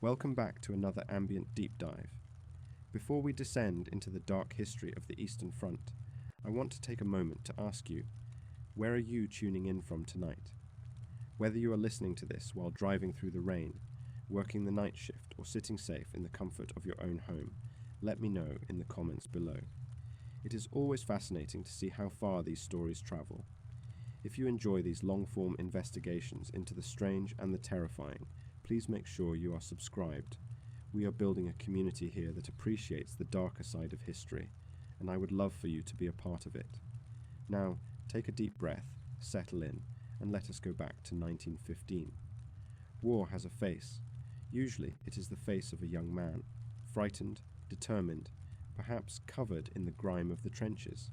Welcome back to another Ambient Deep Dive. Before we descend into the dark history of the Eastern Front, I want to take a moment to ask you, where are you tuning in from tonight? Whether you are listening to this while driving through the rain, working the night shift, or sitting safe in the comfort of your own home, let me know in the comments below. It is always fascinating to see how far these stories travel. If you enjoy these long-form investigations into the strange and the terrifying, please make sure you are subscribed. We are building a community here that appreciates the darker side of history, and I would love for you to be a part of it. Now, take a deep breath, settle in, and let us go back to 1915. War has a face. Usually it is the face of a young man, frightened, determined, perhaps covered in the grime of the trenches.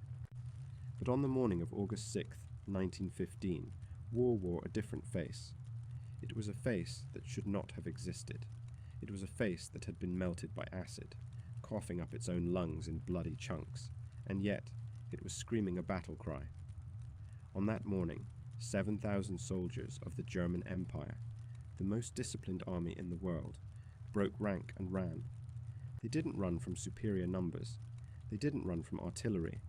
But on the morning of August 6th, 1915, war wore a different face. It was a face that should not have existed. It was a face that had been melted by acid, coughing up its own lungs in bloody chunks, and yet it was screaming a battle cry. On that morning, 7,000 soldiers of the German Empire, the most disciplined army in the world, broke rank and ran. They didn't run from superior numbers. They didn't run from artillery.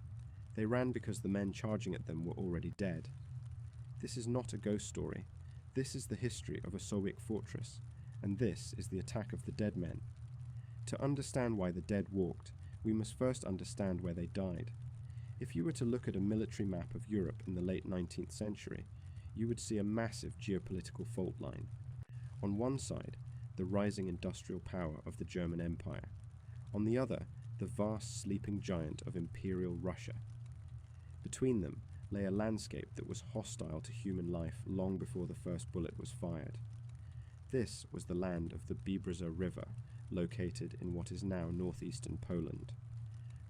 They ran because the men charging at them were already dead. This is not a ghost story. This is the history of Osowiec Fortress, and this is the attack of the dead men. To understand why the dead walked, we must first understand where they died. If you were to look at a military map of Europe in the late 19th century, you would see a massive geopolitical fault line. On one side, the rising industrial power of the German Empire. On the other, the vast sleeping giant of Imperial Russia. Between them lay a landscape that was hostile to human life long before the first bullet was fired. This was the land of the Biebrza River, located in what is now northeastern Poland.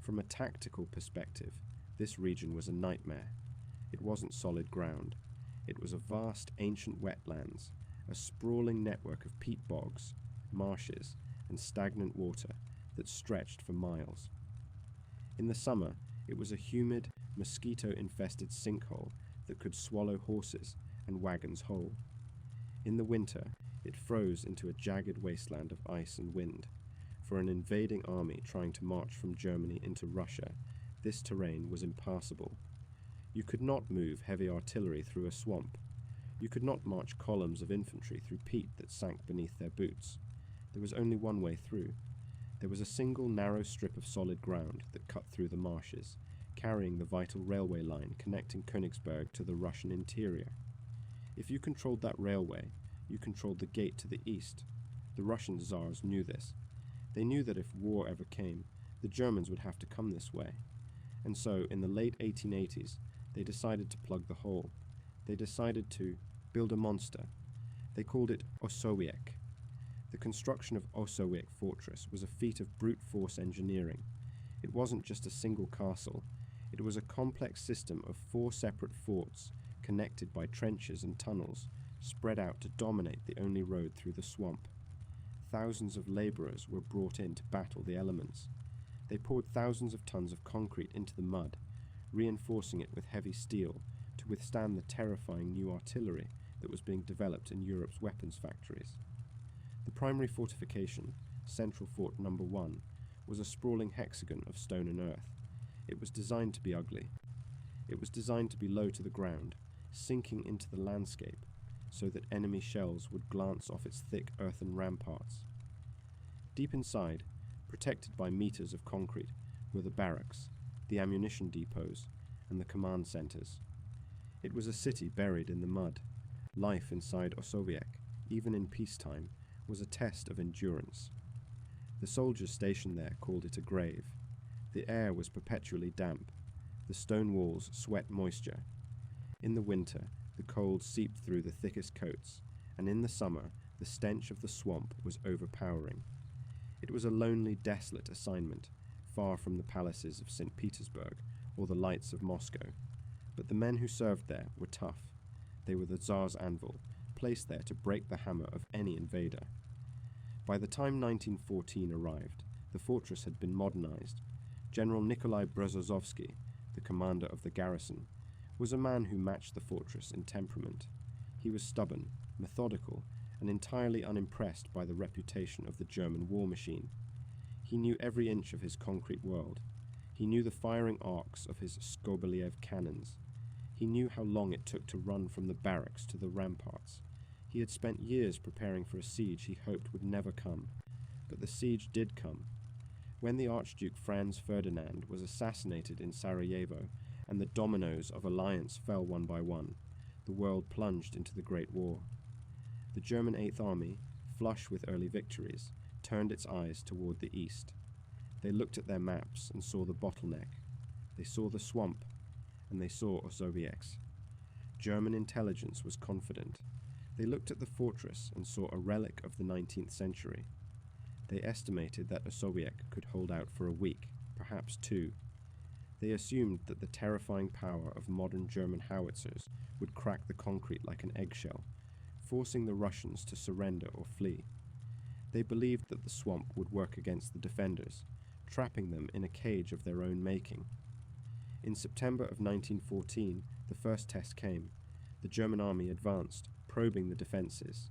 From a tactical perspective, this region was a nightmare. It wasn't solid ground. It was a vast ancient wetlands, a sprawling network of peat bogs, marshes, and stagnant water that stretched for miles. In the summer, it was a humid, mosquito-infested sinkhole that could swallow horses and wagons whole. In the winter, it froze into a jagged wasteland of ice and wind. For an invading army trying to march from Germany into Russia, this terrain was impassable. You could not move heavy artillery through a swamp. You could not march columns of infantry through peat that sank beneath their boots. There was only one way through. There was a single narrow strip of solid ground that cut through the marshes, carrying the vital railway line connecting Königsberg to the Russian interior. If you controlled that railway, you controlled the gate to the east. The Russian Tsars knew this. They knew that if war ever came, the Germans would have to come this way. And so, in the late 1880s, they decided to plug the hole. They decided to build a monster. They called it Osowiec. The construction of Osowiec Fortress was a feat of brute force engineering. It wasn't just a single castle. It was a complex system of 4 separate forts connected by trenches and tunnels, spread out to dominate the only road through the swamp. Thousands of labourers were brought in to battle the elements. They poured thousands of tons of concrete into the mud, reinforcing it with heavy steel to withstand the terrifying new artillery that was being developed in Europe's weapons factories. The primary fortification, Central Fort No. 1, was a sprawling hexagon of stone and earth. It was designed to be ugly. It was designed to be low to the ground, sinking into the landscape, so that enemy shells would glance off its thick earthen ramparts. Deep inside, protected by meters of concrete, were the barracks, the ammunition depots, and the command centers. It was a city buried in the mud. Life inside Osowiec, even in peacetime, was a test of endurance. The soldiers stationed there called it a grave. The air was perpetually damp. The stone walls sweat moisture. In the winter, the cold seeped through the thickest coats, and in the summer, the stench of the swamp was overpowering. It was a lonely, desolate assignment, far from the palaces of St. Petersburg or the lights of Moscow. But the men who served there were tough. They were the Tsar's anvil, placed there to break the hammer of any invader. By the time 1914 arrived, the fortress had been modernized. General Nikolai Berezovsky, the commander of the garrison, was a man who matched the fortress in temperament. He was stubborn, methodical, and entirely unimpressed by the reputation of the German war machine. He knew every inch of his concrete world. He knew the firing arcs of his Skobeliev cannons. He knew how long it took to run from the barracks to the ramparts. He had spent years preparing for a siege he hoped would never come. But the siege did come. When the Archduke Franz Ferdinand was assassinated in Sarajevo and the dominoes of alliance fell one by one, the world plunged into the Great War. The German Eighth Army, flush with early victories, turned its eyes toward the east. They looked at their maps and saw the bottleneck. They saw the swamp, and they saw Osowiec. German intelligence was confident. They looked at the fortress and saw a relic of the 19th century. They estimated that Osowiec could hold out for a week, perhaps two. They assumed that the terrifying power of modern German howitzers would crack the concrete like an eggshell, forcing the Russians to surrender or flee. They believed that the swamp would work against the defenders, trapping them in a cage of their own making. In September of 1914, the first test came. The German army advanced, probing the defences.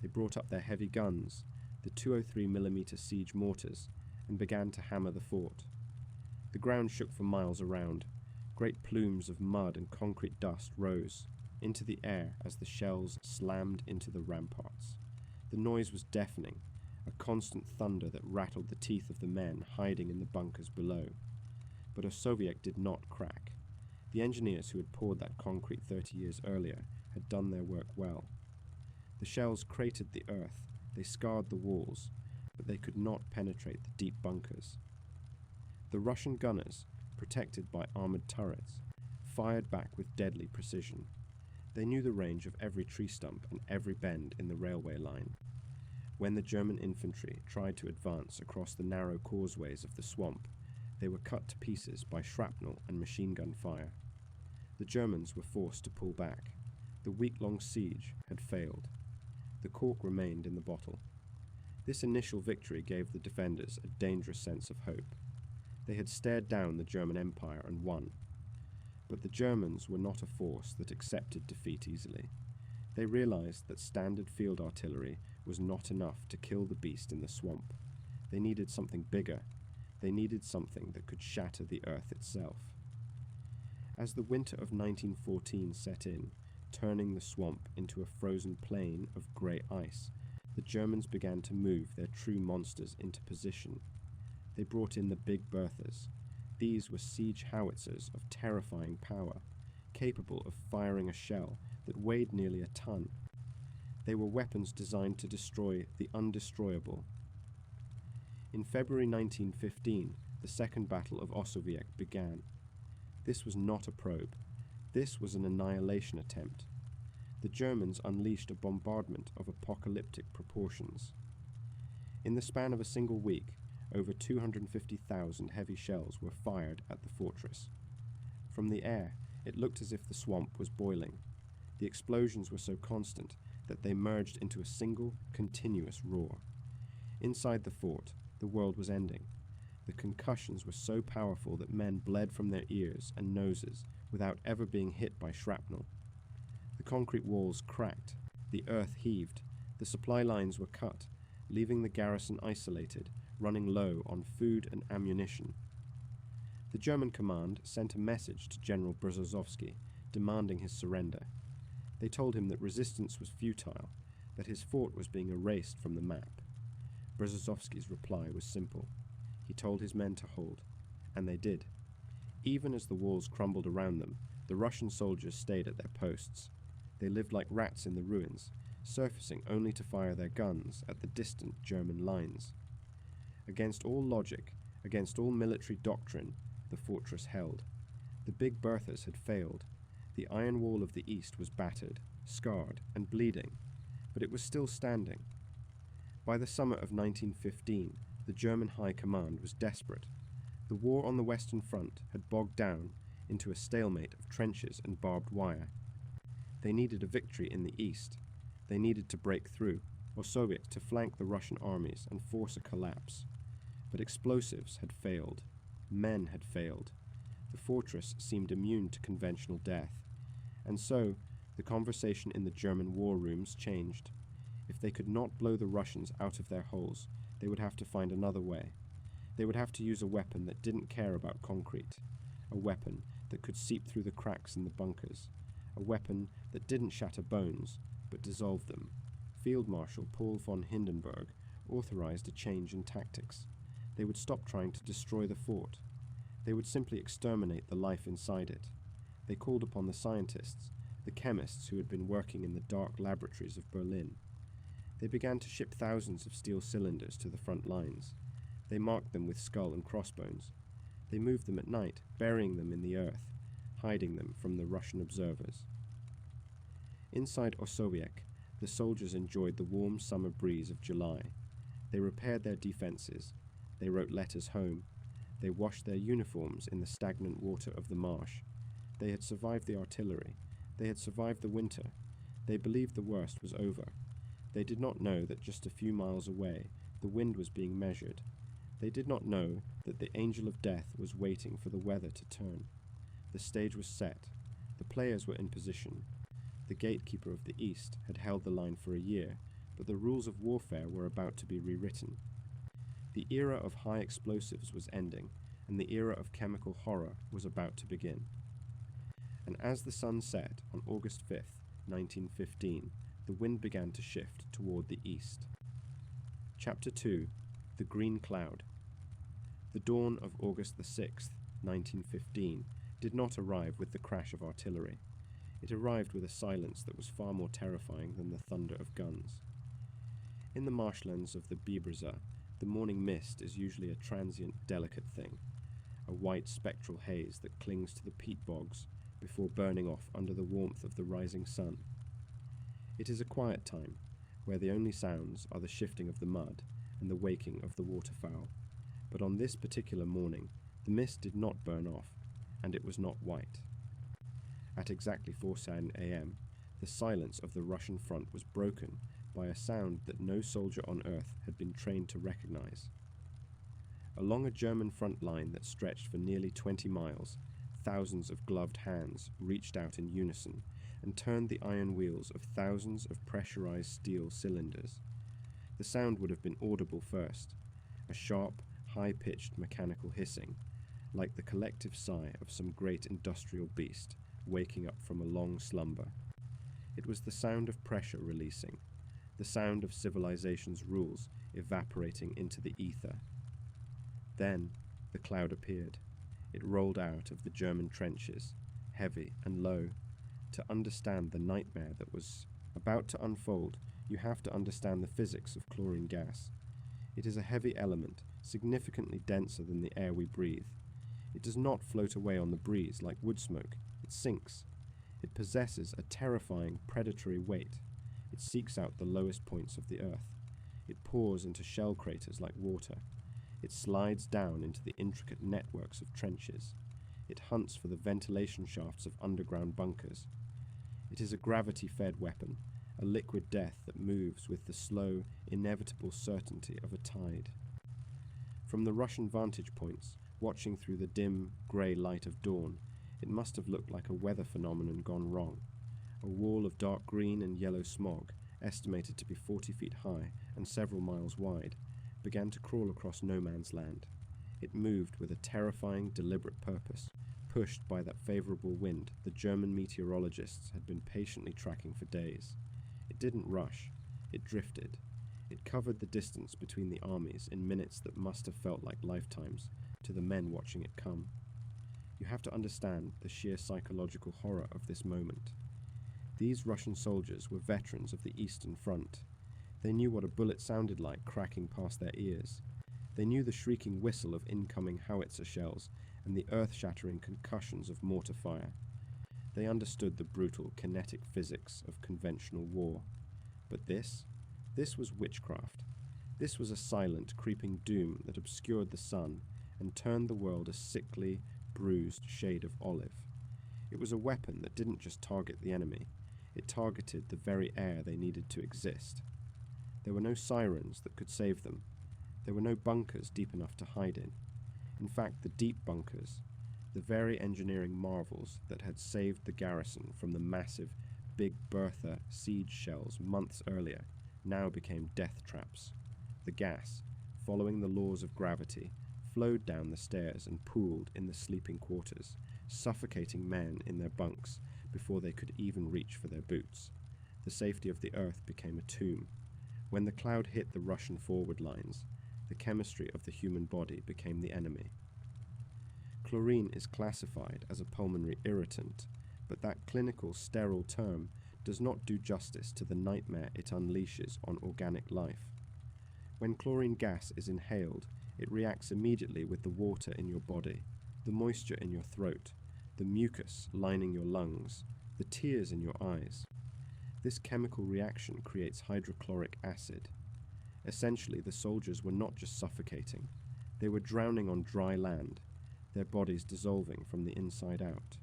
They brought up their heavy guns, the 203mm siege mortars, and began to hammer the fort. The ground shook for miles around. Great plumes of mud and concrete dust rose into the air as the shells slammed into the ramparts. The noise was deafening, a constant thunder that rattled the teeth of the men hiding in the bunkers below. But Osowiec did not crack. The engineers who had poured that concrete 30 years earlier had done their work well. The shells cratered the earth, they scarred the walls, but they could not penetrate the deep bunkers. The Russian gunners, protected by armoured turrets, fired back with deadly precision. They knew the range of every tree stump and every bend in the railway line. When the German infantry tried to advance across the narrow causeways of the swamp, they were cut to pieces by shrapnel and machine gun fire. The Germans were forced to pull back. The week-long siege had failed. The cork remained in the bottle. This initial victory gave the defenders a dangerous sense of hope. They had stared down the German Empire and won. But the Germans were not a force that accepted defeat easily. They realized that standard field artillery was not enough to kill the beast in the swamp. They needed something bigger. They needed something that could shatter the earth itself. As the winter of 1914 set in, turning the swamp into a frozen plain of grey ice, the Germans began to move their true monsters into position. They brought in the Big Berthas. These were siege howitzers of terrifying power, capable of firing a shell that weighed nearly a ton. They were weapons designed to destroy the undestroyable. In February 1915, the Second Battle of Osowiec began. This was not a probe. This was an annihilation attempt. The Germans unleashed a bombardment of apocalyptic proportions. In the span of a single week, over 250,000 heavy shells were fired at the fortress. From the air, it looked as if the swamp was boiling. The explosions were so constant that they merged into a single, continuous roar. Inside the fort, the world was ending. The concussions were so powerful that men bled from their ears and noses without ever being hit by shrapnel. The concrete walls cracked, the earth heaved, the supply lines were cut, leaving the garrison isolated, running low on food and ammunition. The German command sent a message to General Brzezinski demanding his surrender. They told him that resistance was futile, that his fort was being erased from the map. Brzezinski's reply was simple. He told his men to hold, and they did. Even as the walls crumbled around them, the Russian soldiers stayed at their posts. They lived like rats in the ruins, surfacing only to fire their guns at the distant German lines. Against all logic, against all military doctrine, the fortress held. The Big Berthas had failed. The iron wall of the east was battered, scarred, and bleeding, but it was still standing. By the summer of 1915, the German High Command was desperate. The war on the Western Front had bogged down into a stalemate of trenches and barbed wire. They needed a victory in the east. They needed to break through, Osowiec to flank the Russian armies and force a collapse. But explosives had failed. Men had failed. The fortress seemed immune to conventional death. And so, the conversation in the German war rooms changed. If they could not blow the Russians out of their holes, they would have to find another way. They would have to use a weapon that didn't care about concrete, a weapon that could seep through the cracks in the bunkers, a weapon that didn't shatter bones, but dissolved them. Field Marshal Paul von Hindenburg authorized a change in tactics. They would stop trying to destroy the fort. They would simply exterminate the life inside it. They called upon the scientists, the chemists who had been working in the dark laboratories of Berlin. They began to ship thousands of steel cylinders to the front lines. They marked them with skull and crossbones. They moved them at night, burying them in the earth, hiding them from the Russian observers. Inside Osowiec, the soldiers enjoyed the warm summer breeze of July. They repaired their defenses. They wrote letters home. They washed their uniforms in the stagnant water of the marsh. They had survived the artillery. They had survived the winter. They believed the worst was over. They did not know that just a few miles away, the wind was being measured. They did not know that the angel of death was waiting for the weather to turn. The stage was set. The players were in position. The gatekeeper of the East had held the line for a year, but the rules of warfare were about to be rewritten. The era of high explosives was ending, and the era of chemical horror was about to begin. And as the sun set on August 5th, 1915, the wind began to shift toward the east. Chapter 2. The Green Cloud. The dawn of August the 6th, 1915, did not arrive with the crash of artillery. It arrived with a silence that was far more terrifying than the thunder of guns. In the marshlands of the Biberza, the morning mist is usually a transient, delicate thing, a white spectral haze that clings to the peat bogs before burning off under the warmth of the rising sun. It is a quiet time, where the only sounds are the shifting of the mud and the waking of the waterfowl. But on this particular morning, the mist did not burn off, and it was not white. At exactly 4:10 a.m., the silence of the Russian front was broken by a sound that no soldier on earth had been trained to recognize. Along a German front line that stretched for nearly 20 miles, thousands of gloved hands reached out in unison and turned the iron wheels of thousands of pressurized steel cylinders. The sound would have been audible first, a sharp, high-pitched mechanical hissing, like the collective sigh of some great industrial beast waking up from a long slumber. It was the sound of pressure releasing, the sound of civilization's rules evaporating into the ether. Then the cloud appeared. It rolled out of the German trenches, heavy and low. To understand the nightmare that was about to unfold, you have to understand the physics of chlorine gas. It is a heavy element, significantly denser than the air we breathe. It does not float away on the breeze like wood smoke. It sinks. It possesses a terrifying, predatory weight. It seeks out the lowest points of the earth. It pours into shell craters like water. It slides down into the intricate networks of trenches. It hunts for the ventilation shafts of underground bunkers. It is a gravity-fed weapon, a liquid death that moves with the slow, inevitable certainty of a tide. From the Russian vantage points, watching through the dim, grey light of dawn, it must have looked like a weather phenomenon gone wrong. A wall of dark green and yellow smog, estimated to be 40 feet high and several miles wide, began to crawl across no man's land. It moved with a terrifying, deliberate purpose, pushed by that favourable wind the German meteorologists had been patiently tracking for days. It didn't rush. It drifted. It covered the distance between the armies in minutes that must have felt like lifetimes to the men watching it come. You have to understand the sheer psychological horror of this moment. These Russian soldiers were veterans of the Eastern Front. They knew what a bullet sounded like cracking past their ears. They knew the shrieking whistle of incoming howitzer shells and the earth-shattering concussions of mortar fire. They understood the brutal kinetic physics of conventional war. But this was witchcraft. This was a silent, creeping doom that obscured the sun and turned the world a sickly, bruised shade of olive. It was a weapon that didn't just target the enemy. It targeted the very air they needed to exist. There were no sirens that could save them. There were no bunkers deep enough to hide in. In fact, the deep bunkers, the very engineering marvels that had saved the garrison from the massive Big Bertha siege shells months earlier, now became death traps. The gas, following the laws of gravity, flowed down the stairs and pooled in the sleeping quarters, suffocating men in their bunks before they could even reach for their boots. The safety of the earth became a tomb. When the cloud hit the Russian forward lines, the chemistry of the human body became the enemy. Chlorine is classified as a pulmonary irritant, but that clinical, sterile term does not do justice to the nightmare it unleashes on organic life. When chlorine gas is inhaled, it reacts immediately with the water in your body, the moisture in your throat, the mucus lining your lungs, the tears in your eyes. This chemical reaction creates hydrochloric acid. Essentially, the soldiers were not just suffocating, they were drowning on dry land, their bodies dissolving from the inside out.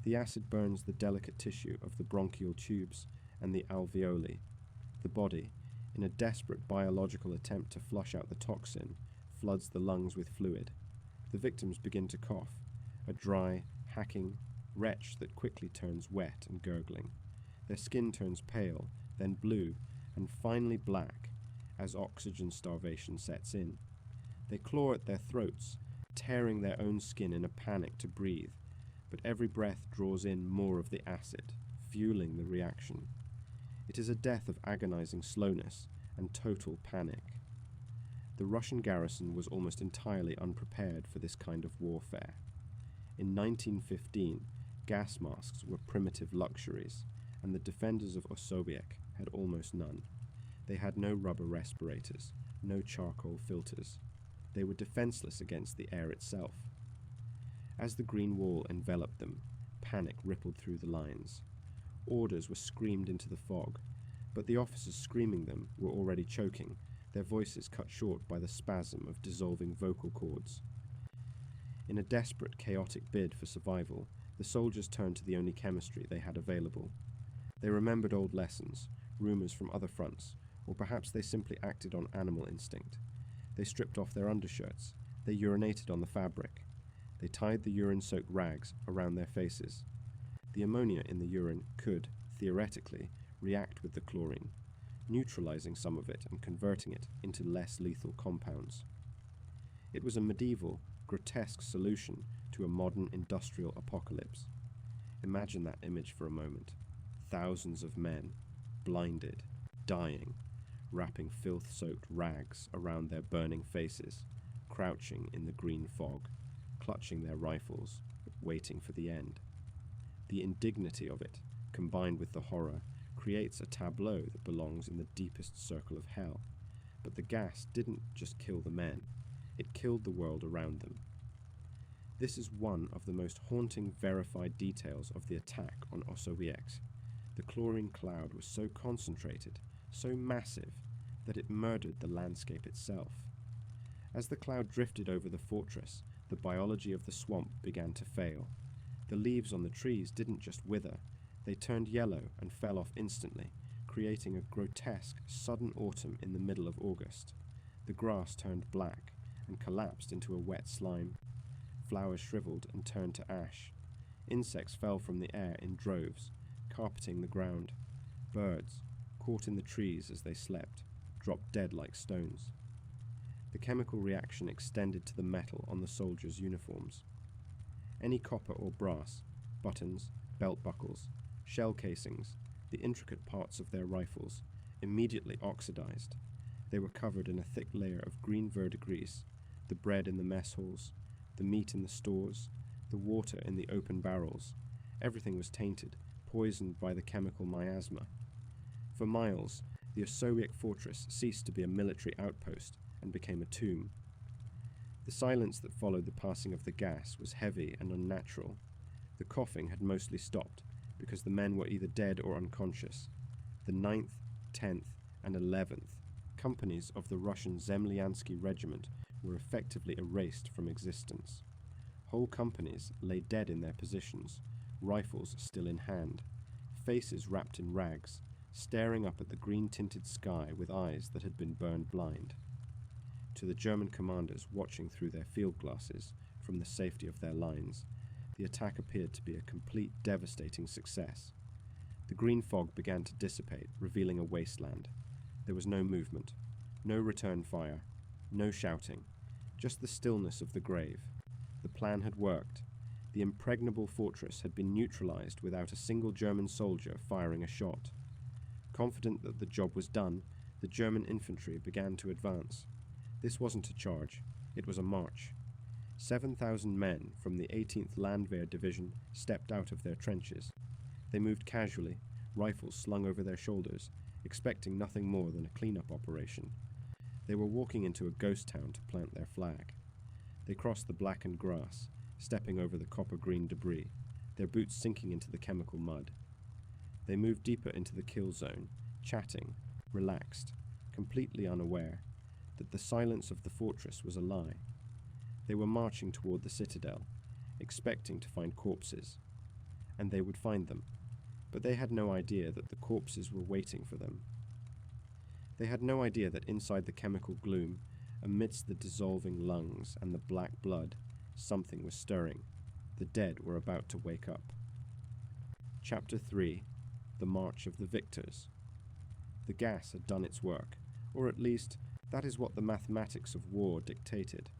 The acid burns the delicate tissue of the bronchial tubes and the alveoli. The body, in a desperate biological attempt to flush out the toxin, floods the lungs with fluid. The victims begin to cough, a dry, hacking retch that quickly turns wet and gurgling. Their skin turns pale, then blue, and finally black as oxygen starvation sets in. They claw at their throats, tearing their own skin in a panic to breathe, but every breath draws in more of the acid, fueling the reaction. It is a death of agonizing slowness and total panic. The Russian garrison was almost entirely unprepared for this kind of warfare. In 1915, gas masks were primitive luxuries, and the defenders of Osowiec had almost none. They had no rubber respirators, no charcoal filters. They were defenseless against the air itself. As the green wall enveloped them, panic rippled through the lines. Orders were screamed into the fog, but the officers screaming them were already choking, their voices cut short by the spasm of dissolving vocal cords. In a desperate, chaotic bid for survival, the soldiers turned to the only chemistry they had available. They remembered old lessons, rumors from other fronts, or perhaps they simply acted on animal instinct. They stripped off their undershirts. They urinated on the fabric. They tied the urine-soaked rags around their faces. The ammonia in the urine could, theoretically, react with the chlorine, neutralizing some of it and converting it into less lethal compounds. It was a medieval, grotesque solution to a modern industrial apocalypse. Imagine that image for a moment. Thousands of men, blinded, dying, wrapping filth-soaked rags around their burning faces, crouching in the green fog, clutching their rifles, waiting for the end. The indignity of it, combined with the horror, creates a tableau that belongs in the deepest circle of hell. But the gas didn't just kill the men, it killed the world around them. This is one of the most haunting verified details of the attack on Osowiec. The chlorine cloud was so concentrated, so massive, that it murdered the landscape itself. As the cloud drifted over the fortress, the biology of the swamp began to fail. The leaves on the trees didn't just wither, they turned yellow and fell off instantly, creating a grotesque, sudden autumn in the middle of August. The grass turned black and collapsed into a wet slime. Flowers shriveled and turned to ash. Insects fell from the air in droves, carpeting the ground. Birds, caught in the trees as they slept, dropped dead like stones. The chemical reaction extended to the metal on the soldiers' uniforms. Any copper or brass, buttons, belt buckles, shell casings, the intricate parts of their rifles, immediately oxidized. They were covered in a thick layer of green verdigris, the bread in the mess halls, the meat in the stores, the water in the open barrels. Everything was tainted, poisoned by the chemical miasma. For miles, the Osowiec Fortress ceased to be a military outpost and became a tomb. The silence that followed the passing of the gas was heavy and unnatural. The coughing had mostly stopped because the men were either dead or unconscious. The 9th, 10th, and 11th companies of the Russian Zemlyansky regiment were effectively erased from existence. Whole companies lay dead in their positions, rifles still in hand, faces wrapped in rags, staring up at the green-tinted sky with eyes that had been burned blind. To the German commanders watching through their field glasses from the safety of their lines, the attack appeared to be a complete, devastating success. The green fog began to dissipate, revealing a wasteland. There was no movement, no return fire, no shouting, just the stillness of the grave. The plan had worked. The impregnable fortress had been neutralized without a single German soldier firing a shot. Confident that the job was done, the German infantry began to advance. This wasn't a charge, it was a march. 7,000 men from the 18th Landwehr Division stepped out of their trenches. They moved casually, rifles slung over their shoulders, expecting nothing more than a cleanup operation. They were walking into a ghost town to plant their flag. They crossed the blackened grass, stepping over the copper-green debris, their boots sinking into the chemical mud. They moved deeper into the kill zone, chatting, relaxed, completely unaware that the silence of the fortress was a lie. They were marching toward the citadel, expecting to find corpses. And they would find them, but they had no idea that the corpses were waiting for them. They had no idea that inside the chemical gloom, amidst the dissolving lungs and the black blood, something was stirring. The dead were about to wake up. Chapter 3. The March of the Victors. The gas had done its work, or at least, that is what the mathematics of war dictated.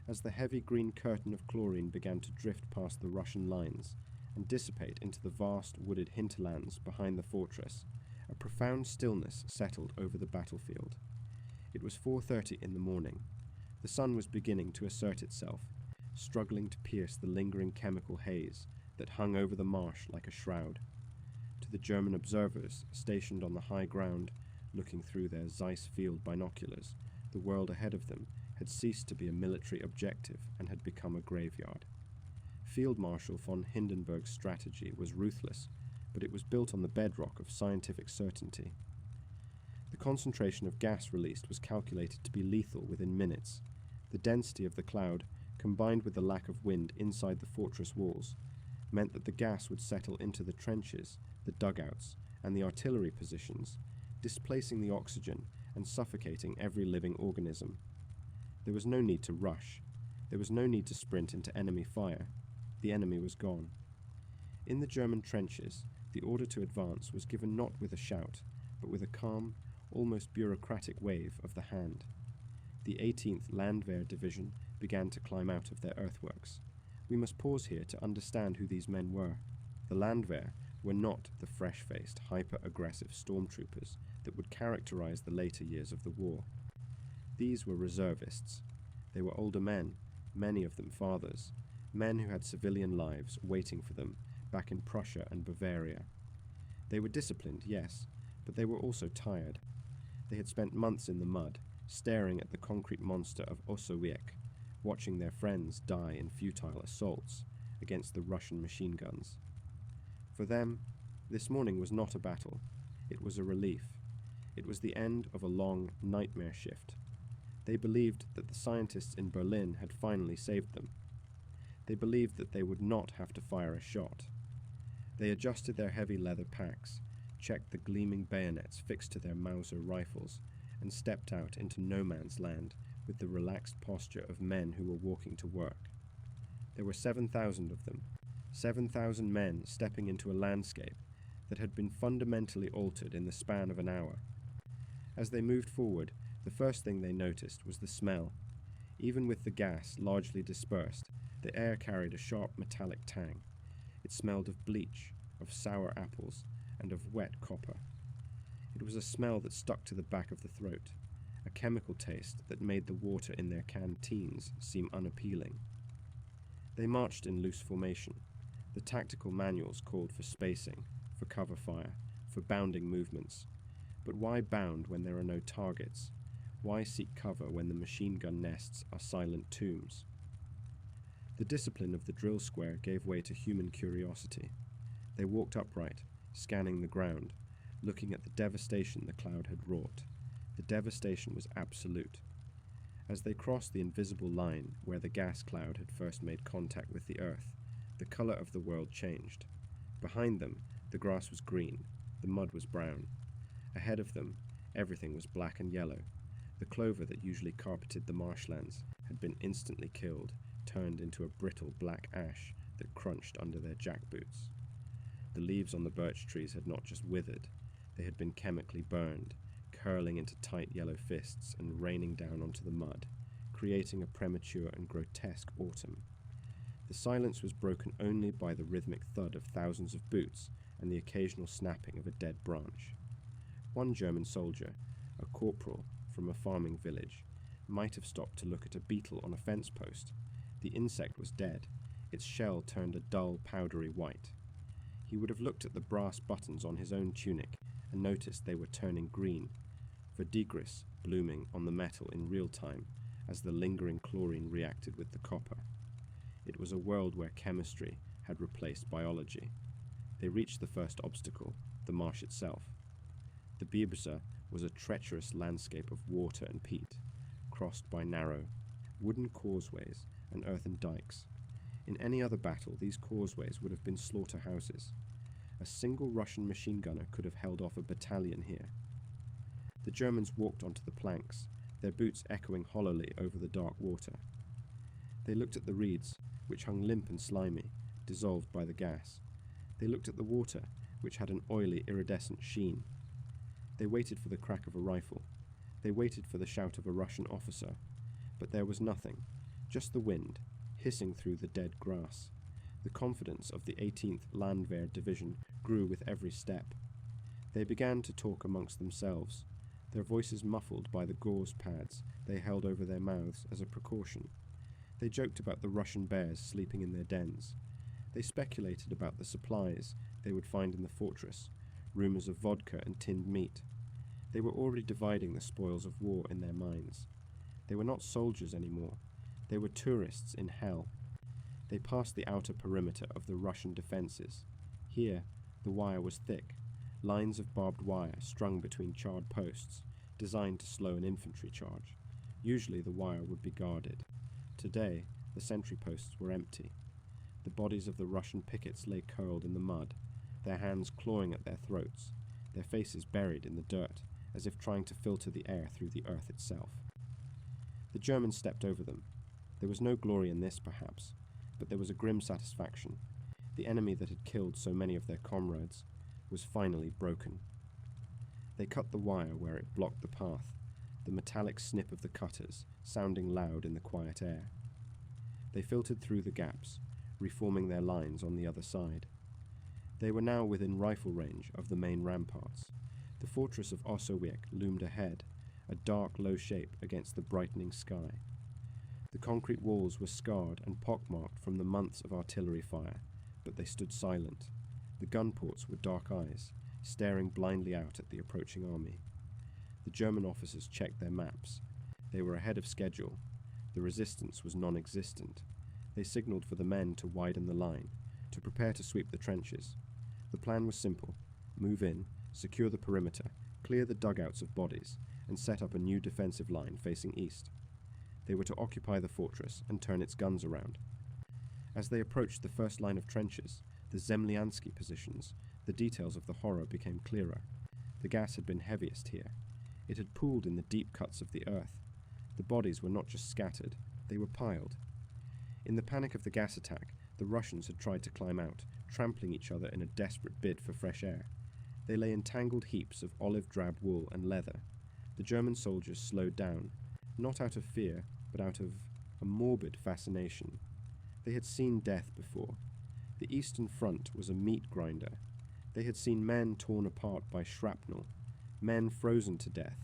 As the heavy green curtain of chlorine began to drift past the Russian lines and dissipate into the vast wooded hinterlands behind the fortress, a profound stillness settled over the battlefield. It was 4:30 in the morning. The sun was beginning to assert itself, struggling to pierce the lingering chemical haze that hung over the marsh like a shroud. To the German observers stationed on the high ground, looking through their Zeiss field binoculars, the world ahead of them had ceased to be a military objective and had become a graveyard. Field Marshal von Hindenburg's strategy was ruthless, but it was built on the bedrock of scientific certainty. The concentration of gas released was calculated to be lethal within minutes. The density of the cloud, combined with the lack of wind inside the fortress walls, meant that the gas would settle into the trenches, the dugouts, and the artillery positions, displacing the oxygen and suffocating every living organism. There was no need to rush. There was no need to sprint into enemy fire. The enemy was gone. In the German trenches, the order to advance was given not with a shout, but with a calm, almost bureaucratic wave of the hand. The 18th Landwehr Division began to climb out of their earthworks. We must pause here to understand who these men were. The Landwehr were not the fresh-faced, hyper-aggressive stormtroopers that would characterize the later years of the war. These were reservists. They were older men, many of them fathers, men who had civilian lives waiting for them back in Prussia and Bavaria. They were disciplined, yes, but they were also tired. They had spent months in the mud, staring at the concrete monster of Osowiec, watching their friends die in futile assaults against the Russian machine guns. For them, this morning was not a battle. It was a relief. It was the end of a long nightmare shift. They believed that the scientists in Berlin had finally saved them. They believed that they would not have to fire a shot. They adjusted their heavy leather packs, checked the gleaming bayonets fixed to their Mauser rifles, and stepped out into no man's land with the relaxed posture of men who were walking to work. There were 7,000 of them, 7,000 men stepping into a landscape that had been fundamentally altered in the span of an hour. As they moved forward, the first thing they noticed was the smell. Even with the gas largely dispersed, the air carried a sharp metallic tang. It smelled of bleach, of sour apples, and of wet copper. It was a smell that stuck to the back of the throat, a chemical taste that made the water in their canteens seem unappealing. They marched in loose formation. The tactical manuals called for spacing, for cover fire, for bounding movements. But why bound when there are no targets? Why seek cover when the machine gun nests are silent tombs? The discipline of the drill square gave way to human curiosity. They walked upright, scanning the ground, looking at the devastation the cloud had wrought. The devastation was absolute. As they crossed the invisible line where the gas cloud had first made contact with the earth, the color of the world changed. Behind them, the grass was green, the mud was brown. Ahead of them, everything was black and yellow. The clover that usually carpeted the marshlands had been instantly killed, turned into a brittle black ash that crunched under their jackboots. The leaves on the birch trees had not just withered, they had been chemically burned, curling into tight yellow fists and raining down onto the mud, creating a premature and grotesque autumn. The silence was broken only by the rhythmic thud of thousands of boots and the occasional snapping of a dead branch. One German soldier, a corporal from a farming village, might have stopped to look at a beetle on a fence post. The insect was dead, its shell turned a dull, powdery white. He would have looked at the brass buttons on his own tunic and noticed they were turning green, verdigris blooming on the metal in real time as the lingering chlorine reacted with the copper. It was a world where chemistry had replaced biology. They reached the first obstacle, the marsh itself. The Bibersa was a treacherous landscape of water and peat, crossed by narrow, wooden causeways and earthen dikes. In any other battle, these causeways would have been slaughterhouses. A single Russian machine gunner could have held off a battalion here. The Germans walked onto the planks, their boots echoing hollowly over the dark water. They looked at the reeds, which hung limp and slimy, dissolved by the gas. They looked at the water, which had an oily, iridescent sheen. They waited for the crack of a rifle. They waited for the shout of a Russian officer. But there was nothing, just the wind, hissing through the dead grass. The confidence of the 18th Landwehr Division grew with every step. They began to talk amongst themselves, their voices muffled by the gauze pads they held over their mouths as a precaution. They joked about the Russian bears sleeping in their dens. They speculated about the supplies they would find in the fortress, rumours of vodka and tinned meat. They were already dividing the spoils of war in their minds. They were not soldiers anymore. They were tourists in hell. They passed the outer perimeter of the Russian defences. Here, the wire was thick, lines of barbed wire strung between charred posts, designed to slow an infantry charge. Usually the wire would be guarded. Today, the sentry posts were empty. The bodies of the Russian pickets lay curled in the mud, their hands clawing at their throats, their faces buried in the dirt, as if trying to filter the air through the earth itself. The Germans stepped over them. There was no glory in this, perhaps, but there was a grim satisfaction. The enemy that had killed so many of their comrades was finally broken. They cut the wire where it blocked the path, the metallic snip of the cutters sounding loud in the quiet air. They filtered through the gaps, reforming their lines on the other side. They were now within rifle range of the main ramparts. The fortress of Osowiec loomed ahead, a dark, low shape against the brightening sky. The concrete walls were scarred and pockmarked from the months of artillery fire, but they stood silent. The gun ports were dark eyes, staring blindly out at the approaching army. The German officers checked their maps. They were ahead of schedule. The resistance was non-existent. They signalled for the men to widen the line, to prepare to sweep the trenches. The plan was simple: move in, secure the perimeter, clear the dugouts of bodies, and set up a new defensive line facing east. They were to occupy the fortress and turn its guns around. As they approached the first line of trenches, the Zemlyansky positions, the details of the horror became clearer. The gas had been heaviest here. It had pooled in the deep cuts of the earth. The bodies were not just scattered, they were piled. In the panic of the gas attack, the Russians had tried to climb out, trampling each other in a desperate bid for fresh air. They lay in tangled heaps of olive-drab wool and leather. The German soldiers slowed down, not out of fear, but out of a morbid fascination. They had seen death before. The Eastern Front was a meat grinder. They had seen men torn apart by shrapnel, men frozen to death,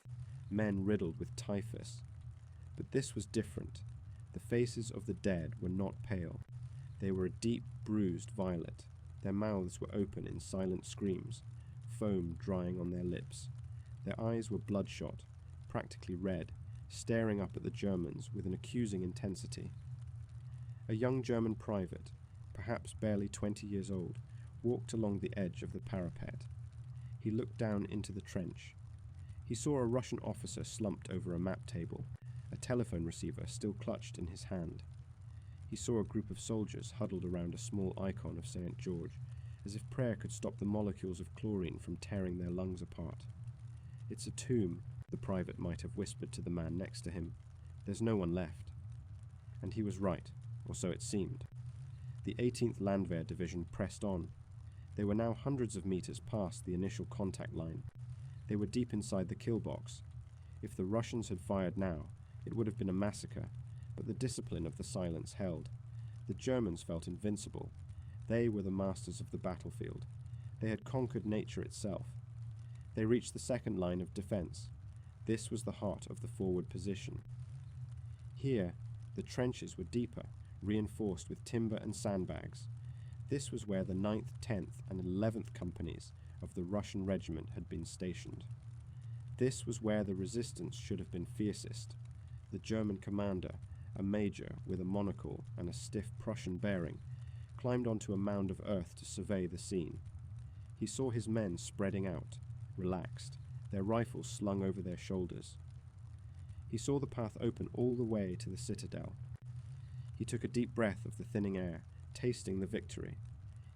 men riddled with typhus. But this was different. The faces of the dead were not pale. They were a deep, bruised violet. Their mouths were open in silent screams, foam drying on their lips. Their eyes were bloodshot, practically red, staring up at the Germans with an accusing intensity. A young German private, perhaps barely 20 years old, walked along the edge of the parapet. He looked down into the trench. He saw a Russian officer slumped over a map table, a telephone receiver still clutched in his hand. He saw a group of soldiers huddled around a small icon of St. George, as if prayer could stop the molecules of chlorine from tearing their lungs apart. "It's a tomb," the private might have whispered to the man next to him. "There's no one left." And he was right, or so it seemed. The 18th Landwehr Division pressed on. They were now hundreds of meters past the initial contact line. They were deep inside the kill box. If the Russians had fired now, it would have been a massacre, but the discipline of the silence held. The Germans felt invincible. They were the masters of the battlefield. They had conquered nature itself. They reached the second line of defense. This was the heart of the forward position. Here, the trenches were deeper, reinforced with timber and sandbags. This was where the 9th, 10th, and 11th companies of the Russian regiment had been stationed. This was where the resistance should have been fiercest. The German commander, a major with a monocle and a stiff Prussian bearing, climbed onto a mound of earth to survey the scene. He saw his men spreading out, relaxed, their rifles slung over their shoulders. He saw the path open all the way to the citadel. He took a deep breath of the thinning air, tasting the victory.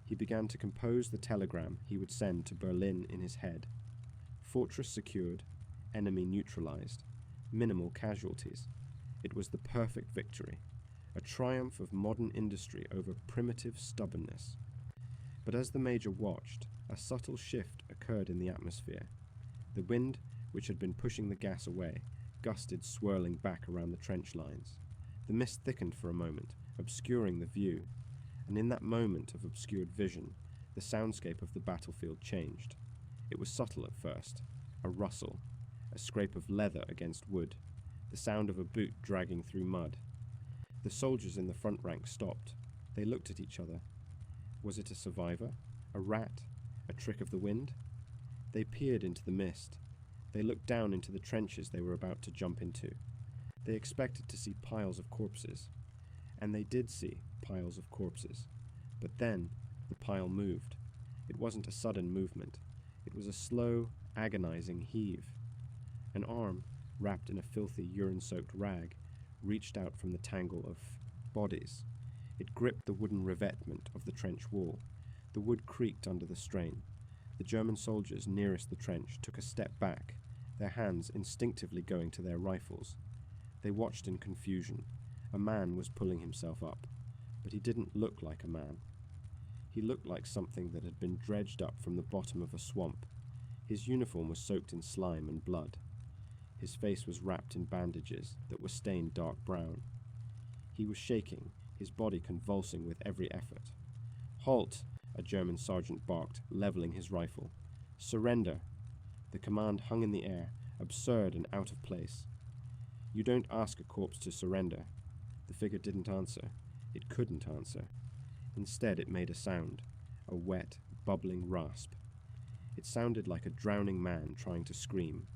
He began to compose the telegram he would send to Berlin in his head. Fortress secured, enemy neutralized, minimal casualties. It was the perfect victory, a triumph of modern industry over primitive stubbornness. But as the major watched, a subtle shift occurred in the atmosphere. The wind, which had been pushing the gas away, gusted swirling back around the trench lines. The mist thickened for a moment, obscuring the view, and in that moment of obscured vision, the soundscape of the battlefield changed. It was subtle at first, a rustle, a scrape of leather against wood, the sound of a boot dragging through mud. The soldiers in the front rank stopped. They looked at each other. Was it a survivor? A rat? A trick of the wind? They peered into the mist. They looked down into the trenches they were about to jump into. They expected to see piles of corpses. And they did see piles of corpses. But then, the pile moved. It wasn't a sudden movement. It was a slow, agonizing heave. An arm, wrapped in a filthy, urine-soaked rag, reached out from the tangle of bodies. It gripped the wooden revetment of the trench wall. The wood creaked under the strain. The German soldiers nearest the trench took a step back, their hands instinctively going to their rifles. They watched in confusion. A man was pulling himself up, but he didn't look like a man. He looked like something that had been dredged up from the bottom of a swamp. His uniform was soaked in slime and blood. His face was wrapped in bandages that were stained dark brown. He was shaking, his body convulsing with every effort. "Halt!" a German sergeant barked, leveling his rifle. "Surrender!" The command hung in the air, absurd and out of place. You don't ask a corpse to surrender. The figure didn't answer. It couldn't answer. Instead, it made a sound, a wet, bubbling rasp. It sounded like a drowning man trying to scream.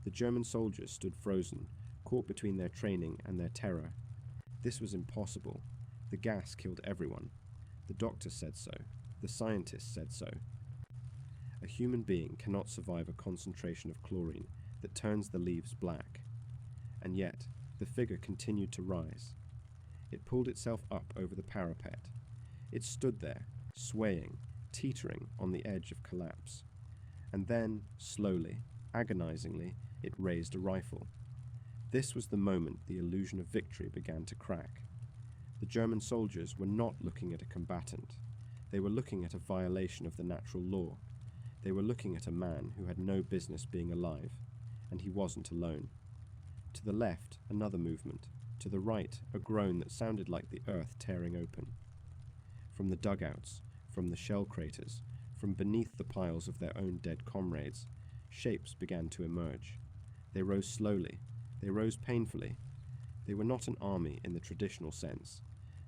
The German soldiers stood frozen, caught between their training and their terror. This was impossible. The gas killed everyone. The doctor said so. The scientists said so. A human being cannot survive a concentration of chlorine that turns the leaves black. And yet, the figure continued to rise. It pulled itself up over the parapet. It stood there, swaying, teetering on the edge of collapse. And then, slowly, agonizingly, it raised a rifle. This was the moment the illusion of victory began to crack. The German soldiers were not looking at a combatant. They were looking at a violation of the natural law. They were looking at a man who had no business being alive, and he wasn't alone. To the left, another movement. To the right, a groan that sounded like the earth tearing open. From the dugouts, from the shell craters, from beneath the piles of their own dead comrades, shapes began to emerge. They rose slowly. They rose painfully. They were not an army in the traditional sense.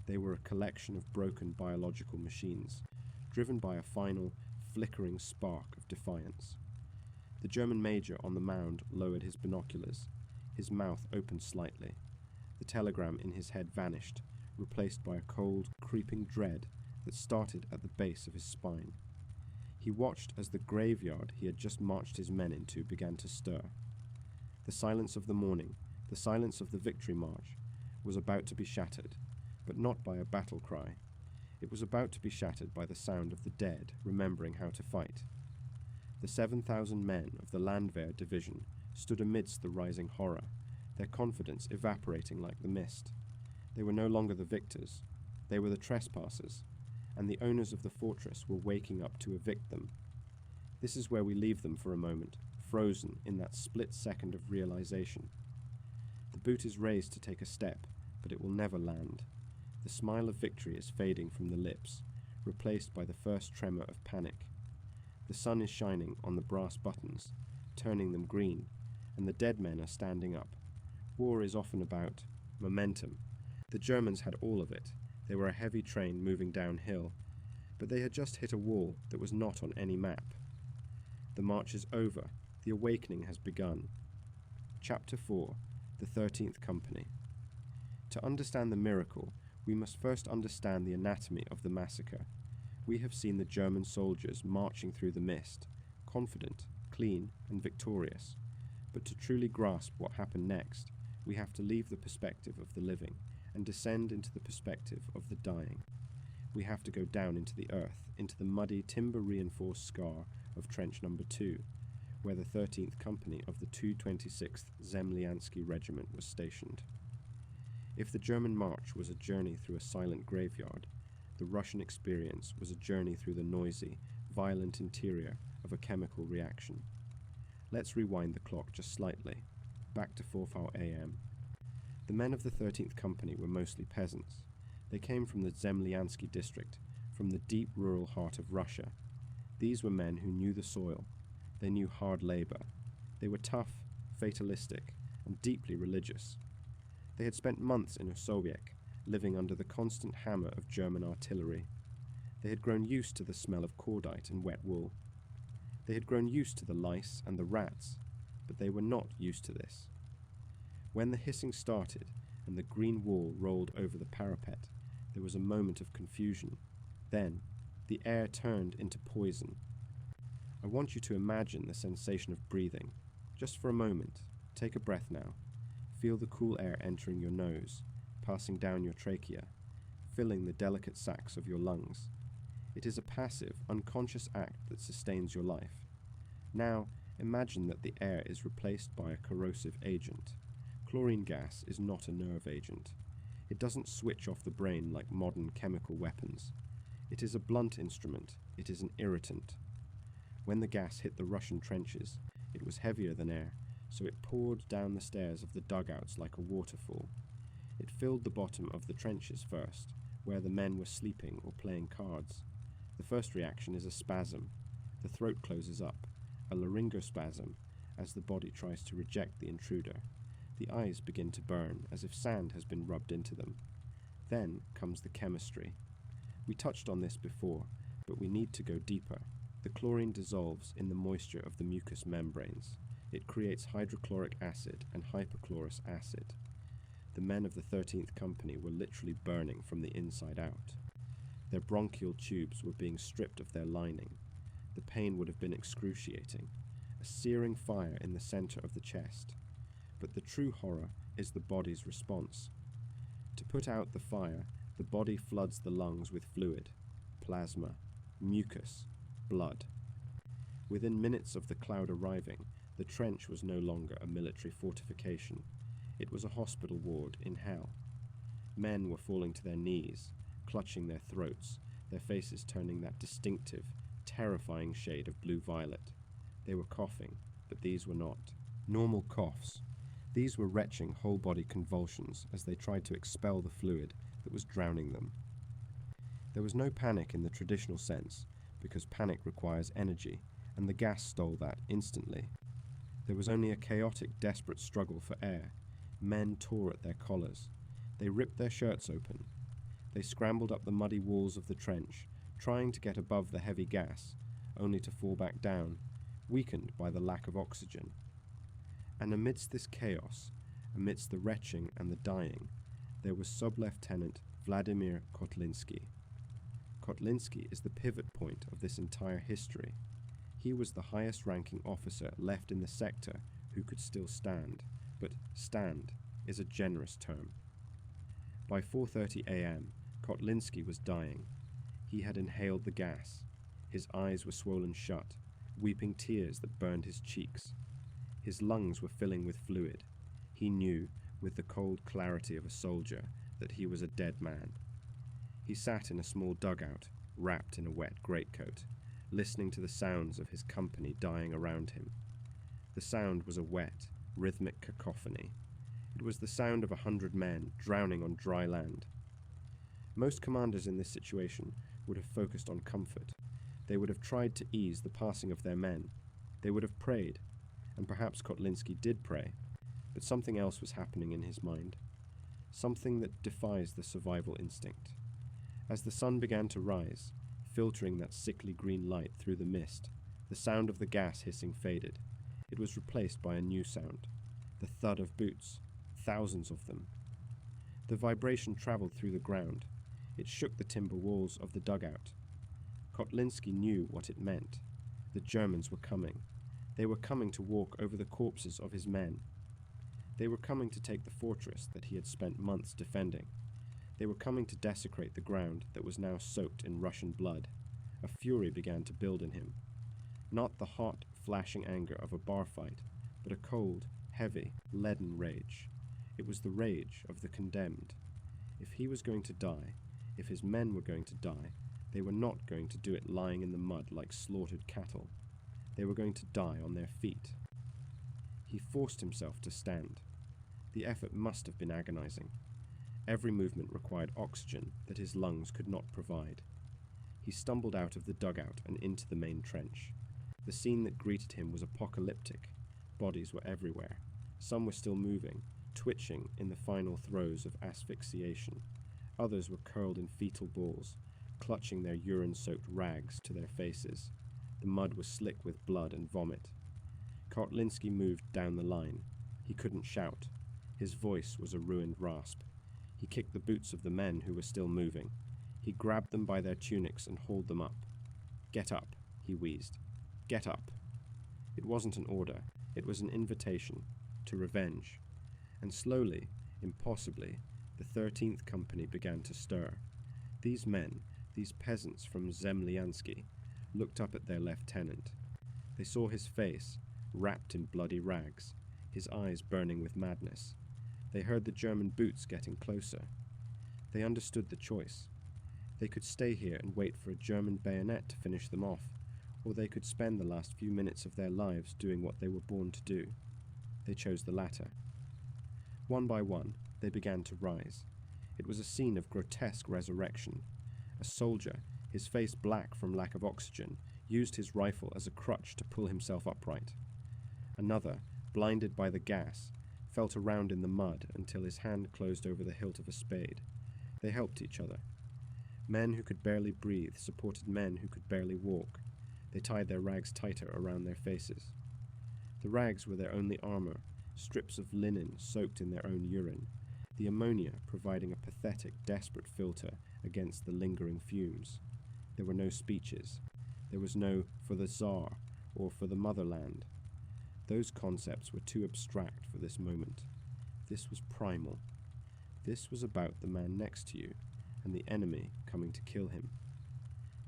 They were a collection of broken biological machines, driven by a final, flickering spark of defiance. The German major on the mound lowered his binoculars. His mouth opened slightly. The telegram in his head vanished, replaced by a cold, creeping dread that started at the base of his spine. He watched as the graveyard he had just marched his men into began to stir. The silence of the morning, the silence of the victory march, was about to be shattered, but not by a battle cry. It was about to be shattered by the sound of the dead remembering how to fight. The 7,000 men of the Landwehr division stood amidst the rising horror, their confidence evaporating like the mist. They were no longer the victors. They were the trespassers, and the owners of the fortress were waking up to evict them. This is where we leave them for a moment, frozen in that split second of realization. The boot is raised to take a step, but it will never land. The smile of victory is fading from the lips, replaced by the first tremor of panic. The sun is shining on the brass buttons, turning them green, and the dead men are standing up. War is often about momentum. The Germans had all of it. They were a heavy train moving downhill, but they had just hit a wall that was not on any map. The march is over. The awakening has begun. Chapter 4. The 13th Company. To understand the miracle, we must first understand the anatomy of the massacre. We have seen the German soldiers marching through the mist, confident, clean, and victorious. But to truly grasp what happened next, we have to leave the perspective of the living and descend into the perspective of the dying. We have to go down into the earth, into the muddy, timber-reinforced scar of Trench Number 2, where the 13th Company of the 226th Zemlyansky Regiment was stationed. If the German march was a journey through a silent graveyard, the Russian experience was a journey through the noisy, violent interior of a chemical reaction. Let's rewind the clock just slightly, back to 4 a.m. The men of the 13th Company were mostly peasants. They came from the Zemlyansky district, from the deep rural heart of Russia. These were men who knew the soil. They knew hard labor. They were tough, fatalistic, and deeply religious. They had spent months in Osowiec, living under the constant hammer of German artillery. They had grown used to the smell of cordite and wet wool. They had grown used to the lice and the rats, but they were not used to this. When the hissing started and the green wall rolled over the parapet, there was a moment of confusion. Then, the air turned into poison. I want you to imagine the sensation of breathing. Just for a moment, take a breath now. Feel the cool air entering your nose, passing down your trachea, filling the delicate sacs of your lungs. It is a passive, unconscious act that sustains your life. Now, imagine that the air is replaced by a corrosive agent. Chlorine gas is not a nerve agent. It doesn't switch off the brain like modern chemical weapons. It is a blunt instrument. It is an irritant. When the gas hit the Russian trenches, it was heavier than air, so it poured down the stairs of the dugouts like a waterfall. It filled the bottom of the trenches first, where the men were sleeping or playing cards. The first reaction is a spasm. The throat closes up, a laryngospasm, as the body tries to reject the intruder. The eyes begin to burn, as if sand has been rubbed into them. Then comes the chemistry. We touched on this before, but we need to go deeper. The chlorine dissolves in the moisture of the mucous membranes. It creates hydrochloric acid and hypochlorous acid. The men of the 13th Company were literally burning from the inside out. Their bronchial tubes were being stripped of their lining. The pain would have been excruciating, a searing fire in the center of the chest. But the true horror is the body's response. To put out the fire, the body floods the lungs with fluid, plasma, mucus, blood. Within minutes of the cloud arriving, the trench was no longer a military fortification. It was a hospital ward in hell. Men were falling to their knees, clutching their throats, their faces turning that distinctive, terrifying shade of blue-violet. They were coughing, but these were not normal coughs. These were retching whole-body convulsions as they tried to expel the fluid that was drowning them. There was no panic in the traditional sense, because panic requires energy, and the gas stole that instantly. There was only a chaotic, desperate struggle for air. Men tore at their collars. They ripped their shirts open. They scrambled up the muddy walls of the trench, trying to get above the heavy gas, only to fall back down, weakened by the lack of oxygen. And amidst this chaos, amidst the retching and the dying, there was Sub-Lieutenant Vladimir Kotlinski. Kotlinski is the pivot point of this entire history. He was the highest-ranking officer left in the sector who could still stand, but stand is a generous term. By 4:30 a.m., Kotlinski was dying. He had inhaled the gas. His eyes were swollen shut, weeping tears that burned his cheeks. His lungs were filling with fluid. He knew, with the cold clarity of a soldier, that he was a dead man. He sat in a small dugout, wrapped in a wet greatcoat. listening to the sounds of his company dying around him. The sound was a wet, rhythmic cacophony. It was the sound of 100 men drowning on dry land. Most commanders in this situation would have focused on comfort. They would have tried to ease the passing of their men. They would have prayed, and perhaps Kotlinski did pray, but something else was happening in his mind, something that defies the survival instinct. As the sun began to rise, filtering that sickly green light through the mist, the sound of the gas hissing faded. It was replaced by a new sound, the thud of boots, thousands of them. The vibration traveled through the ground. It shook the timber walls of the dugout. Kotlinski knew what it meant. The Germans were coming. They were coming to walk over the corpses of his men. They were coming to take the fortress that he had spent months defending. They were coming to desecrate the ground that was now soaked in Russian blood. A fury began to build in him. Not the hot, flashing anger of a bar fight, but a cold, heavy, leaden rage. It was the rage of the condemned. If he was going to die, if his men were going to die, they were not going to do it lying in the mud like slaughtered cattle. They were going to die on their feet. He forced himself to stand. The effort must have been agonizing. Every movement required oxygen that his lungs could not provide. He stumbled out of the dugout and into the main trench. The scene that greeted him was apocalyptic. Bodies were everywhere. Some were still moving, twitching in the final throes of asphyxiation. Others were curled in fetal balls, clutching their urine-soaked rags to their faces. The mud was slick with blood and vomit. Kotlinski moved down the line. He couldn't shout. His voice was a ruined rasp. He kicked the boots of the men who were still moving. He grabbed them by their tunics and hauled them up. "Get up," he wheezed. "Get up." It wasn't an order. It was an invitation to revenge. And slowly, impossibly, the 13th Company began to stir. These men, these peasants from Zemlyansky, looked up at their lieutenant. They saw his face, wrapped in bloody rags, his eyes burning with madness. They heard the German boots getting closer. They understood the choice. They could stay here and wait for a German bayonet to finish them off, or they could spend the last few minutes of their lives doing what they were born to do. They chose the latter. One by one, they began to rise. It was a scene of grotesque resurrection. A soldier, his face black from lack of oxygen, used his rifle as a crutch to pull himself upright. Another, blinded by the gas, felt around in the mud until his hand closed over the hilt of a spade. They helped each other. Men who could barely breathe supported men who could barely walk. They tied their rags tighter around their faces. The rags were their only armor, strips of linen soaked in their own urine, the ammonia providing a pathetic, desperate filter against the lingering fumes. There were no speeches. There was no "for the Tsar" or "for the motherland." Those concepts were too abstract for this moment. This was primal. This was about the man next to you and the enemy coming to kill him.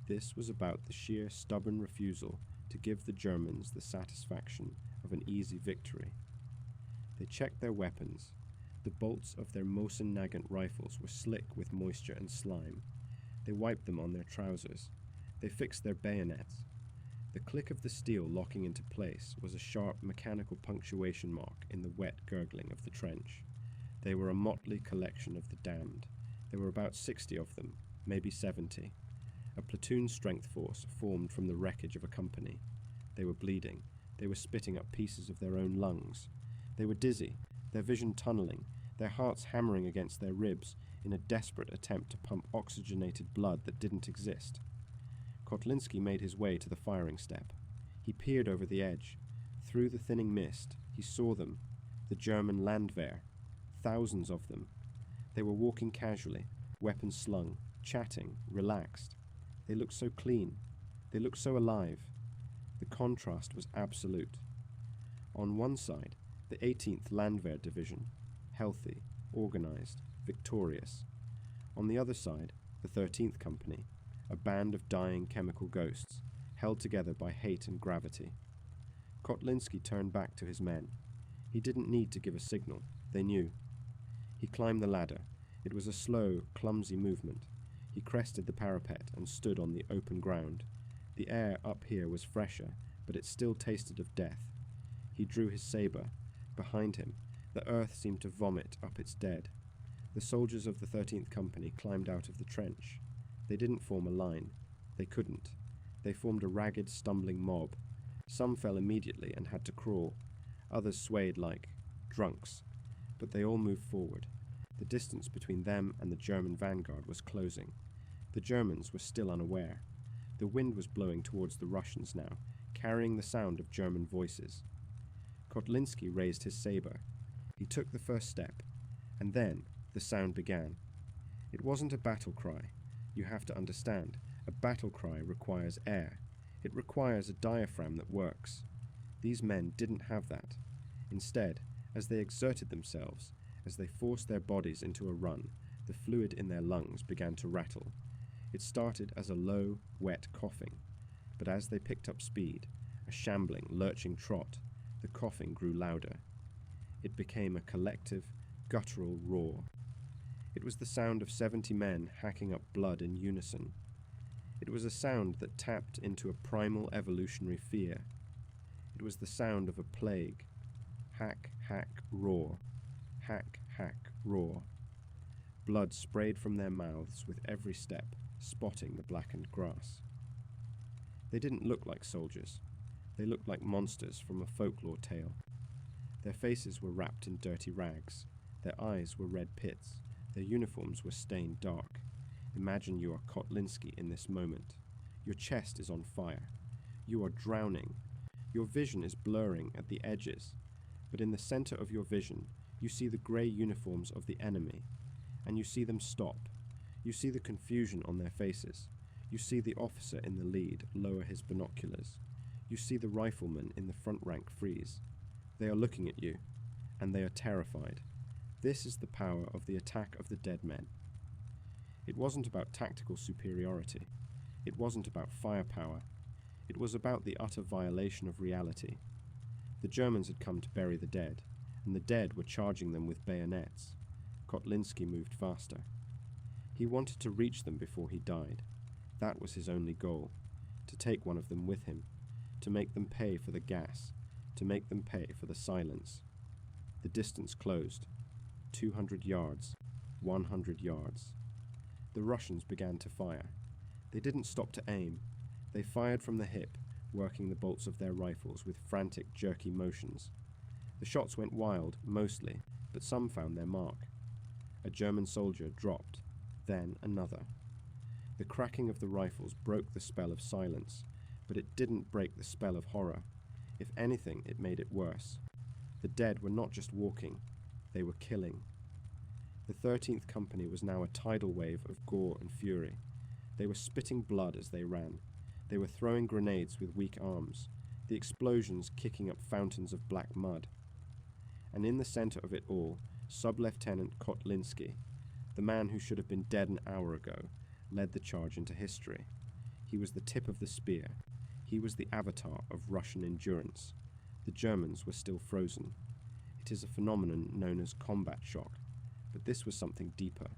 This was about the sheer stubborn refusal to give the Germans the satisfaction of an easy victory. They checked their weapons. The bolts of their Mosin-Nagant rifles were slick with moisture and slime. They wiped them on their trousers. They fixed their bayonets. The click of the steel locking into place was a sharp mechanical punctuation mark in the wet gurgling of the trench. They were a motley collection of the damned. There were about 60 of them, maybe 70. A platoon strength force formed from the wreckage of a company. They were bleeding. They were spitting up pieces of their own lungs. They were dizzy, their vision tunneling, their hearts hammering against their ribs in a desperate attempt to pump oxygenated blood that didn't exist. Kotlinski made his way to the firing step. He peered over the edge. Through the thinning mist, he saw them, the German Landwehr, thousands of them. They were walking casually, weapons slung, chatting, relaxed. They looked so clean. They looked so alive. The contrast was absolute. On one side, the 18th Landwehr Division, healthy, organized, victorious. On the other side, the 13th Company, a band of dying chemical ghosts, held together by hate and gravity. Kotlinski turned back to his men. He didn't need to give a signal. They knew. He climbed the ladder. It was a slow, clumsy movement. He crested the parapet and stood on the open ground. The air up here was fresher, but it still tasted of death. He drew his saber. Behind him, the earth seemed to vomit up its dead. The soldiers of the 13th Company climbed out of the trench. They didn't form a line. They couldn't. They formed a ragged, stumbling mob. Some fell immediately and had to crawl. Others swayed like drunks. But they all moved forward. The distance between them and the German vanguard was closing. The Germans were still unaware. The wind was blowing towards the Russians now, carrying the sound of German voices. Kotlinski raised his saber. He took the first step, and then the sound began. It wasn't a battle cry. You have to understand, a battle cry requires air. It requires a diaphragm that works. These men didn't have that. Instead, as they exerted themselves, as they forced their bodies into a run, the fluid in their lungs began to rattle. It started as a low, wet coughing, but as they picked up speed, a shambling, lurching trot, the coughing grew louder. It became a collective, guttural roar. It was the sound of 70 men hacking up blood in unison. It was a sound that tapped into a primal evolutionary fear. It was the sound of a plague. Hack, hack, roar. Hack, hack, roar. Blood sprayed from their mouths with every step, spotting the blackened grass. They didn't look like soldiers. They looked like monsters from a folklore tale. Their faces were wrapped in dirty rags. Their eyes were red pits. Their uniforms were stained dark. Imagine you are Kotlinski in this moment. Your chest is on fire. You are drowning. Your vision is blurring at the edges. But in the center of your vision, you see the grey uniforms of the enemy, and you see them stop. You see the confusion on their faces. You see the officer in the lead lower his binoculars. You see the rifleman in the front rank freeze. They are looking at you, and they are terrified. This is the power of the attack of the dead men. It wasn't about tactical superiority. It wasn't about firepower. It was about the utter violation of reality. The Germans had come to bury the dead, and the dead were charging them with bayonets. Kotlinski moved faster. He wanted to reach them before he died. That was his only goal, to take one of them with him, to make them pay for the gas, to make them pay for the silence. The distance closed. 200 yards, 100 yards. The Russians began to fire. They didn't stop to aim. They fired from the hip, working the bolts of their rifles with frantic, jerky motions. The shots went wild, mostly, but some found their mark. A German soldier dropped, then another. The cracking of the rifles broke the spell of silence, but it didn't break the spell of horror. If anything, it made it worse. The dead were not just walking, they were killing. The 13th Company was now a tidal wave of gore and fury. They were spitting blood as they ran. They were throwing grenades with weak arms, the explosions kicking up fountains of black mud. And in the center of it all, Sub-Lieutenant Kotlinski, the man who should have been dead an hour ago, led the charge into history. He was the tip of the spear. He was the avatar of Russian endurance. The Germans were still frozen. It is a phenomenon known as combat shock, but this was something deeper.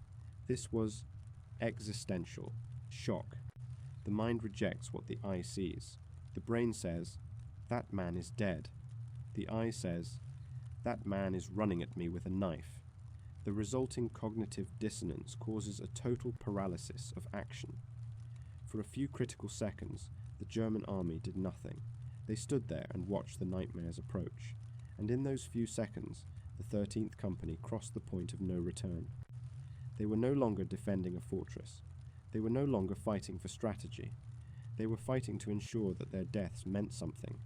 This was existential shock. The mind rejects what the eye sees. The brain says, "That man is dead." The eye says, "That man is running at me with a knife." The resulting cognitive dissonance causes a total paralysis of action. For a few critical seconds, the German army did nothing. They stood there and watched the nightmares approach. And in those few seconds, the 13th Company crossed the point of no return. They were no longer defending a fortress. They were no longer fighting for strategy. They were fighting to ensure that their deaths meant something.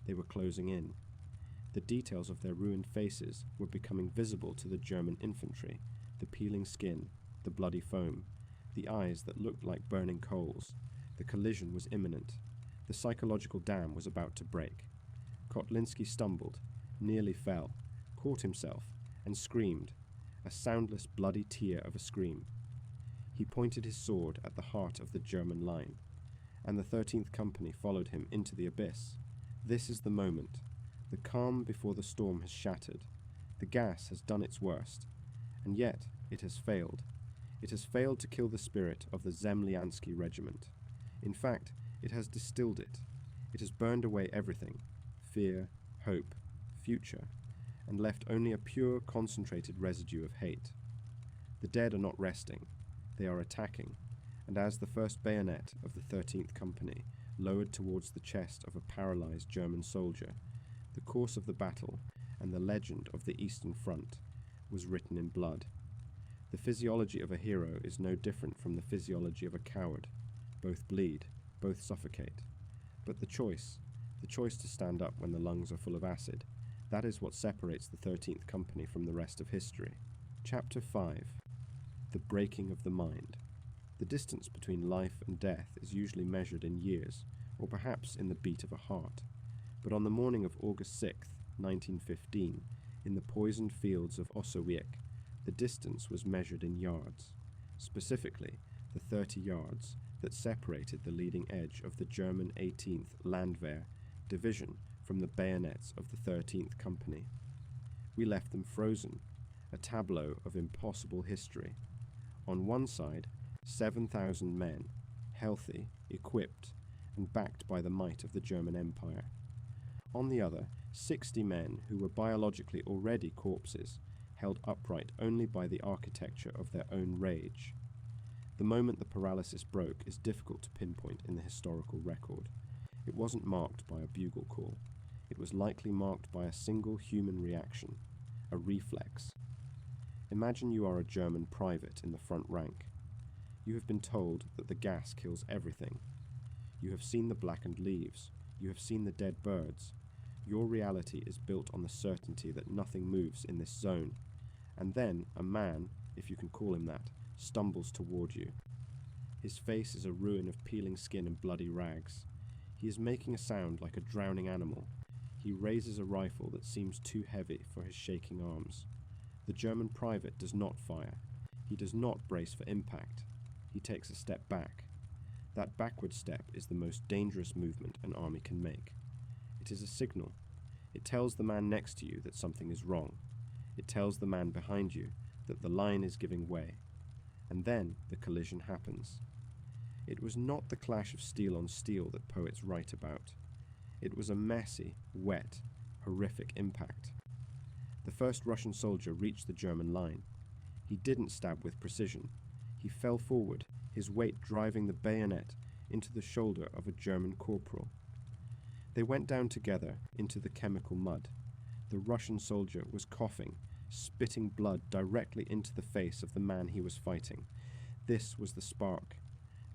They were closing in. The details of their ruined faces were becoming visible to the German infantry, the peeling skin, the bloody foam, the eyes that looked like burning coals. The collision was imminent. The psychological dam was about to break. Kotlinski stumbled, nearly fell, caught himself, and screamed, a soundless bloody tear of a scream. He pointed his sword at the heart of the German line, and the 13th Company followed him into the abyss. This is the moment. The calm before the storm has shattered. The gas has done its worst, and yet it has failed. It has failed to kill the spirit of the Zemlyansky regiment. In fact, It has distilled it. It has burned away everything, fear, hope, future, and left only a pure, concentrated residue of hate. The dead are not resting. They are attacking, and as the first bayonet of the 13th Company lowered towards the chest of a paralyzed German soldier, the course of the battle and the legend of the Eastern Front was written in blood. The physiology of a hero is no different from the physiology of a coward. Both bleed, both suffocate. But the choice to stand up when the lungs are full of acid, that is what separates the 13th Company from the rest of history. Chapter 5. The Breaking of the Mind. The distance between life and death is usually measured in years, or perhaps in the beat of a heart. But on the morning of August 6th, 1915, in the poisoned fields of Osowiec, the distance was measured in yards, specifically the 30 yards that separated the leading edge of the German 18th Landwehr Division from the bayonets of the 13th Company. We left them frozen, a tableau of impossible history. On one side, 7,000 men, healthy, equipped, and backed by the might of the German Empire. On the other, 60 men who were biologically already corpses, held upright only by the architecture of their own rage. The moment the paralysis broke is difficult to pinpoint in the historical record. It wasn't marked by a bugle call. It was likely marked by a single human reaction, a reflex. Imagine you are a German private in the front rank. You have been told that the gas kills everything. You have seen the blackened leaves. You have seen the dead birds. Your reality is built on the certainty that nothing moves in this zone. And then a man, if you can call him that, stumbles toward you. His face is a ruin of peeling skin and bloody rags. He is making a sound like a drowning animal. He raises a rifle that seems too heavy for his shaking arms. The German private does not fire. He does not brace for impact. He takes a step back. That backward step is the most dangerous movement an army can make. It is a signal. It tells the man next to you that something is wrong. It tells the man behind you that the line is giving way. And then the collision happens. It was not the clash of steel on steel that poets write about. It was a messy, wet, horrific impact. The first Russian soldier reached the German line. He didn't stab with precision. He fell forward, his weight driving the bayonet into the shoulder of a German corporal. They went down together into the chemical mud. The Russian soldier was coughing, spitting blood directly into the face of the man he was fighting. This was the spark.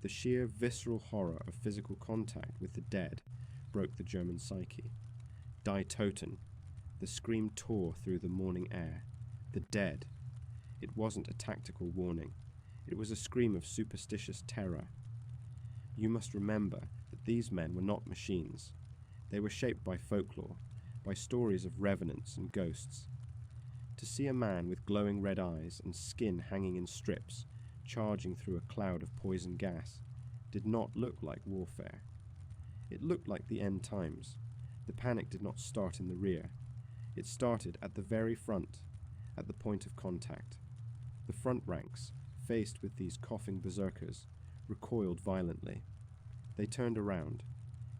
The sheer visceral horror of physical contact with the dead broke the German psyche. Die Toten. The scream tore through the morning air. The dead. It wasn't a tactical warning. It was a scream of superstitious terror. You must remember that these men were not machines. They were shaped by folklore, by stories of revenants and ghosts. To see a man with glowing red eyes and skin hanging in strips, charging through a cloud of poison gas, did not look like warfare. It looked like the end times. The panic did not start in the rear. It started at the very front, at the point of contact. The front ranks, faced with these coughing berserkers, recoiled violently. They turned around.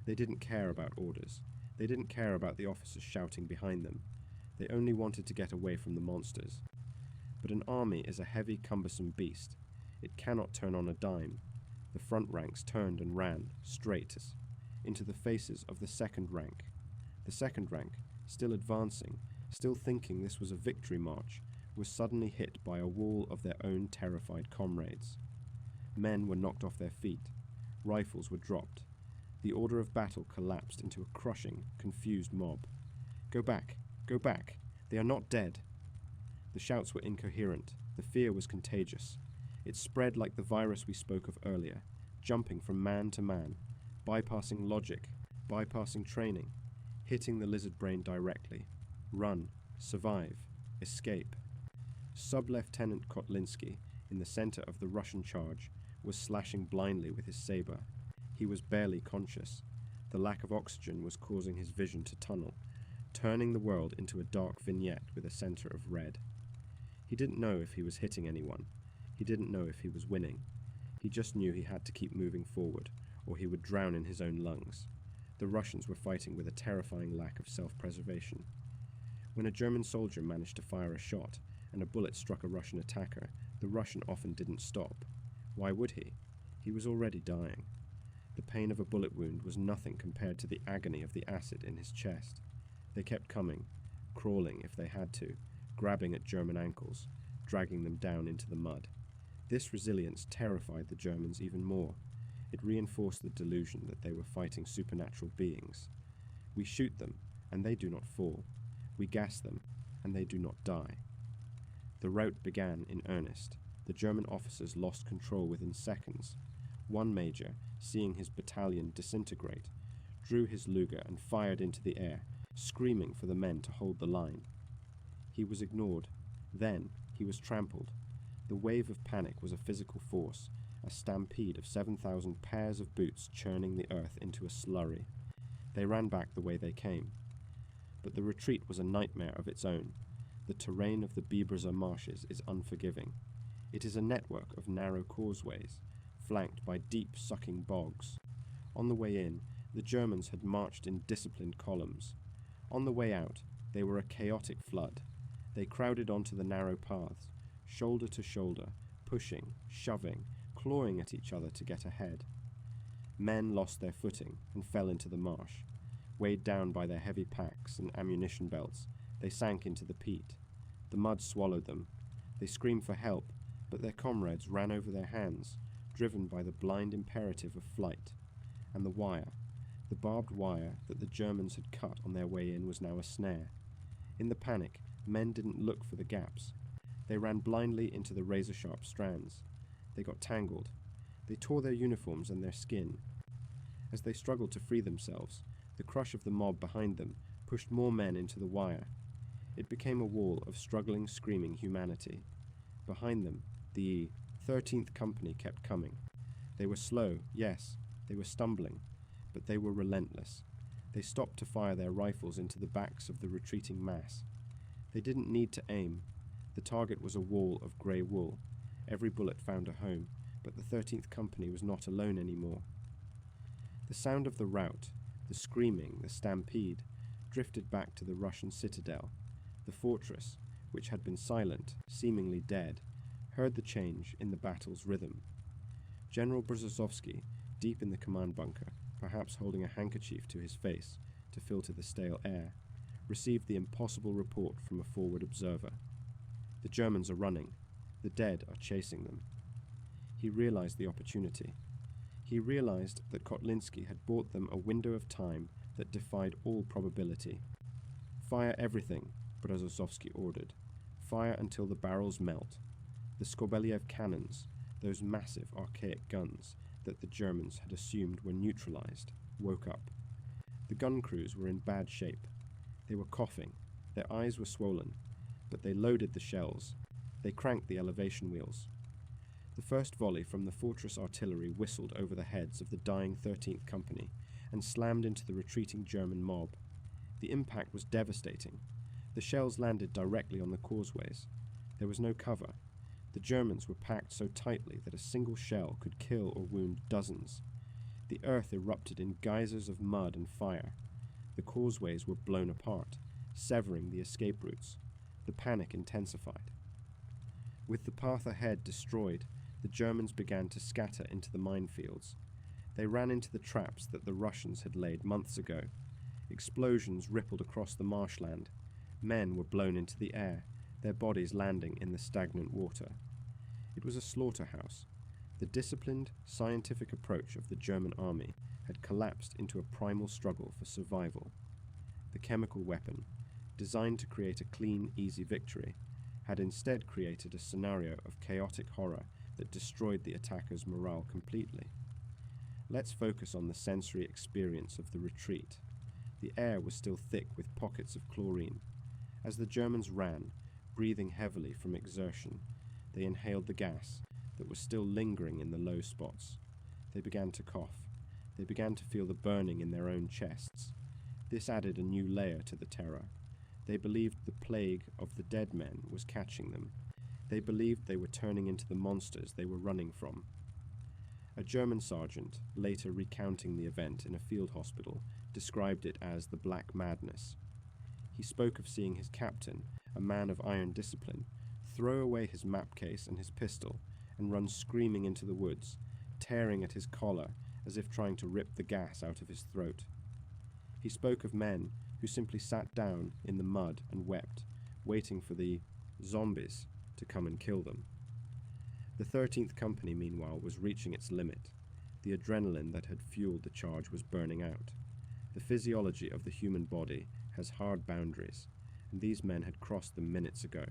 They didn't care about orders. They didn't care about the officers shouting behind them. They only wanted to get away from the monsters. But an army is a heavy, cumbersome beast. It cannot turn on a dime. The front ranks turned and ran, straight, into the faces of the second rank. The second rank, still advancing, still thinking this was a victory march, was suddenly hit by a wall of their own terrified comrades. Men were knocked off their feet. Rifles were dropped. The order of battle collapsed into a crushing, confused mob. Go back! Go back! They are not dead! The shouts were incoherent. The fear was contagious. It spread like the virus we spoke of earlier, jumping from man to man, bypassing logic, bypassing training, hitting the lizard brain directly. Run, survive, escape. Sub-Lieutenant Kotlinski, in the center of the Russian charge, was slashing blindly with his saber. He was barely conscious. The lack of oxygen was causing his vision to tunnel, turning the world into a dark vignette with a center of red. He didn't know if he was hitting anyone. He didn't know if he was winning. He just knew he had to keep moving forward, or he would drown in his own lungs. The Russians were fighting with a terrifying lack of self-preservation. When a German soldier managed to fire a shot and a bullet struck a Russian attacker, the Russian often didn't stop. Why would he? He was already dying. The pain of a bullet wound was nothing compared to the agony of the acid in his chest. They kept coming, crawling if they had to, grabbing at German ankles, dragging them down into the mud. This resilience terrified the Germans even more. It reinforced the delusion that they were fighting supernatural beings. We shoot them, and they do not fall. We gas them, and they do not die. The rout began in earnest. The German officers lost control within seconds. One major, seeing his battalion disintegrate, drew his Luger and fired into the air, screaming for the men to hold the line. He was ignored. Then he was trampled. The wave of panic was a physical force, a stampede of 7,000 pairs of boots churning the earth into a slurry. They ran back the way they came. But the retreat was a nightmare of its own. The terrain of the Biberzer marshes is unforgiving. It is a network of narrow causeways, flanked by deep, sucking bogs. On the way in, the Germans had marched in disciplined columns. On the way out, they were a chaotic flood. They crowded onto the narrow paths, shoulder to shoulder, pushing, shoving, clawing at each other to get ahead. Men lost their footing and fell into the marsh. Weighed down by their heavy packs and ammunition belts, they sank into the peat. The mud swallowed them. They screamed for help, but their comrades ran over their hands, driven by the blind imperative of flight. And the wire, the barbed wire that the Germans had cut on their way in, was now a snare. In the panic, men didn't look for the gaps. They ran blindly into the razor-sharp strands. They got tangled. They tore their uniforms and their skin. As they struggled to free themselves, the crush of the mob behind them pushed more men into the wire. It became a wall of struggling, screaming humanity. Behind them, the 13th Company kept coming. They were slow, yes, they were stumbling, but they were relentless. They stopped to fire their rifles into the backs of the retreating mass. They didn't need to aim. The target was a wall of grey wool. Every bullet found a home, but the 13th Company was not alone anymore. The sound of the rout, the screaming, the stampede, drifted back to the Russian citadel. The fortress, which had been silent, seemingly dead, heard the change in the battle's rhythm. General Brzozowski, deep in the command bunker, perhaps holding a handkerchief to his face to filter the stale air, received the impossible report from a forward observer. The Germans are running. The dead are chasing them. He realized the opportunity. He realized that Kotlinski had bought them a window of time that defied all probability. Fire everything, Brzozowski ordered. Fire until the barrels melt. The Skobeliev cannons, those massive archaic guns that the Germans had assumed were neutralized, woke up. The gun crews were in bad shape. They were coughing. Their eyes were swollen. But they loaded the shells. They cranked the elevation wheels. The first volley from the fortress artillery whistled over the heads of the dying 13th Company and slammed into the retreating German mob. The impact was devastating. The shells landed directly on the causeways. There was no cover. The Germans were packed so tightly that a single shell could kill or wound dozens. The earth erupted in geysers of mud and fire. The causeways were blown apart, severing the escape routes. The panic intensified. With the path ahead destroyed, the Germans began to scatter into the minefields. They ran into the traps that the Russians had laid months ago. Explosions rippled across the marshland. Men were blown into the air, their bodies landing in the stagnant water. It was a slaughterhouse. The disciplined, scientific approach of the German army had collapsed into a primal struggle for survival. The chemical weapon, designed to create a clean, easy victory, had instead created a scenario of chaotic horror that destroyed the attackers' morale completely. Let's focus on the sensory experience of the retreat. The air was still thick with pockets of chlorine. As the Germans ran, breathing heavily from exertion, they inhaled the gas that was still lingering in the low spots. They began to cough. They began to feel the burning in their own chests. This added a new layer to the terror. They believed the plague of the dead men was catching them. They believed they were turning into the monsters they were running from. A German sergeant, later recounting the event in a field hospital, described it as the Black Madness. He spoke of seeing his captain, a man of iron discipline, throw away his map case and his pistol and run screaming into the woods, tearing at his collar as if trying to rip the gas out of his throat. He spoke of men who simply sat down in the mud and wept, waiting for the zombies to come and kill them. The 13th Company, meanwhile, was reaching its limit. The adrenaline that had fueled the charge was burning out. The physiology of the human body has hard boundaries, and these men had crossed them minutes ago.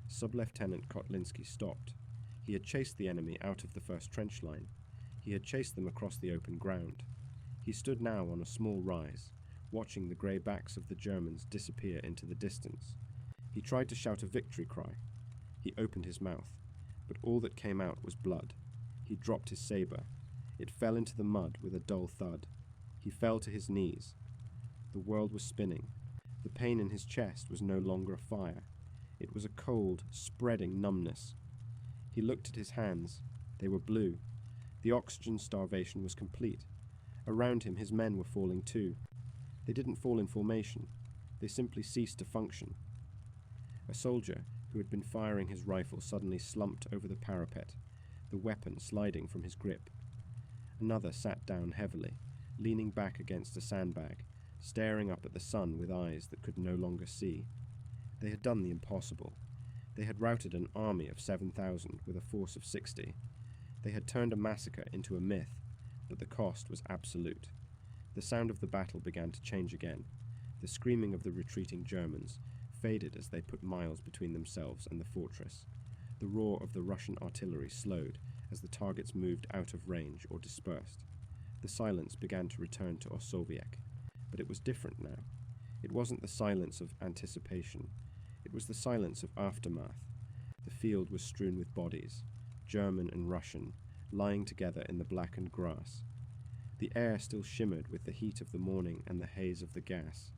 Sub-Lieutenant Kotlinski stopped. He had chased the enemy out of the first trench line. He had chased them across the open ground. He stood now on a small rise, watching the grey backs of the Germans disappear into the distance. He tried to shout a victory cry. He opened his mouth, but all that came out was blood. He dropped his sabre. It fell into the mud with a dull thud. He fell to his knees. The world was spinning. The pain in his chest was no longer a fire. It was a cold, spreading numbness. He looked at his hands. They were blue. The oxygen starvation was complete. Around him, his men were falling too. They didn't fall in formation. They simply ceased to function. A soldier who had been firing his rifle suddenly slumped over the parapet, the weapon sliding from his grip. Another sat down heavily, leaning back against a sandbag, staring up at the sun with eyes that could no longer see. They had done the impossible. They had routed an army of 7,000 with a force of 60. They had turned a massacre into a myth, but the cost was absolute. The sound of the battle began to change again. The screaming of the retreating Germans faded as they put miles between themselves and the fortress. The roar of the Russian artillery slowed as the targets moved out of range or dispersed. The silence began to return to Osowiec, but it was different now. It wasn't the silence of anticipation. It was the silence of aftermath. The field was strewn with bodies, German and Russian, lying together in the blackened grass. The air still shimmered with the heat of the morning and the haze of the gas.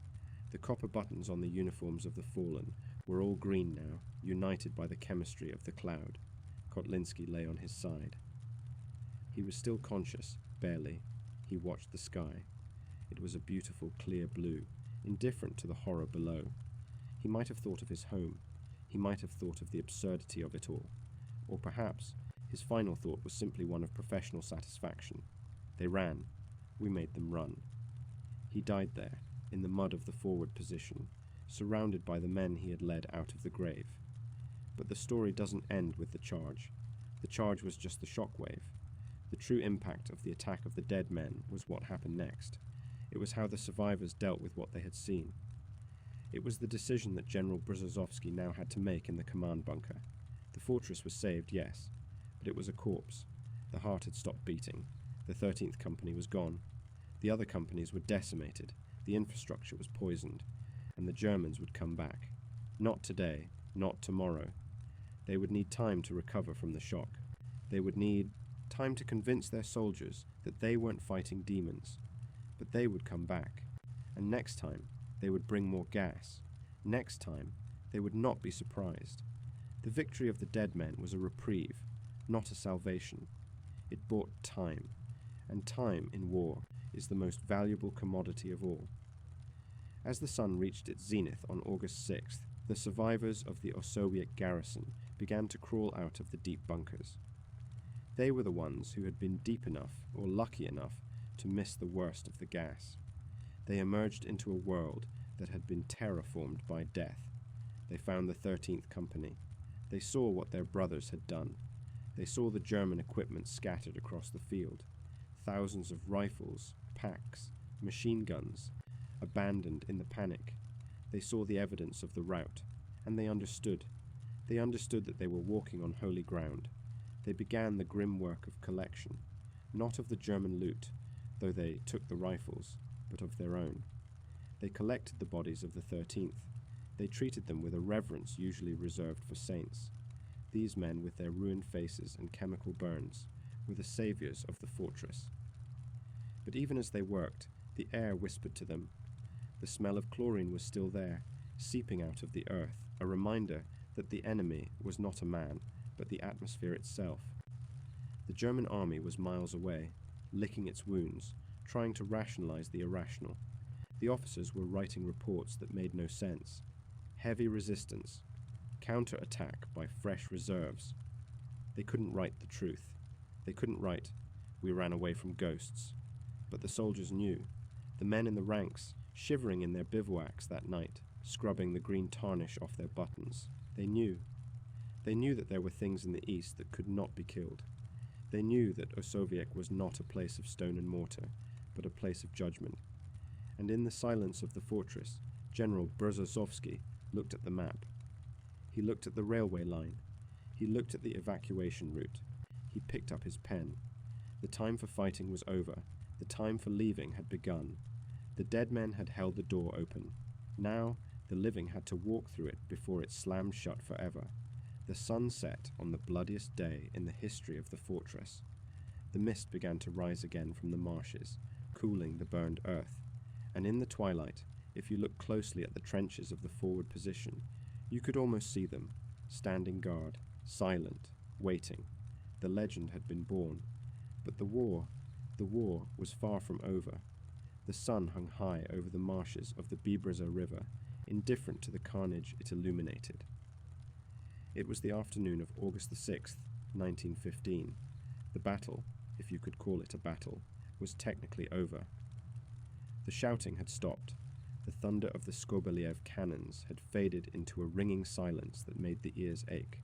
The copper buttons on the uniforms of the fallen were all green now, united by the chemistry of the cloud. Kotlinski lay on his side. He was still conscious, barely. He watched the sky. It was a beautiful, clear blue, indifferent to the horror below. He might have thought of his home. He might have thought of the absurdity of it all. Or perhaps his final thought was simply one of professional satisfaction. They ran. We made them run. He died there, in the mud of the forward position, surrounded by the men he had led out of the grave. But the story doesn't end with the charge. The charge was just the shockwave. The true impact of the attack of the dead men was what happened next. It was how the survivors dealt with what they had seen. It was the decision that General Brzozowski now had to make in the command bunker. The fortress was saved, yes, but it was a corpse. The heart had stopped beating. The 13th Company was gone. The other companies were decimated. The infrastructure was poisoned. And the Germans would come back. Not today, not tomorrow. They would need time to recover from the shock. They would need time to convince their soldiers that they weren't fighting demons. But they would come back. And next time, they would bring more gas. Next time, they would not be surprised. The victory of the dead men was a reprieve, not a salvation. It bought time. And time in war is the most valuable commodity of all. As the sun reached its zenith on August 6th, the survivors of the Osowiec garrison began to crawl out of the deep bunkers. They were the ones who had been deep enough or lucky enough to miss the worst of the gas. They emerged into a world that had been terraformed by death. They found the 13th Company. They saw what their brothers had done. They saw the German equipment scattered across the field. Thousands of rifles, packs, machine guns, abandoned in the panic. They saw the evidence of the rout, and they understood. They understood that they were walking on holy ground. They began the grim work of collection, not of the German loot, though they took the rifles, but of their own. They collected the bodies of the 13th. They treated them with a reverence usually reserved for saints. These men, with their ruined faces and chemical burns, were the saviors of the fortress. But even as they worked, the air whispered to them. The smell of chlorine was still there, seeping out of the earth, a reminder that the enemy was not a man, but the atmosphere itself. The German army was miles away, licking its wounds, trying to rationalize the irrational. The officers were writing reports that made no sense. Heavy resistance, counter-attack by fresh reserves. They couldn't write the truth. They couldn't write, "We ran away from ghosts." But the soldiers knew. The men in the ranks, shivering in their bivouacs that night, scrubbing the green tarnish off their buttons. They knew. They knew that there were things in the east that could not be killed. They knew that Osowiec was not a place of stone and mortar, but a place of judgment. And in the silence of the fortress, General Brzozowski looked at the map. He looked at the railway line. He looked at the evacuation route. He picked up his pen. The time for fighting was over. The time for leaving had begun. The dead men had held the door open. Now, the living had to walk through it before it slammed shut forever. The sun set on the bloodiest day in the history of the fortress. The mist began to rise again from the marshes, cooling the burned earth. And in the twilight, if you looked closely at the trenches of the forward position, you could almost see them, standing guard, silent, waiting. The legend had been born. But the war was far from over. The sun hung high over the marshes of the Bibrza River, indifferent to the carnage it illuminated. It was the afternoon of August the 6th, 1915. The battle, if you could call it a battle, was technically over. The shouting had stopped. The thunder of the Skobeliev cannons had faded into a ringing silence that made the ears ache.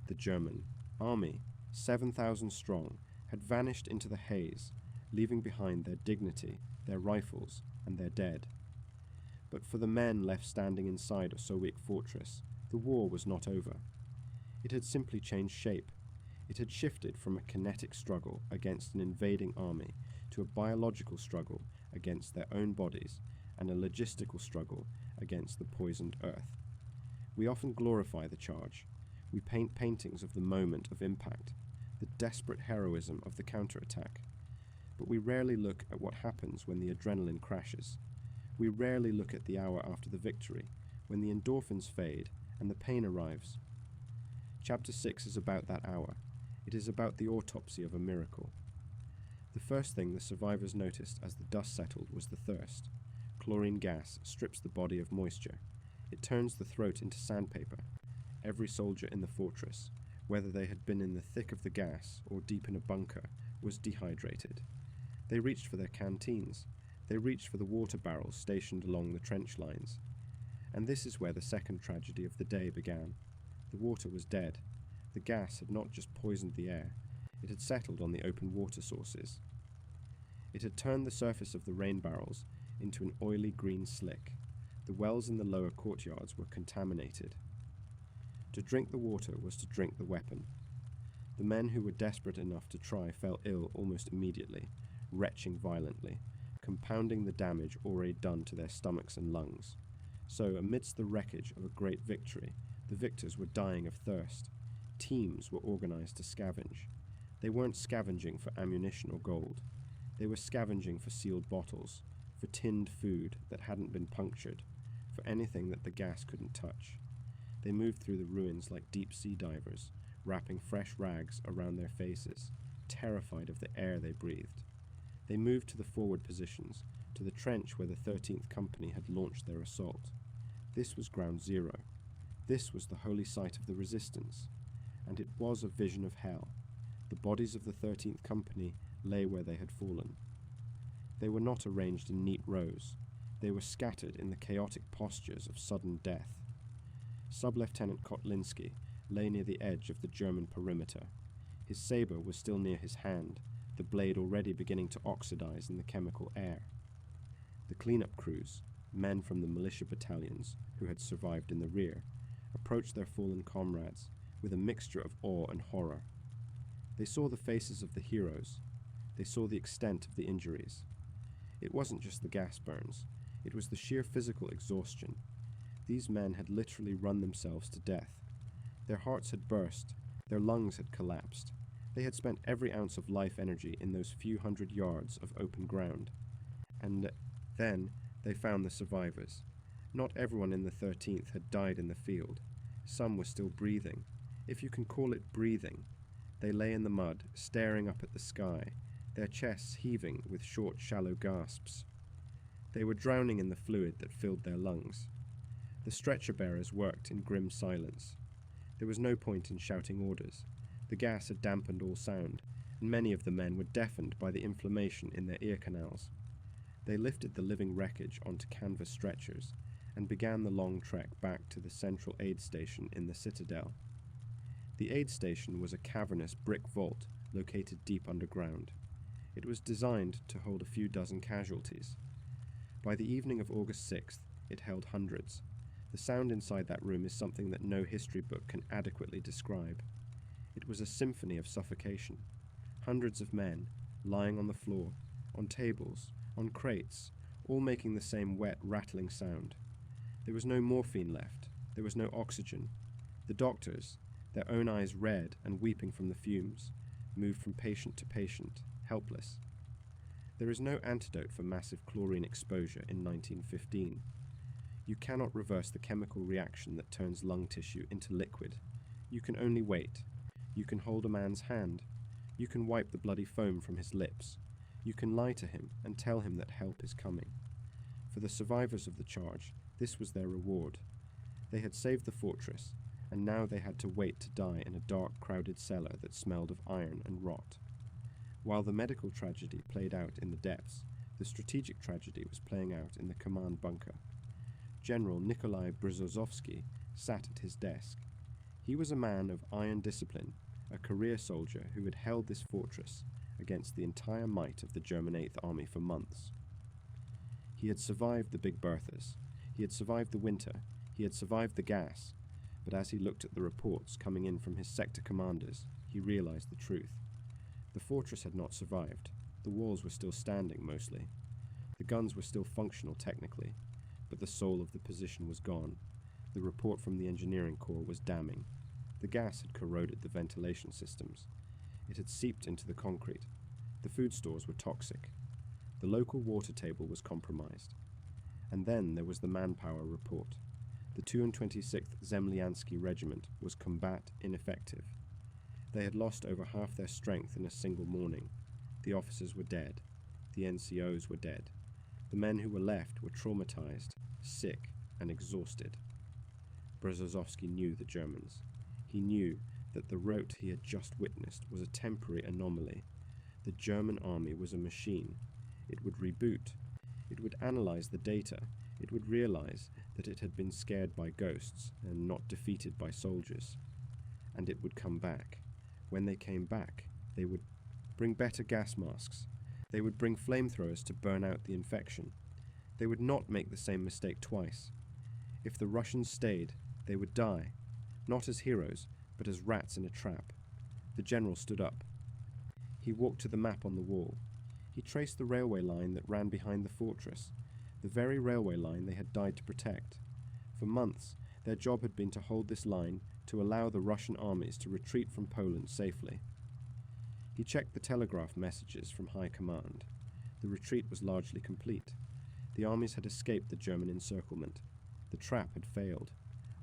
The German army, 7,000 strong, had vanished into the haze, leaving behind their dignity, their rifles, and their dead. But for the men left standing inside Osowiec Fortress, the war was not over. It had simply changed shape. It had shifted from a kinetic struggle against an invading army to a biological struggle against their own bodies and a logistical struggle against the poisoned earth. We often glorify the charge. We paint paintings of the moment of impact, the desperate heroism of the counterattack. But we rarely look at what happens when the adrenaline crashes. We rarely look at the hour after the victory, when the endorphins fade and the pain arrives. Chapter 6 is about that hour. It is about the autopsy of a miracle. The first thing the survivors noticed as the dust settled was the thirst. Chlorine gas strips the body of moisture. It turns the throat into sandpaper. Every soldier in the fortress, whether they had been in the thick of the gas or deep in a bunker, was dehydrated. They reached for their canteens. They reached for the water barrels stationed along the trench lines. And this is where the second tragedy of the day began. The water was dead. The gas had not just poisoned the air, it had settled on the open water sources. It had turned the surface of the rain barrels into an oily green slick. The wells in the lower courtyards were contaminated. To drink the water was to drink the weapon. The men who were desperate enough to try fell ill almost immediately, retching violently, compounding the damage already done to their stomachs and lungs. So, amidst the wreckage of a great victory, the victors were dying of thirst. Teams were organized to scavenge. They weren't scavenging for ammunition or gold. They were scavenging for sealed bottles, for tinned food that hadn't been punctured, for anything that the gas couldn't touch. They moved through the ruins like deep-sea divers, wrapping fresh rags around their faces, terrified of the air they breathed. They moved to the forward positions, to the trench where the 13th Company had launched their assault. This was ground zero. This was the holy site of the resistance, and it was a vision of hell. The bodies of the 13th Company lay where they had fallen. They were not arranged in neat rows. They were scattered in the chaotic postures of sudden death. Sub-Lieutenant Kotlinski lay near the edge of the German perimeter. His saber was still near his hand, the blade already beginning to oxidize in the chemical air. The cleanup crews, men from the militia battalions who had survived in the rear, approached their fallen comrades with a mixture of awe and horror. They saw the faces of the heroes. They saw the extent of the injuries. It wasn't just the gas burns. It was the sheer physical exhaustion. These men had literally run themselves to death. Their hearts had burst. Their lungs had collapsed. They had spent every ounce of life energy in those few hundred yards of open ground. And then they found the survivors. Not everyone in the 13th had died in the field. Some were still breathing, if you can call it breathing. They lay in the mud, staring up at the sky, their chests heaving with short, shallow gasps. They were drowning in the fluid that filled their lungs. The stretcher-bearers worked in grim silence. There was no point in shouting orders. The gas had dampened all sound, and many of the men were deafened by the inflammation in their ear canals. They lifted the living wreckage onto canvas stretchers and began the long trek back to the central aid station in the citadel. The aid station was a cavernous brick vault located deep underground. It was designed to hold a few dozen casualties. By the evening of August 6th, it held hundreds. The sound inside that room is something that no history book can adequately describe. It was a symphony of suffocation. Hundreds of men, lying on the floor, on tables, on crates, all making the same wet, rattling sound. There was no morphine left. There was no oxygen. The doctors, their own eyes red and weeping from the fumes, moved from patient to patient, helpless. There is no antidote for massive chlorine exposure in 1915. You cannot reverse the chemical reaction that turns lung tissue into liquid. You can only wait. You can hold a man's hand. You can wipe the bloody foam from his lips. You can lie to him and tell him that help is coming. For the survivors of the charge, this was their reward. They had saved the fortress, and now they had to wait to die in a dark, crowded cellar that smelled of iron and rot. While the medical tragedy played out in the depths, the strategic tragedy was playing out in the command bunker. General Nikolai Brzozowski sat at his desk. He was a man of iron discipline, a career soldier who had held this fortress against the entire might of the German Eighth Army for months. He had survived the Big Berthas. He had survived the winter. He had survived the gas. But as he looked at the reports coming in from his sector commanders, he realized the truth. The fortress had not survived. The walls were still standing, mostly. The guns were still functional technically, but the soul of the position was gone. The report from the engineering corps was damning. The gas had corroded the ventilation systems. It had seeped into the concrete. The food stores were toxic. The local water table was compromised. And then there was the manpower report. The 226th Zemlyansky Regiment was combat ineffective. They had lost over half their strength in a single morning. The officers were dead. The NCOs were dead. The men who were left were traumatized, sick, and exhausted. Brzozowski knew the Germans. He knew that the rout he had just witnessed was a temporary anomaly. The German army was a machine. It would reboot. It would analyze the data. It would realize that it had been scared by ghosts and not defeated by soldiers. And it would come back. When they came back, they would bring better gas masks. They would bring flamethrowers to burn out the infection. They would not make the same mistake twice. If the Russians stayed, they would die, not as heroes, but as rats in a trap. The general stood up. He walked to the map on the wall. He traced the railway line that ran behind the fortress, the very railway line they had died to protect. For months, their job had been to hold this line to allow the Russian armies to retreat from Poland safely. He checked the telegraph messages from high command. The retreat was largely complete. The armies had escaped the German encirclement. The trap had failed.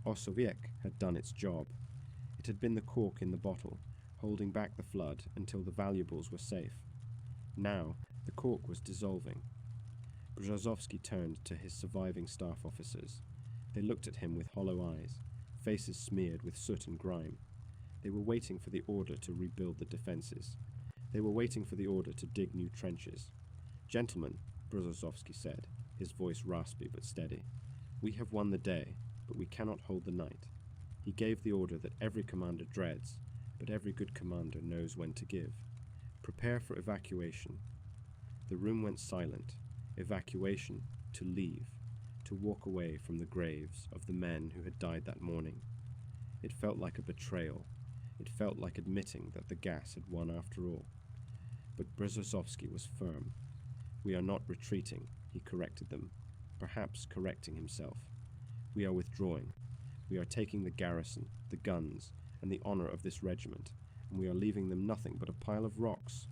Osowiec had done its job. It had been the cork in the bottle, holding back the flood until the valuables were safe. Now, the cork was dissolving. Brzozowski turned to his surviving staff officers. They looked at him with hollow eyes, faces smeared with soot and grime. They were waiting for the order to rebuild the defenses. They were waiting for the order to dig new trenches. "Gentlemen," Brzozowski said, his voice raspy but steady, "we have won the day, but we cannot hold the night." He gave the order that every commander dreads, but every good commander knows when to give. "Prepare for evacuation." The room went silent. Evacuation, to leave, to walk away from the graves of the men who had died that morning. It felt like a betrayal. It felt like admitting that the gas had won after all. But Brzozowski was firm. "We are not retreating," he corrected them, perhaps correcting himself. "We are withdrawing. We are taking the garrison, the guns, and the honor of this regiment, and we are leaving them nothing but a pile of rocks."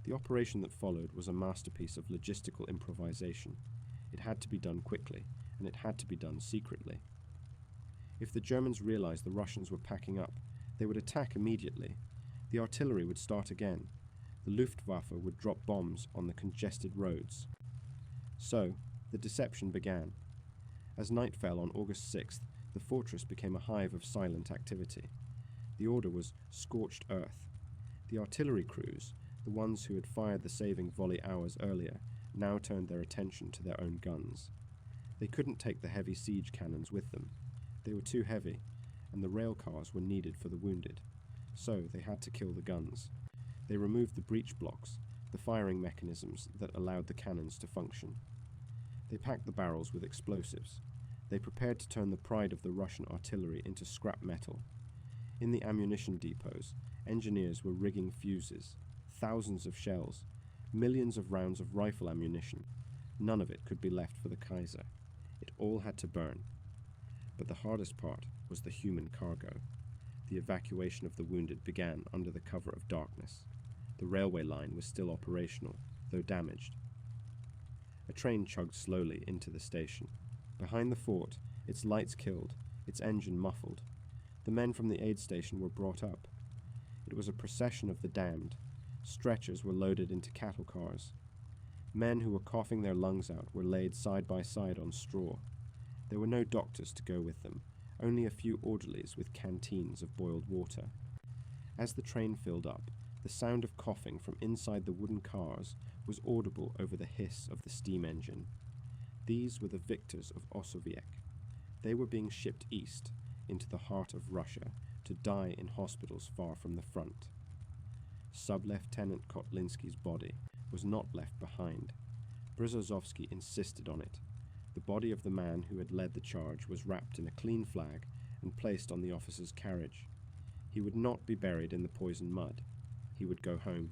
The operation that followed was a masterpiece of logistical improvisation. It had to be done quickly, and it had to be done secretly. If the Germans realized the Russians were packing up, They would attack immediately. The artillery would start again. The Luftwaffe would drop bombs on the congested roads. So, the deception began. As night fell on August 6th, the fortress became a hive of silent activity. The order was scorched earth. The artillery crews, the ones who had fired the saving volley hours earlier, now turned their attention to their own guns. They couldn't take the heavy siege cannons with them. They were too heavy, and the rail cars were needed for the wounded. So they had to kill the guns. They removed the breech blocks, the firing mechanisms that allowed the cannons to function. They packed the barrels with explosives. They prepared to turn the pride of the Russian artillery into scrap metal. In the ammunition depots, engineers were rigging fuses, thousands of shells, millions of rounds of rifle ammunition. None of it could be left for the Kaiser. It all had to burn. But the hardest part was the human cargo. The evacuation of the wounded began under the cover of darkness. The railway line was still operational, though damaged. A train chugged slowly into the station. Behind the fort, its lights killed, its engine muffled. The men from the aid station were brought up. It was a procession of the damned. Stretchers were loaded into cattle cars. Men who were coughing their lungs out were laid side by side on straw. There were no doctors to go with them, only a few orderlies with canteens of boiled water. As the train filled up, the sound of coughing from inside the wooden cars was audible over the hiss of the steam engine. These were the victors of Osowiec. They were being shipped east, into the heart of Russia, to die in hospitals far from the front. Sub-Lieutenant Kotlinski's body was not left behind. Brzozowski insisted on it. The body of the man who had led the charge was wrapped in a clean flag and placed on the officer's carriage. He would not be buried in the poison mud. He would go home.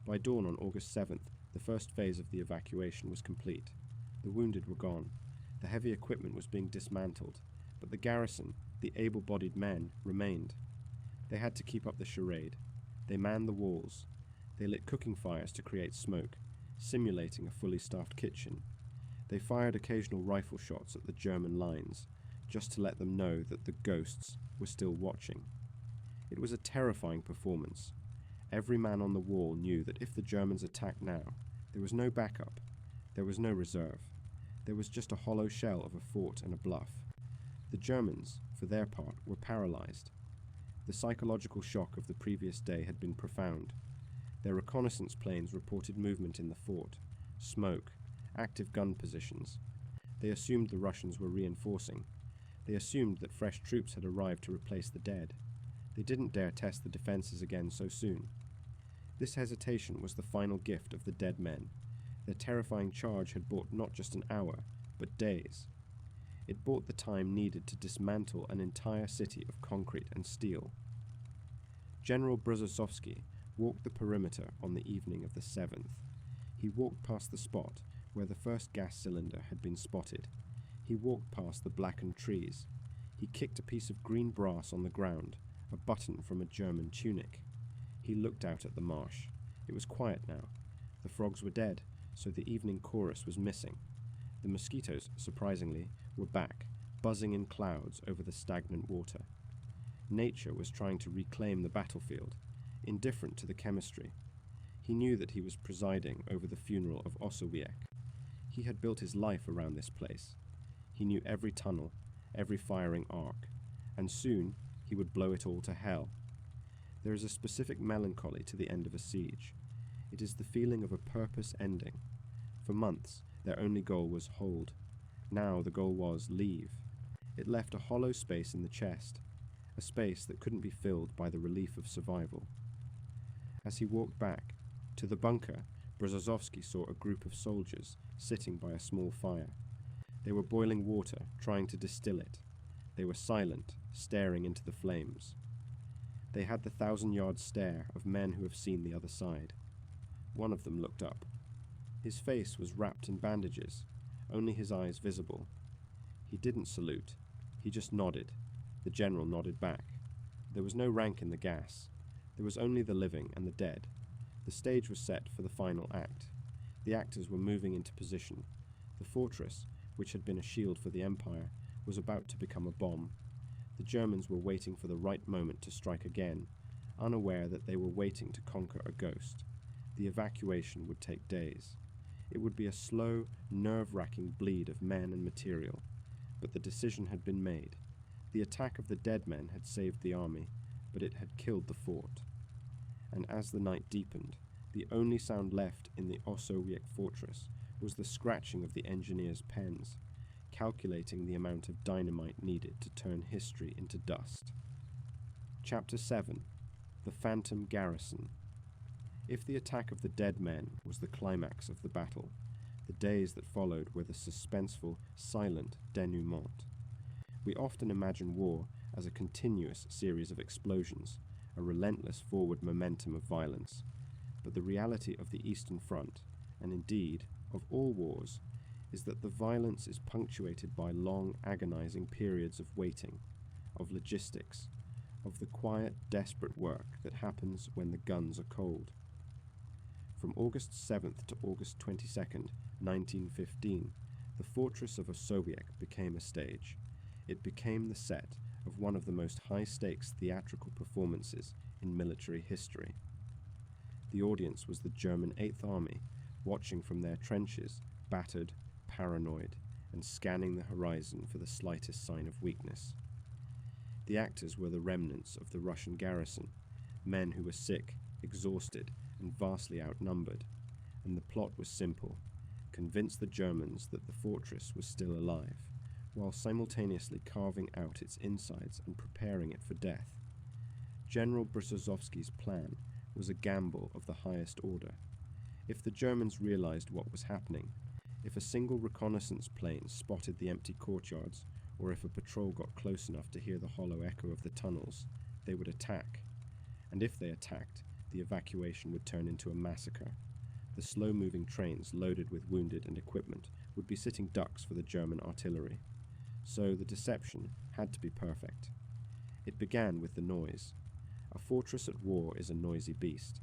By dawn on August 7th, the first phase of the evacuation was complete. The wounded were gone. The heavy equipment was being dismantled, but the garrison, the able-bodied men, remained. They had to keep up the charade. They manned the walls. They lit cooking fires to create smoke, simulating a fully staffed kitchen. They fired occasional rifle shots at the German lines, just to let them know that the ghosts were still watching. It was a terrifying performance. Every man on the wall knew that if the Germans attacked now, there was no backup. There was no reserve. There was just a hollow shell of a fort and a bluff. The Germans, for their part, were paralyzed. The psychological shock of the previous day had been profound. Their reconnaissance planes reported movement in the fort, smoke, active gun positions. They assumed the Russians were reinforcing. They assumed that fresh troops had arrived to replace the dead. They didn't dare test the defenses again so soon. This hesitation was the final gift of the dead men. Their terrifying charge had bought not just an hour, but days. It bought the time needed to dismantle an entire city of concrete and steel. General Brzozowski walked the perimeter on the evening of the 7th. He walked past the spot where the first gas cylinder had been spotted. He walked past the blackened trees. He kicked a piece of green brass on the ground, a button from a German tunic. He looked out at the marsh. It was quiet now. The frogs were dead, so the evening chorus was missing. The mosquitoes, surprisingly, were back, buzzing in clouds over the stagnant water. Nature was trying to reclaim the battlefield, indifferent to the chemistry. He knew that he was presiding over the funeral of Osowiec. He had built his life around this place. He knew every tunnel, every firing arc, and soon he would blow it all to hell. There is a specific melancholy to the end of a siege. It is the feeling of a purpose ending. For months, their only goal was hold. Now the goal was leave. It left a hollow space in the chest, a space that couldn't be filled by the relief of survival. As he walked back to the bunker, Brzozowski saw a group of soldiers sitting by a small fire. They were boiling water, trying to distill it. They were silent, staring into the flames. They had the 1,000-yard stare of men who have seen the other side. One of them looked up. His face was wrapped in bandages, only his eyes visible. He didn't salute. He just nodded. The general nodded back. There was no rank in the gas. There was only the living and the dead. The stage was set for the final act. The actors were moving into position. The fortress, which had been a shield for the empire, was about to become a bomb. The Germans were waiting for the right moment to strike again, unaware that they were waiting to conquer a ghost. The evacuation would take days. It would be a slow, nerve-wracking bleed of men and material, but the decision had been made. The attack of the dead men had saved the army, but it had killed the fort. And as the night deepened, the only sound left in the Osowiec Fortress was the scratching of the engineers' pens, calculating the amount of dynamite needed to turn history into dust. Chapter 7. The Phantom Garrison. If the attack of the dead men was the climax of the battle, the days that followed were the suspenseful, silent denouement. We often imagine war as a continuous series of explosions, a relentless forward momentum of violence. But the reality of the Eastern Front, and indeed of all wars, is that the violence is punctuated by long, agonizing periods of waiting, of logistics, of the quiet, desperate work that happens when the guns are cold. From August 7th to August 22nd, 1915, the fortress of Osowiec became a stage. It became the set of one of the most high-stakes theatrical performances in military history. The audience was the German Eighth Army, watching from their trenches, battered, paranoid, and scanning the horizon for the slightest sign of weakness. The actors were the remnants of the Russian garrison, men who were sick, exhausted, and vastly outnumbered, and the plot was simple: convince the Germans that the fortress was still alive, while simultaneously carving out its insides and preparing it for death. General Brusozowski's plan was a gamble of the highest order. If the Germans realized what was happening, if a single reconnaissance plane spotted the empty courtyards, or if a patrol got close enough to hear the hollow echo of the tunnels, they would attack. And if they attacked, the evacuation would turn into a massacre. The slow-moving trains loaded with wounded and equipment would be sitting ducks for the German artillery. So the deception had to be perfect. It began with the noise. A fortress at war is a noisy beast.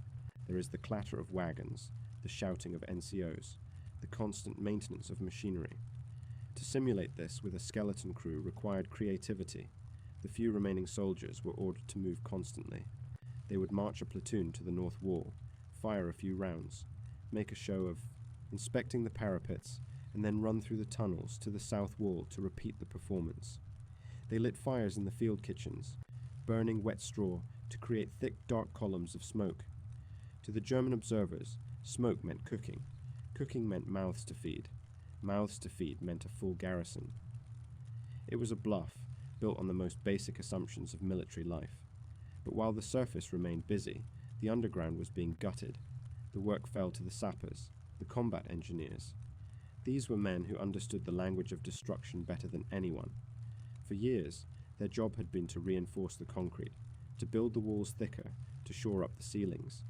There is the clatter of wagons, the shouting of NCOs, the constant maintenance of machinery. To simulate this with a skeleton crew required creativity. The few remaining soldiers were ordered to move constantly. They would march a platoon to the north wall, fire a few rounds, make a show of inspecting the parapets, and then run through the tunnels to the south wall to repeat the performance. They lit fires in the field kitchens, burning wet straw to create thick, dark columns of smoke. To the German observers, smoke meant cooking. Cooking meant mouths to feed. Mouths to feed meant a full garrison. It was a bluff, built on the most basic assumptions of military life. But while the surface remained busy, the underground was being gutted. The work fell to the sappers, the combat engineers. These were men who understood the language of destruction better than anyone. For years, their job had been to reinforce the concrete, to build the walls thicker, to shore up the ceilings.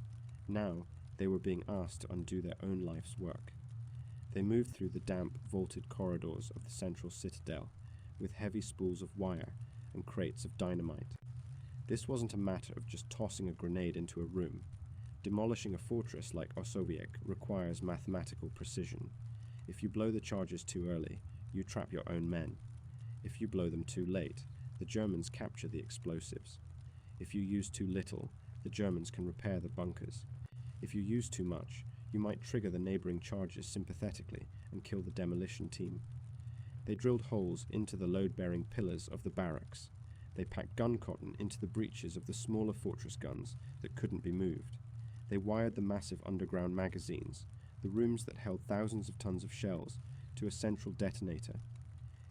Now, they were being asked to undo their own life's work. They moved through the damp, vaulted corridors of the central citadel, with heavy spools of wire and crates of dynamite. This wasn't a matter of just tossing a grenade into a room. Demolishing a fortress like Osowiec requires mathematical precision. If you blow the charges too early, you trap your own men. If you blow them too late, the Germans capture the explosives. If you use too little, the Germans can repair the bunkers. If you use too much, you might trigger the neighboring charges sympathetically and kill the demolition team. They drilled holes into the load-bearing pillars of the barracks. They packed gun cotton into the breeches of the smaller fortress guns that couldn't be moved. They wired the massive underground magazines, the rooms that held thousands of tons of shells, to a central detonator.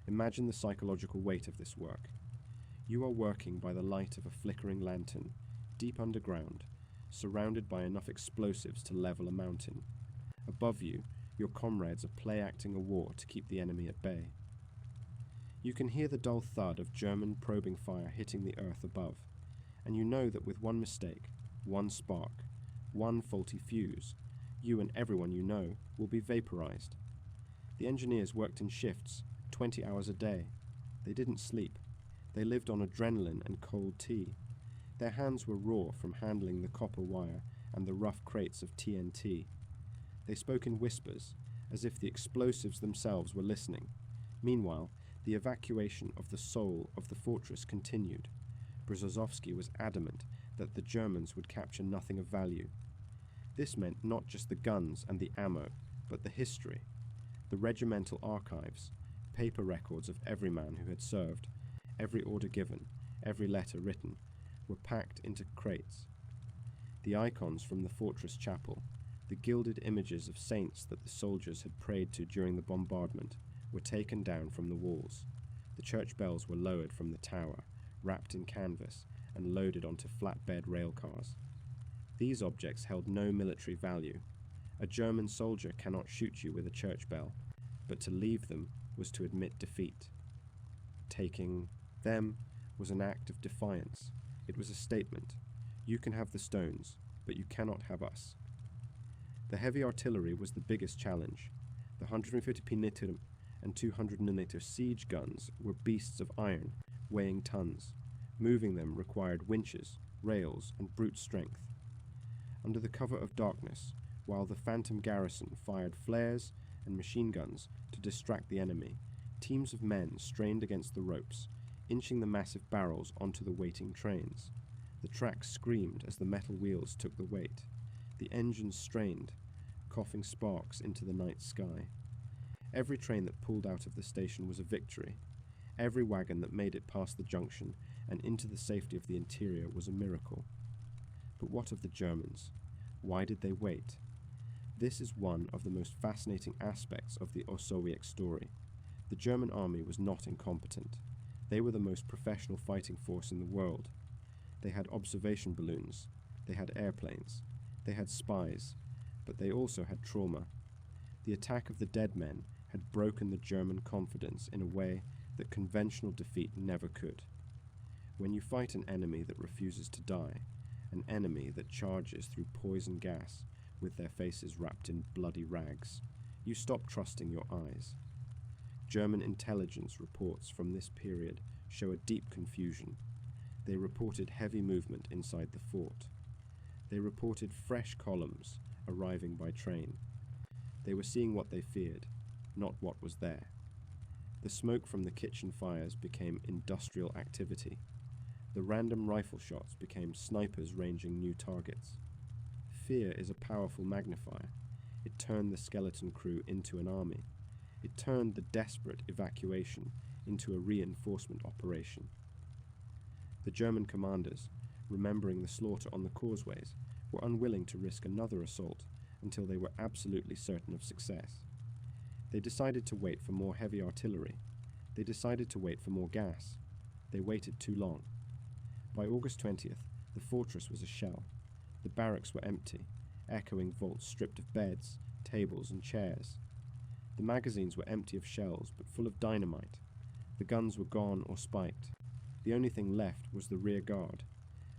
Imagine the psychological weight of this work. You are working by the light of a flickering lantern, deep underground, surrounded by enough explosives to level a mountain. Above you, your comrades are play-acting a war to keep the enemy at bay. You can hear the dull thud of German probing fire hitting the earth above, and you know that with one mistake, one spark, one faulty fuse, you and everyone you know will be vaporized. The engineers worked in shifts, 20 hours a day. They didn't sleep. They lived on adrenaline and cold tea. Their hands were raw from handling the copper wire and the rough crates of TNT. They spoke in whispers, as if the explosives themselves were listening. Meanwhile, The evacuation of the soul of the fortress continued. Brzozowski was adamant that the Germans would capture nothing of value. This meant not just the guns and the ammo, but the history, the regimental archives, paper records of every man who had served, every order given, every letter written, were packed into crates. The icons from the fortress chapel, the gilded images of saints that the soldiers had prayed to during the bombardment, were taken down from the walls. The church bells were lowered from the tower, wrapped in canvas, and loaded onto flatbed rail cars. These objects held no military value. A German soldier cannot shoot you with a church bell, but to leave them was to admit defeat. Taking them was an act of defiance. It was a statement. You can have the stones, but you cannot have us. The heavy artillery was the biggest challenge. The 150 mm and 200 mm siege guns were beasts of iron, weighing tons. Moving them required winches, rails, and brute strength. Under the cover of darkness, while the phantom garrison fired flares and machine guns to distract the enemy, teams of men strained against the ropes, inching the massive barrels onto the waiting trains. The tracks screamed as the metal wheels took the weight. The engines strained, coughing sparks into the night sky. Every train that pulled out of the station was a victory. Every wagon that made it past the junction and into the safety of the interior was a miracle. But what of the Germans? Why did they wait? This is one of the most fascinating aspects of the Osowiec story. The German army was not incompetent. They were the most professional fighting force in the world. They had observation balloons, they had airplanes, they had spies, but they also had trauma. The attack of the dead men had broken the German confidence in a way that conventional defeat never could. When you fight an enemy that refuses to die, an enemy that charges through poison gas with their faces wrapped in bloody rags, you stop trusting your eyes. German intelligence reports from this period show a deep confusion. They reported heavy movement inside the fort. They reported fresh columns arriving by train. They were seeing what they feared, not what was there. The smoke from the kitchen fires became industrial activity. The random rifle shots became snipers ranging new targets. Fear is a powerful magnifier. It turned the skeleton crew into an army. It turned the desperate evacuation into a reinforcement operation. The German commanders, remembering the slaughter on the causeways, were unwilling to risk another assault until they were absolutely certain of success. They decided to wait for more heavy artillery. They decided to wait for more gas. They waited too long. By August 20th, the fortress was a shell. The barracks were empty, echoing vaults stripped of beds, tables, and chairs. The magazines were empty of shells, but full of dynamite. The guns were gone or spiked. The only thing left was the rear guard.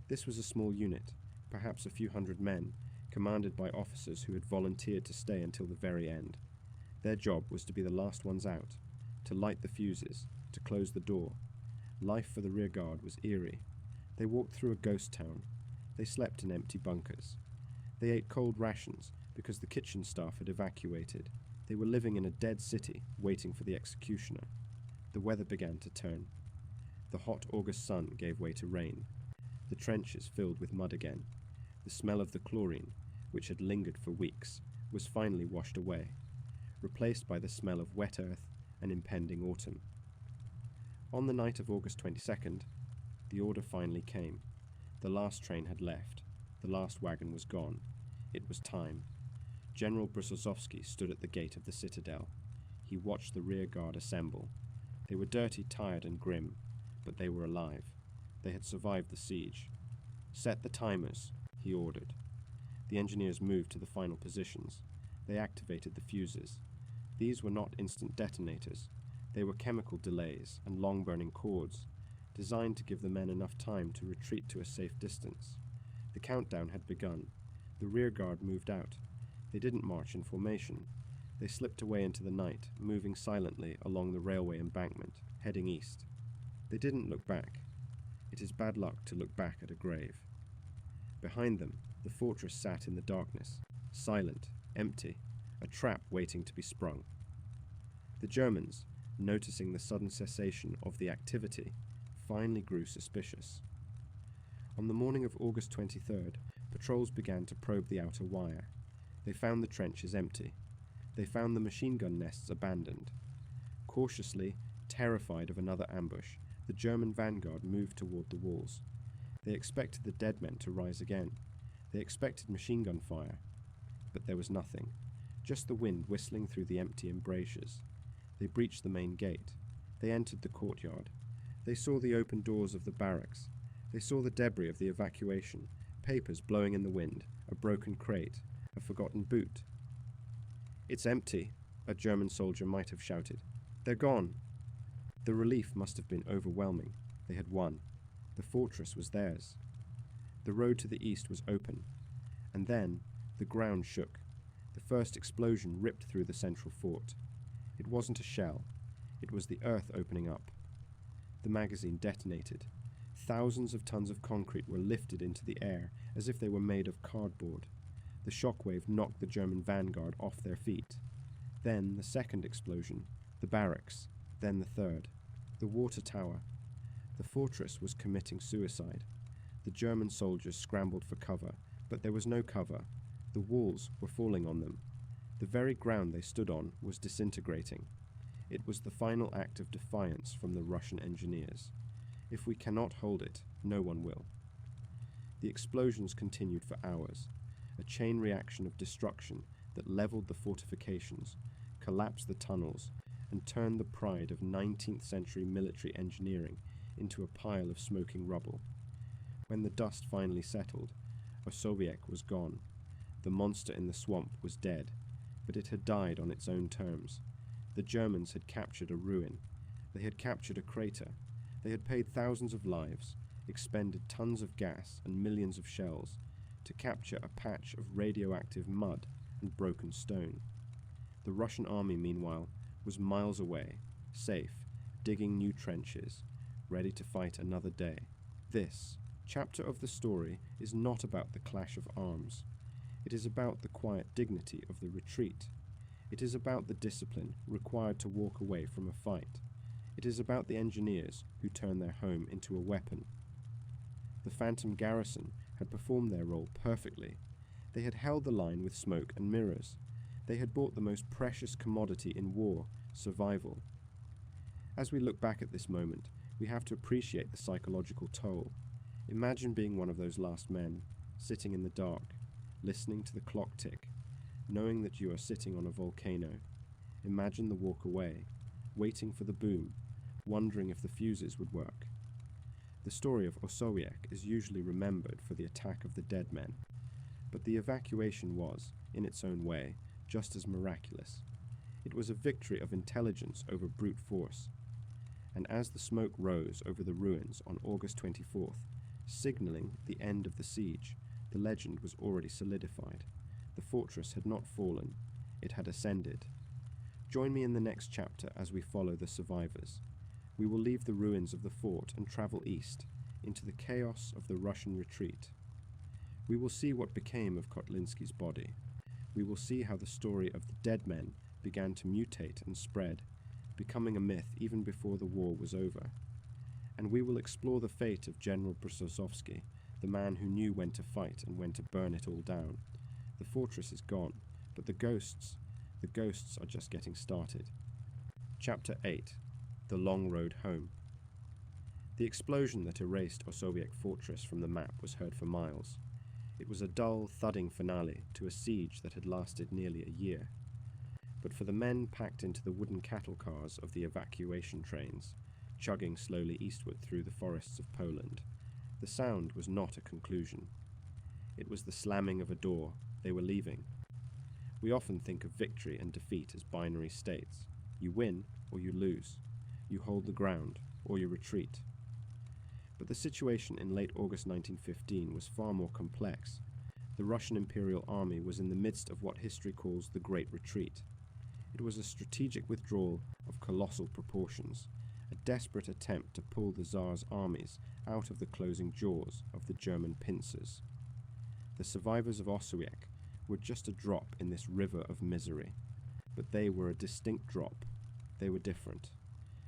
This was a small unit, perhaps a few hundred men, commanded by officers who had volunteered to stay until the very end. Their job was to be the last ones out, to light the fuses, to close the door. Life for the rear guard was eerie. They walked through a ghost town. They slept in empty bunkers. They ate cold rations because the kitchen staff had evacuated. They were living in a dead city, waiting for the executioner. The weather began to turn. The hot August sun gave way to rain. The trenches filled with mud again. The smell of the chlorine, which had lingered for weeks, was finally washed away, replaced by the smell of wet earth and impending autumn. On the night of August 22nd, the order finally came. The last train had left. The last wagon was gone. It was time. General Brzozowski stood at the gate of the citadel. He watched the rear guard assemble. They were dirty, tired, and grim, but they were alive. They had survived the siege. "Set the timers," he ordered. The engineers moved to the final positions. They activated the fuses. These were not instant detonators. They were chemical delays and long-burning cords, designed to give the men enough time to retreat to a safe distance. The countdown had begun. The rear guard moved out. They didn't march in formation. They slipped away into the night, moving silently along the railway embankment, heading east. They didn't look back. It is bad luck to look back at a grave. Behind them, the fortress sat in the darkness, silent, empty, a trap waiting to be sprung. The Germans, noticing the sudden cessation of the activity, finally grew suspicious. On the morning of August 23rd, patrols began to probe the outer wire. They found the trenches empty. They found the machine gun nests abandoned. Cautiously, terrified of another ambush, the German vanguard moved toward the walls. They expected the dead men to rise again. They expected machine gun fire. But there was nothing, just the wind whistling through the empty embrasures. They breached the main gate. They entered the courtyard. They saw the open doors of the barracks. They saw the debris of the evacuation, papers blowing in the wind, a broken crate, a forgotten boot. "It's empty," a German soldier might have shouted. "They're gone." The relief must have been overwhelming. They had won. The fortress was theirs. The road to the east was open. And then the ground shook. The first explosion ripped through the central fort. It wasn't a shell. It was the earth opening up. The magazine detonated. Thousands of tons of concrete were lifted into the air as if they were made of cardboard. The shockwave knocked the German vanguard off their feet. Then the second explosion, the barracks, then the third, the water tower. The fortress was committing suicide. The German soldiers scrambled for cover, but there was no cover. The walls were falling on them. The very ground they stood on was disintegrating. It was the final act of defiance from the Russian engineers. If we cannot hold it, no one will. The explosions continued for hours, a chain reaction of destruction that leveled the fortifications, collapsed the tunnels, and turned the pride of 19th century military engineering into a pile of smoking rubble. When the dust finally settled, Osowiec was gone. The monster in the swamp was dead, but it had died on its own terms. The Germans had captured a ruin. They had captured a crater. They had paid thousands of lives, expended tons of gas and millions of shells to capture a patch of radioactive mud and broken stone. The Russian army, meanwhile, was miles away, safe, digging new trenches, ready to fight another day. This chapter of the story is not about the clash of arms. It is about the quiet dignity of the retreat. It is about the discipline required to walk away from a fight. It is about the engineers who turn their home into a weapon. The Phantom Garrison had performed their role perfectly. They had held the line with smoke and mirrors. They had bought the most precious commodity in war, survival. As we look back at this moment, we have to appreciate the psychological toll. Imagine being one of those last men, sitting in the dark, listening to the clock tick, knowing that you are sitting on a volcano. Imagine the walk away, waiting for the boom, wondering if the fuses would work. The story of Osowiec is usually remembered for the attack of the dead men, but the evacuation was, in its own way, just as miraculous. It was a victory of intelligence over brute force. And as the smoke rose over the ruins on August 24th, signaling the end of the siege, the legend was already solidified. The fortress had not fallen, it had ascended. Join me in the next chapter as we follow the survivors. We will leave the ruins of the fort and travel east, into the chaos of the Russian retreat. We will see what became of Kotlinski's body. We will see how the story of the dead men began to mutate and spread, becoming a myth even before the war was over. And we will explore the fate of General Brusosowski, the man who knew when to fight and when to burn it all down. The fortress is gone, but the ghosts are just getting started. Chapter 8. The Long Road Home. The explosion that erased Osowiec Fortress from the map was heard for miles. It was a dull, thudding finale to a siege that had lasted nearly a year. But for the men packed into the wooden cattle cars of the evacuation trains, chugging slowly eastward through the forests of Poland, the sound was not a conclusion. It was the slamming of a door. They were leaving. We often think of victory and defeat as binary states. You win or you lose. You hold the ground or you retreat. But the situation in late August 1915 was far more complex. The Russian Imperial Army was in the midst of what history calls the Great Retreat. It was a strategic withdrawal of colossal proportions, a desperate attempt to pull the Tsar's armies out of the closing jaws of the German pincers. The survivors of Osowiec were just a drop in this river of misery, but they were a distinct drop. They were different.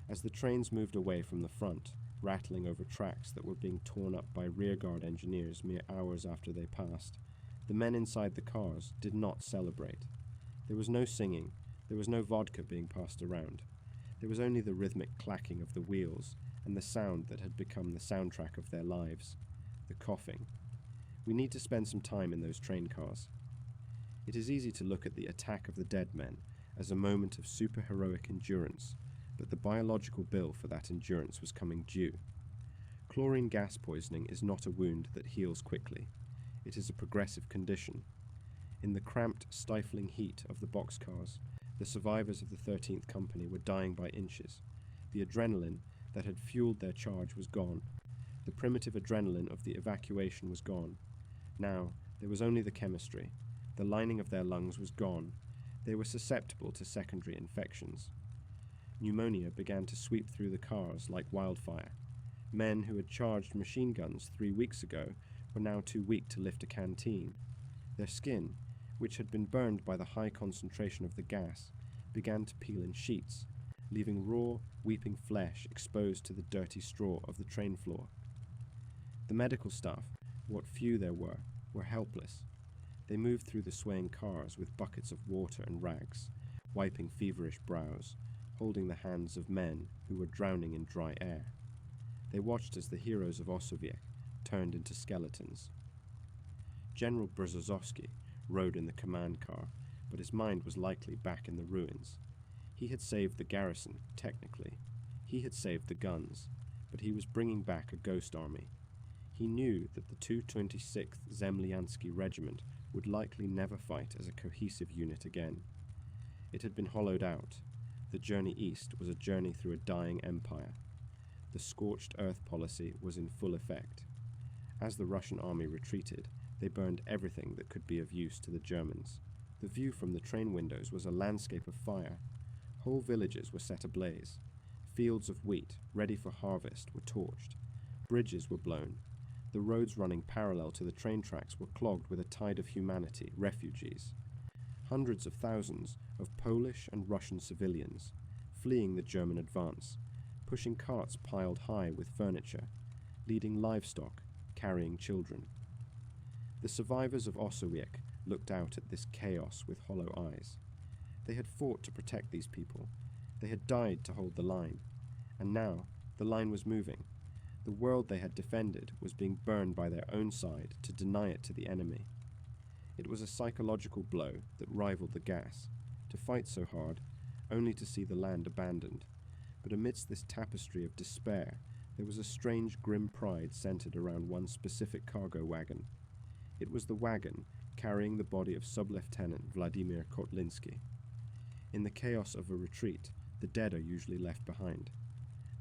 As the trains moved away from the front, rattling over tracks that were being torn up by rearguard engineers mere hours after they passed, the men inside the cars did not celebrate. There was no singing, there was no vodka being passed around. There was only the rhythmic clacking of the wheels and the sound that had become the soundtrack of their lives, the coughing. We need to spend some time in those train cars. It is easy to look at the attack of the dead men as a moment of superheroic endurance, but the biological bill for that endurance was coming due. Chlorine gas poisoning is not a wound that heals quickly. It is a progressive condition. In the cramped, stifling heat of the boxcars, the survivors of the 13th Company were dying by inches. The adrenaline that had fueled their charge was gone. The primitive adrenaline of the evacuation was gone. Now, there was only the chemistry. The lining of their lungs was gone. They were susceptible to secondary infections. Pneumonia began to sweep through the cars like wildfire. Men who had charged machine guns 3 weeks ago were now too weak to lift a canteen. Their skin, which had been burned by the high concentration of the gas, began to peel in sheets, leaving raw, weeping flesh exposed to the dirty straw of the train floor. The medical staff, what few there were helpless. They moved through the swaying cars with buckets of water and rags, wiping feverish brows, holding the hands of men who were drowning in dry air. They watched as the heroes of Osowiec turned into skeletons. General Brzozowski rode in the command car, but his mind was likely back in the ruins. He had saved the garrison, technically. He had saved the guns, but he was bringing back a ghost army. He knew that the 226th Zemlyansky Regiment would likely never fight as a cohesive unit again. It had been hollowed out. The journey east was a journey through a dying empire. The scorched earth policy was in full effect. As the Russian army retreated, they burned everything that could be of use to the Germans. The view from the train windows was a landscape of fire. Whole villages were set ablaze. Fields of wheat, ready for harvest, were torched. Bridges were blown. The roads running parallel to the train tracks were clogged with a tide of humanity, refugees. Hundreds of thousands of Polish and Russian civilians, fleeing the German advance, pushing carts piled high with furniture, leading livestock, carrying children. The survivors of Osowiec looked out at this chaos with hollow eyes. They had fought to protect these people. They had died to hold the line. And now, the line was moving. The world they had defended was being burned by their own side to deny it to the enemy. It was a psychological blow that rivaled the gas, to fight so hard, only to see the land abandoned. But amidst this tapestry of despair, there was a strange grim pride centered around one specific cargo wagon. It was the wagon carrying the body of Sub-Lieutenant Vladimir Kotlinski. In the chaos of a retreat, the dead are usually left behind.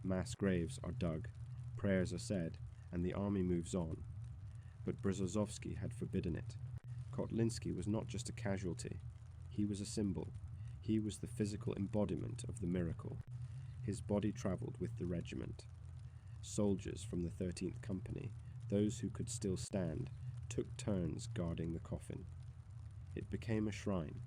Mass graves are dug, prayers are said, and the army moves on. But Brzozowski had forbidden it. Kotlinski was not just a casualty. He was a symbol. He was the physical embodiment of the miracle. His body travelled with the regiment. Soldiers from the 13th Company, those who could still stand, took turns guarding the coffin. It became a shrine.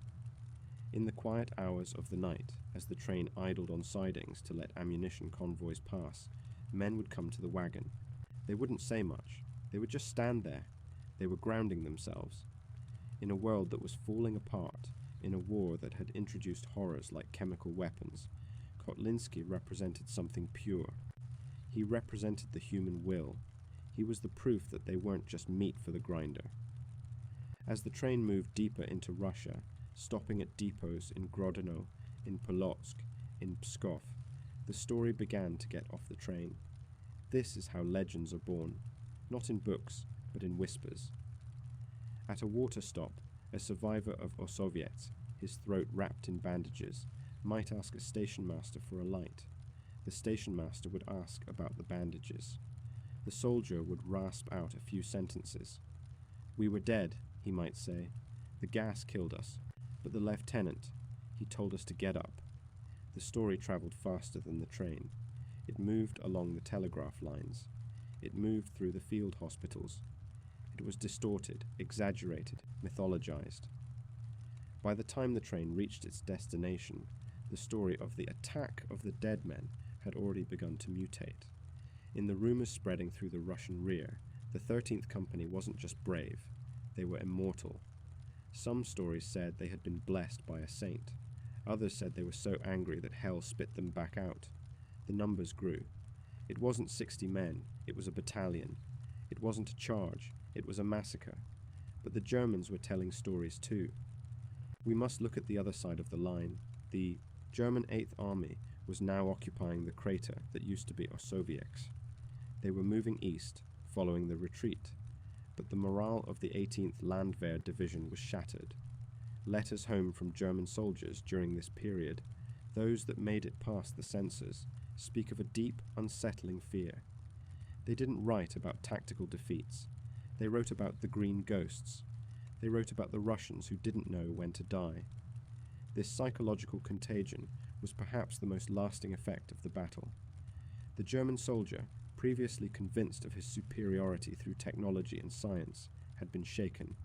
In the quiet hours of the night, as the train idled on sidings to let ammunition convoys pass, men would come to the wagon. They wouldn't say much. They would just stand there. They were grounding themselves. In a world that was falling apart, in a war that had introduced horrors like chemical weapons, Kotlinski represented something pure. He represented the human will. He was the proof that they weren't just meat for the grinder. As the train moved deeper into Russia, stopping at depots in Grodno, in Polotsk, in Pskov, the story began to get off the train. This is how legends are born, not in books, but in whispers. At a water stop, a survivor of Osowiec, his throat wrapped in bandages, might ask a station master for a light. The station master would ask about the bandages. The soldier would rasp out a few sentences. "We were dead," he might say. "The gas killed us. But the lieutenant, he told us to get up." The story travelled faster than the train. It moved along the telegraph lines. It moved through the field hospitals. It was distorted, exaggerated, mythologized. By the time the train reached its destination, the story of the attack of the dead men had already begun to mutate. In the rumors spreading through the Russian rear, the 13th Company wasn't just brave, they were immortal. Some stories said they had been blessed by a saint. Others said they were so angry that hell spit them back out. The numbers grew. It wasn't 60 men, it was a battalion. It wasn't a charge, it was a massacre. But the Germans were telling stories too. We must look at the other side of the line. The German 8th Army was now occupying the crater that used to be Osowiec. They were moving east, following the retreat. But the morale of the 18th Landwehr Division was shattered. Letters home from German soldiers during this period, those that made it past the censors, speak of a deep, unsettling fear. They didn't write about tactical defeats. They wrote about the green ghosts. They wrote about the Russians who didn't know when to die. This psychological contagion was perhaps the most lasting effect of the battle. The German soldier, previously convinced of his superiority through technology and science, had been shaken.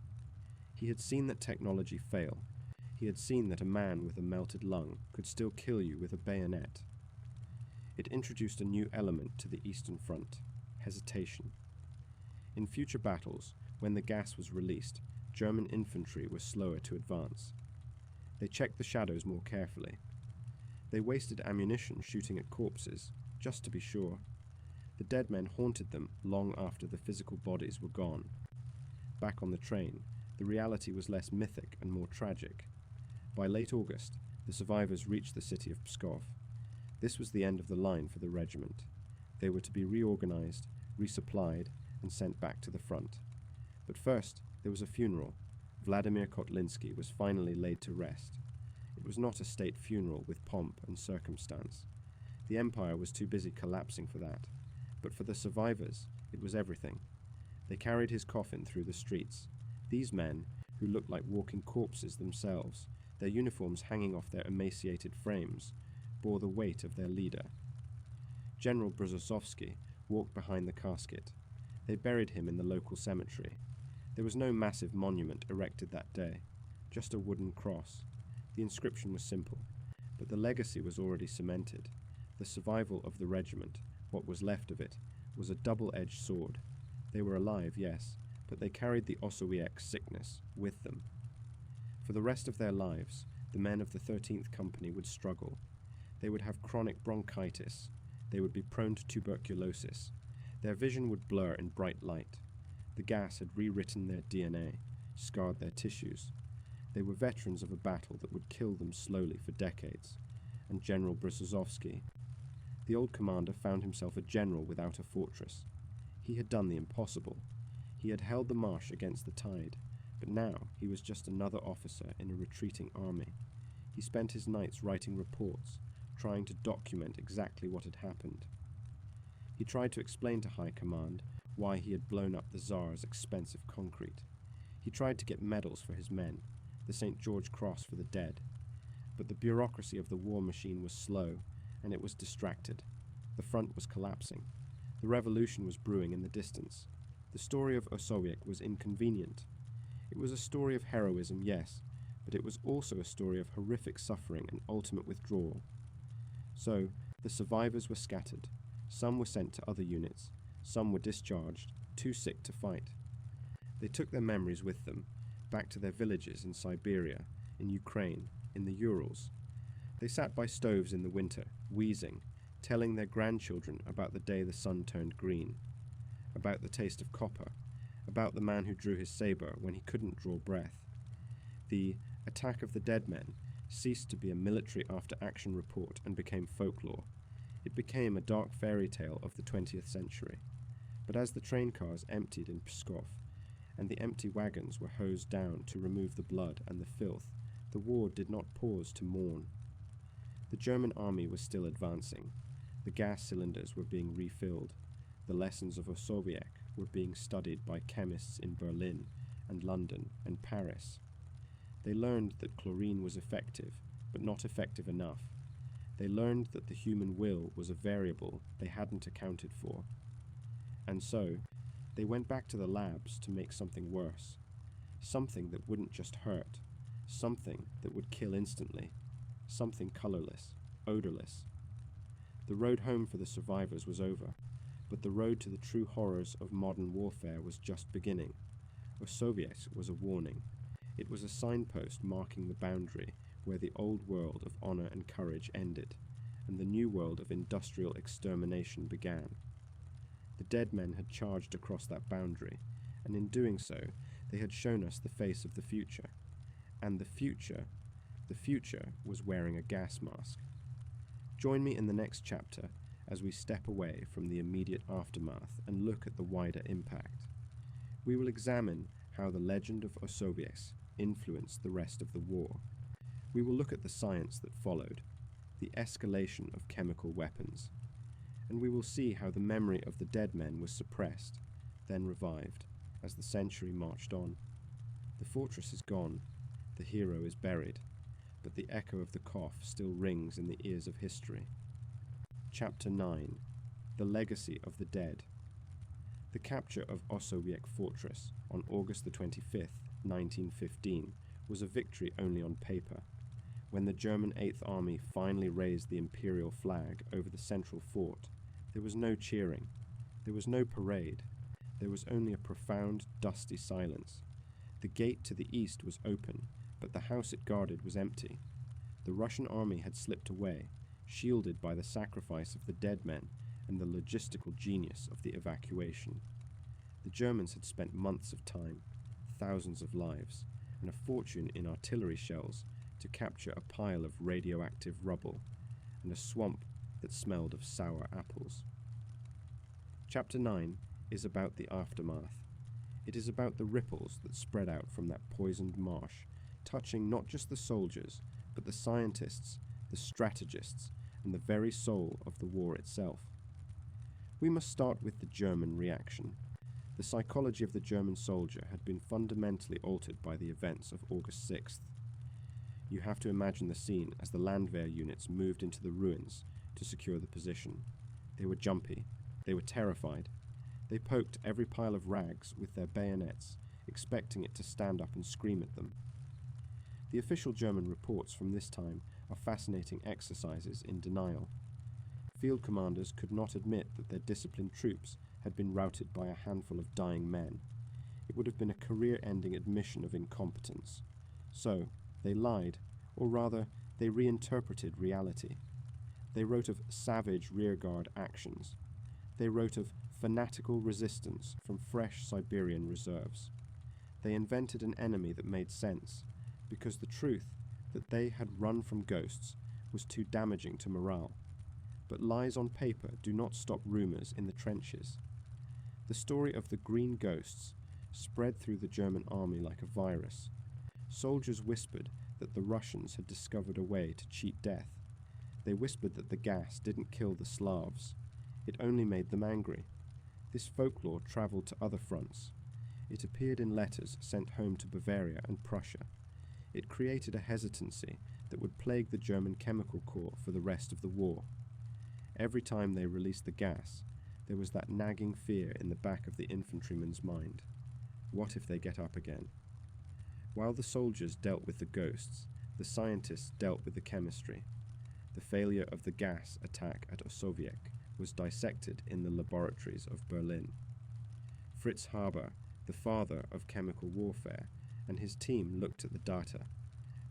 He had seen that technology fail. He had seen that a man with a melted lung could still kill you with a bayonet. It introduced a new element to the Eastern Front: hesitation. In future battles, when the gas was released, German infantry was slower to advance. They checked the shadows more carefully. They wasted ammunition shooting at corpses, just to be sure. The dead men haunted them long after the physical bodies were gone. Back on the train, the reality was less mythic and more tragic. By late August, the survivors reached the city of Pskov. This was the end of the line for the regiment. They were to be reorganized, resupplied, and sent back to the front. But first, there was a funeral. Vladimir Kotlinski was finally laid to rest. It was not a state funeral with pomp and circumstance. The empire was too busy collapsing for that. But for the survivors, it was everything. They carried his coffin through the streets. These men, who looked like walking corpses themselves, their uniforms hanging off their emaciated frames, bore the weight of their leader. General Brzezinski walked behind the casket. They buried him in the local cemetery. There was no massive monument erected that day, just a wooden cross. The inscription was simple, but the legacy was already cemented. The survival of the regiment, what was left of it, was a double-edged sword. They were alive, yes, but they carried the Osowiec sickness with them. For the rest of their lives, the men of the 13th Company would struggle. They would have chronic bronchitis. They would be prone to tuberculosis. Their vision would blur in bright light. The gas had rewritten their DNA, scarred their tissues. They were veterans of a battle that would kill them slowly for decades. And General Brzezinski, the old commander, found himself a general without a fortress. He had done the impossible. He had held the marsh against the tide, but now he was just another officer in a retreating army. He spent his nights writing reports, trying to document exactly what had happened. He tried to explain to High Command why he had blown up the Tsar's expensive concrete. He tried to get medals for his men, the St. George Cross for the dead. But the bureaucracy of the war machine was slow, and it was distracted. The front was collapsing. The revolution was brewing in the distance. The story of Osowiec was inconvenient. It was a story of heroism, yes, but it was also a story of horrific suffering and ultimate withdrawal. So, the survivors were scattered. Some were sent to other units. Some were discharged, too sick to fight. They took their memories with them, back to their villages in Siberia, in Ukraine, in the Urals. They sat by stoves in the winter, wheezing, telling their grandchildren about the day the sun turned green, about the taste of copper, about the man who drew his saber when he couldn't draw breath. The attack of the dead men ceased to be a military after-action report and became folklore. It became a dark fairy tale of the 20th century. But as the train cars emptied in Pskov, and the empty wagons were hosed down to remove the blood and the filth, the war did not pause to mourn. The German army was still advancing. The gas cylinders were being refilled. The lessons of Osowiec were being studied by chemists in Berlin and London and Paris. They learned that chlorine was effective, but not effective enough. They learned that the human will was a variable they hadn't accounted for. And so, they went back to the labs to make something worse. Something that wouldn't just hurt. Something that would kill instantly. Something colorless, odorless. The road home for the survivors was over, but the road to the true horrors of modern warfare was just beginning. Osowiec was a warning. It was a signpost marking the boundary where the old world of honor and courage ended, and the new world of industrial extermination began. The dead men had charged across that boundary, and in doing so, they had shown us the face of the future. And the future was wearing a gas mask. Join me in the next chapter as we step away from the immediate aftermath and look at the wider impact. We will examine how the legend of Osowiec influenced the rest of the war. We will look at the science that followed, the escalation of chemical weapons, and we will see how the memory of the dead men was suppressed, then revived, as the century marched on. The fortress is gone, the hero is buried, but the echo of the cough still rings in the ears of history. Chapter 9. The Legacy of the Dead. The capture of Osowiec Fortress on August the 25th, 1915, was a victory only on paper. When the German 8th Army finally raised the imperial flag over the central fort, there was no cheering, there was no parade, there was only a profound, dusty silence. The gate to the east was open, but the house it guarded was empty. The Russian army had slipped away, shielded by the sacrifice of the dead men and the logistical genius of the evacuation. The Germans had spent months of time, thousands of lives, and a fortune in artillery shells to capture a pile of radioactive rubble and a swamp that smelled of sour apples. Chapter 9 is about the aftermath. It is about the ripples that spread out from that poisoned marsh, touching not just the soldiers, but the scientists, the strategists, and the very soul of the war itself. We must start with the German reaction. The psychology of the German soldier had been fundamentally altered by the events of August 6th. You have to imagine the scene as the Landwehr units moved into the ruins to secure the position. They were jumpy. They were terrified. They poked every pile of rags with their bayonets, expecting it to stand up and scream at them. The official German reports from this time are fascinating exercises in denial. Field commanders could not admit that their disciplined troops had been routed by a handful of dying men. It would have been a career-ending admission of incompetence. So, they lied, or rather, they reinterpreted reality. They wrote of savage rearguard actions. They wrote of fanatical resistance from fresh Siberian reserves. They invented an enemy that made sense, because the truth that they had run from ghosts was too damaging to morale. But lies on paper do not stop rumors in the trenches. The story of the green ghosts spread through the German army like a virus. Soldiers whispered that the Russians had discovered a way to cheat death. They whispered that the gas didn't kill the Slavs. It only made them angry. This folklore travelled to other fronts. It appeared in letters sent home to Bavaria and Prussia. It created a hesitancy that would plague the German chemical corps for the rest of the war. Every time they released the gas, there was that nagging fear in the back of the infantryman's mind. What if they get up again? While the soldiers dealt with the ghosts, the scientists dealt with the chemistry. The failure of the gas attack at Osowiec was dissected in the laboratories of Berlin. Fritz Haber, the father of chemical warfare, and his team looked at the data.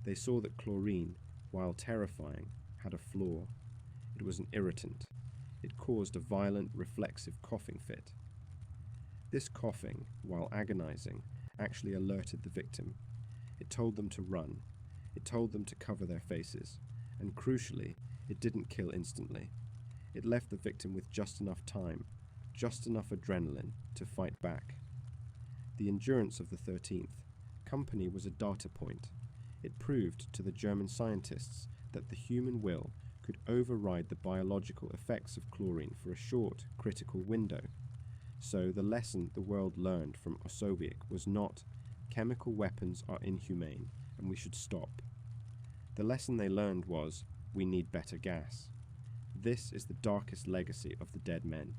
They saw that chlorine, while terrifying, had a flaw. It was an irritant. It caused a violent, reflexive coughing fit. This coughing, while agonizing, actually alerted the victim. It told them to run. It told them to cover their faces. And crucially, it didn't kill instantly. It left the victim with just enough time, just enough adrenaline to fight back. The endurance of the 13th Company was a data point. It proved to the German scientists that the human will could override the biological effects of chlorine for a short, critical window. So the lesson the world learned from Osowiec was not, chemical weapons are inhumane and we should stop. The lesson they learned was, we need better gas. This is the darkest legacy of the dead men.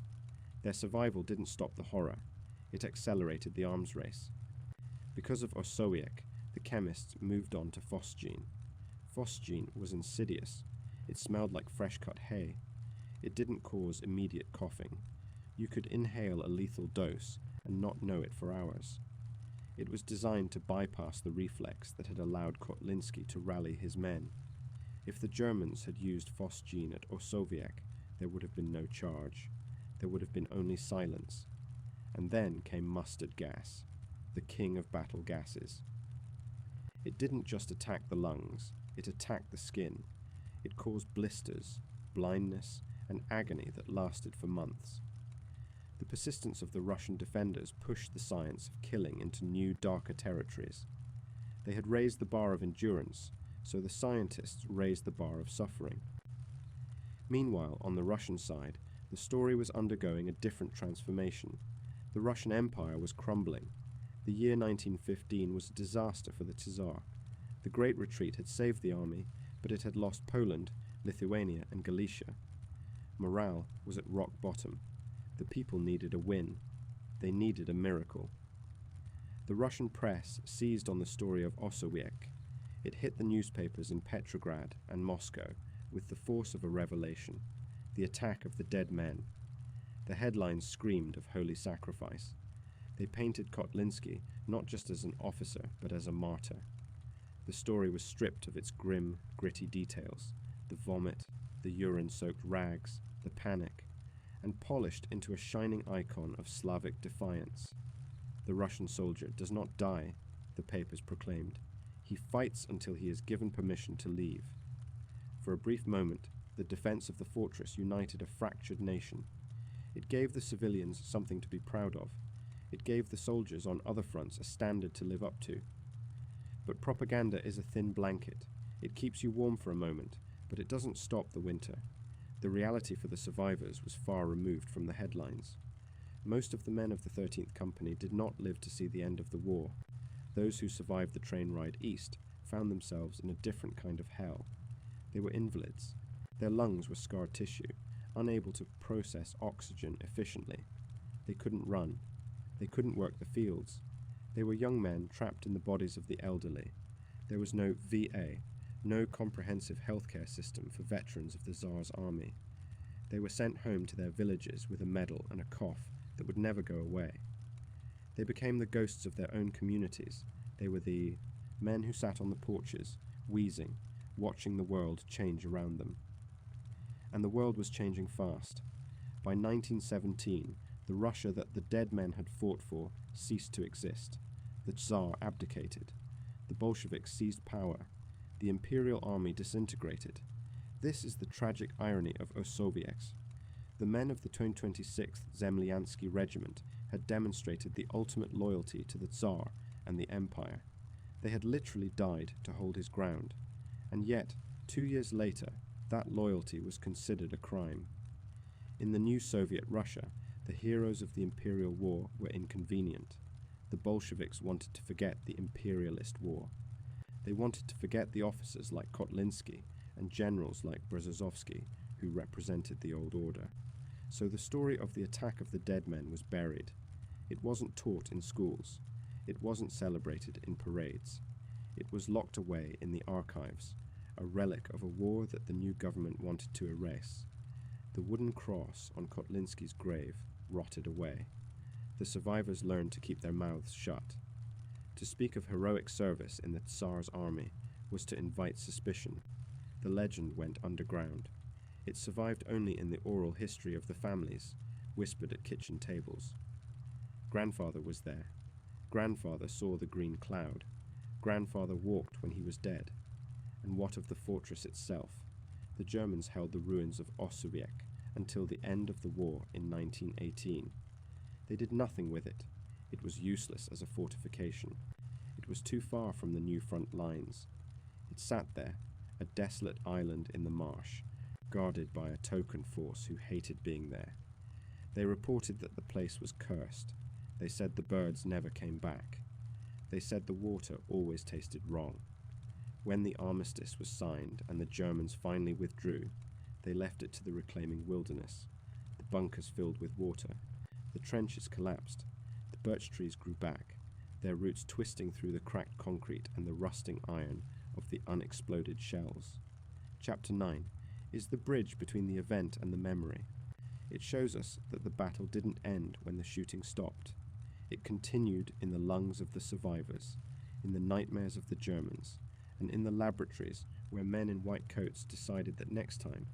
Their survival didn't stop the horror. It accelerated the arms race. Because of Osowiec, the chemists moved on to phosgene. Phosgene was insidious. It smelled like fresh-cut hay. It didn't cause immediate coughing. You could inhale a lethal dose and not know it for hours. It was designed to bypass the reflex that had allowed Kotlinski to rally his men. If the Germans had used phosgene at Osowiec, there would have been no charge. There would have been only silence. And then came mustard gas, the king of battle gases. It didn't just attack the lungs, it attacked the skin. It caused blisters, blindness, and agony that lasted for months. The persistence of the Russian defenders pushed the science of killing into new, darker territories. They had raised the bar of endurance, so the scientists raised the bar of suffering. Meanwhile, on the Russian side, the story was undergoing a different transformation. The Russian Empire was crumbling. The year 1915 was a disaster for the Tsar. The Great Retreat had saved the army, but it had lost Poland, Lithuania, and Galicia. Morale was at rock bottom. The people needed a win. They needed a miracle. The Russian press seized on the story of Osowiec. It hit the newspapers in Petrograd and Moscow with the force of a revelation, the attack of the dead men. The headlines screamed of holy sacrifice. They painted Kotlinski not just as an officer, but as a martyr. The story was stripped of its grim, gritty details, the vomit, the urine-soaked rags, the panic, and polished into a shining icon of Slavic defiance. The Russian soldier does not die, the papers proclaimed. He fights until he is given permission to leave. For a brief moment, the defense of the fortress united a fractured nation. It gave the civilians something to be proud of. It gave the soldiers on other fronts a standard to live up to. But propaganda is a thin blanket. It keeps you warm for a moment, but it doesn't stop the winter. The reality for the survivors was far removed from the headlines. Most of the men of the 13th Company did not live to see the end of the war. Those who survived the train ride east found themselves in a different kind of hell. They were invalids. Their lungs were scarred tissue, unable to process oxygen efficiently. They couldn't run. They couldn't work the fields. They were young men trapped in the bodies of the elderly. There was no VA, no comprehensive healthcare system for veterans of the Tsar's army. They were sent home to their villages with a medal and a cough that would never go away. They became the ghosts of their own communities. They were the men who sat on the porches, wheezing, watching the world change around them. And the world was changing fast. By 1917, the Russia that the dead men had fought for ceased to exist. The Tsar abdicated. The Bolsheviks seized power. The imperial army disintegrated. This is the tragic irony of Osowiec. The men of the 26th Zemlyansky Regiment had demonstrated the ultimate loyalty to the Tsar and the Empire. They had literally died to hold his ground. And yet, 2 years later, that loyalty was considered a crime. In the new Soviet Russia, the heroes of the imperial war were inconvenient. The Bolsheviks wanted to forget the imperialist war. They wanted to forget the officers like Kotlinski and generals like Brzezinski, who represented the old order. So the story of the attack of the dead men was buried. It wasn't taught in schools. It wasn't celebrated in parades. It was locked away in the archives, a relic of a war that the new government wanted to erase. The wooden cross on Kotlinski's grave rotted away. The survivors learned to keep their mouths shut. To speak of heroic service in the Tsar's army was to invite suspicion. The legend went underground. It survived only in the oral history of the families, whispered at kitchen tables. Grandfather was there. Grandfather saw the green cloud. Grandfather walked when he was dead. And what of the fortress itself? The Germans held the ruins of Osowiec until the end of the war in 1918. They did nothing with it. It was useless as a fortification. It was too far from the new front lines. It sat there, a desolate island in the marsh, guarded by a token force who hated being there. They reported that the place was cursed. They said the birds never came back. They said the water always tasted wrong. When the armistice was signed and the Germans finally withdrew, they left it to the reclaiming wilderness. The bunkers filled with water. The trenches collapsed. The birch trees grew back, their roots twisting through the cracked concrete and the rusting iron of the unexploded shells. Chapter 9. is the bridge between the event and the memory. It shows us that the battle didn't end when the shooting stopped. It continued in the lungs of the survivors, in the nightmares of the Germans, and in the laboratories where men in white coats decided that next time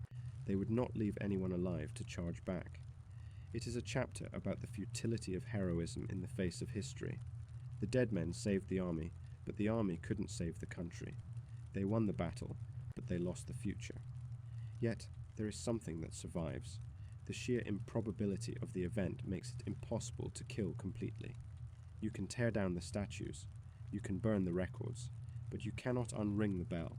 they would not leave anyone alive to charge back. It is a chapter about the futility of heroism in the face of history. The dead men saved the army, but the army couldn't save the country. They won the battle, but they lost the future. Yet, there is something that survives. The sheer improbability of the event makes it impossible to kill completely. You can tear down the statues, you can burn the records, but you cannot unring the bell.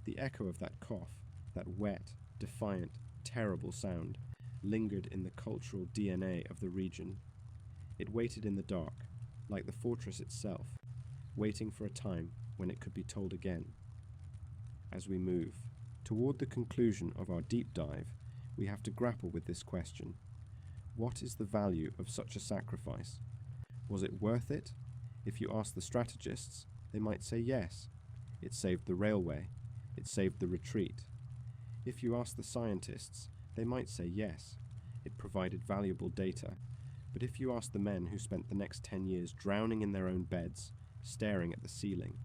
The echo of that cough, that wet, defiant, terrible sound, lingered in the cultural DNA of the region. It waited in the dark, like the fortress itself, waiting for a time when it could be told again. As we move toward the conclusion of our deep dive, we have to grapple with this question. What is the value of such a sacrifice? Was it worth it? If you ask the strategists, they might say yes. It saved the railway. It saved the retreat. If you ask the scientists, they might say yes. It provided valuable data. But if you ask the men who spent the next 10 years drowning in their own beds, staring at the ceiling,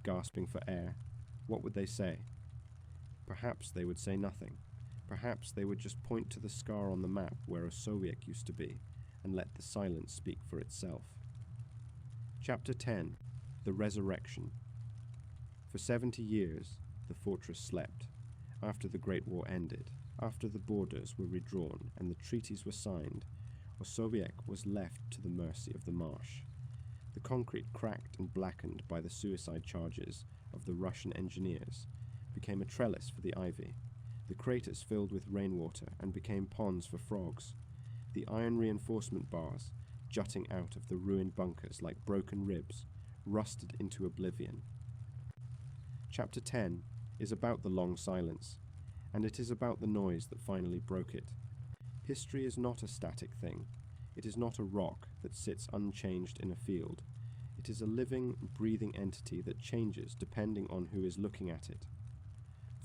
gasping for air, what would they say? Perhaps they would say nothing. Perhaps they would just point to the scar on the map where Osowiec used to be and let the silence speak for itself. Chapter 10. The Resurrection. For 70 years, the fortress slept. After the Great War ended, after the borders were redrawn and the treaties were signed, Osowiec was left to the mercy of the marsh. The concrete cracked and blackened by the suicide charges of the Russian engineers became a trellis for the ivy. The craters filled with rainwater and became ponds for frogs. The iron reinforcement bars, jutting out of the ruined bunkers like broken ribs, rusted into oblivion. Chapter 10 is about the long silence, and it is about the noise that finally broke it. History is not a static thing. It is not a rock that sits unchanged in a field. It is a living, breathing entity that changes depending on who is looking at it.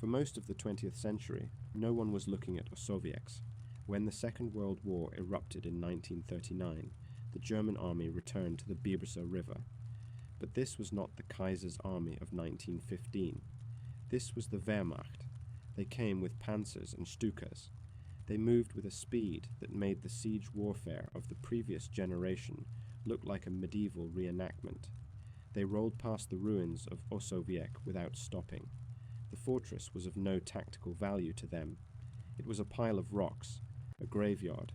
For most of the 20th century, no one was looking at Osowiec. When the Second World War erupted in 1939, the German army returned to the Bibersa River. But this was not the Kaiser's army of 1915. This was the Wehrmacht. They came with panzers and Stukas. They moved with a speed that made the siege warfare of the previous generation look like a medieval reenactment. They rolled past the ruins of Osowiec without stopping. The fortress was of no tactical value to them. It was a pile of rocks, a graveyard.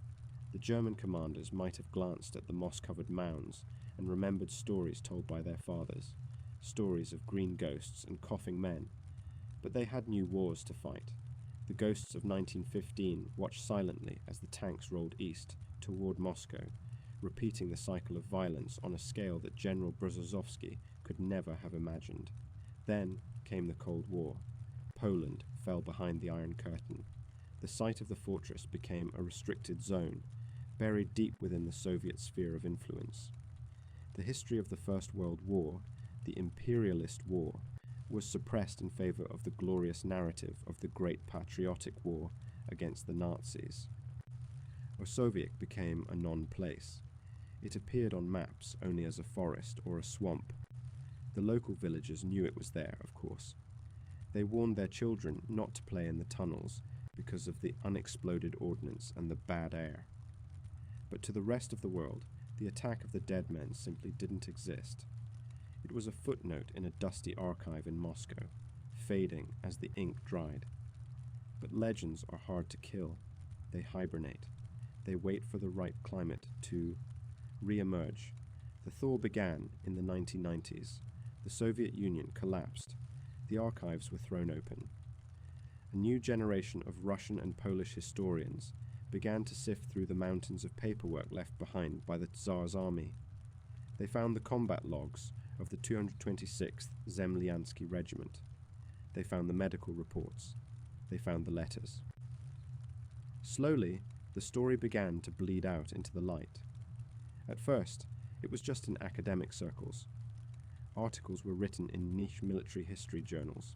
The German commanders might have glanced at the moss-covered mounds and remembered stories told by their fathers, stories of green ghosts and coughing men. But they had new wars to fight. The ghosts of 1915 watched silently as the tanks rolled east toward Moscow, repeating the cycle of violence on a scale that General Brzezinski could never have imagined. Then came the Cold War. Poland fell behind the Iron Curtain. The site of the fortress became a restricted zone, buried deep within the Soviet sphere of influence. The history of the First World War, the imperialist war, was suppressed in favor of the glorious narrative of the Great Patriotic War against the Nazis. Osowiec became a non-place. It appeared on maps only as a forest or a swamp. The local villagers knew it was there, of course. They warned their children not to play in the tunnels because of the unexploded ordnance and the bad air. But to the rest of the world, the attack of the dead men simply didn't exist. It was a footnote in a dusty archive in Moscow, fading as the ink dried. But legends are hard to kill. They hibernate. They wait for the right climate to re-emerge. The thaw began in the 1990s. The Soviet Union collapsed. The archives were thrown open. A new generation of Russian and Polish historians began to sift through the mountains of paperwork left behind by the Tsar's army. They found the combat logs of the 226th Zemlyansky Regiment. They found the medical reports. They found the letters. Slowly, the story began to bleed out into the light. At first, it was just in academic circles. Articles were written in niche military history journals.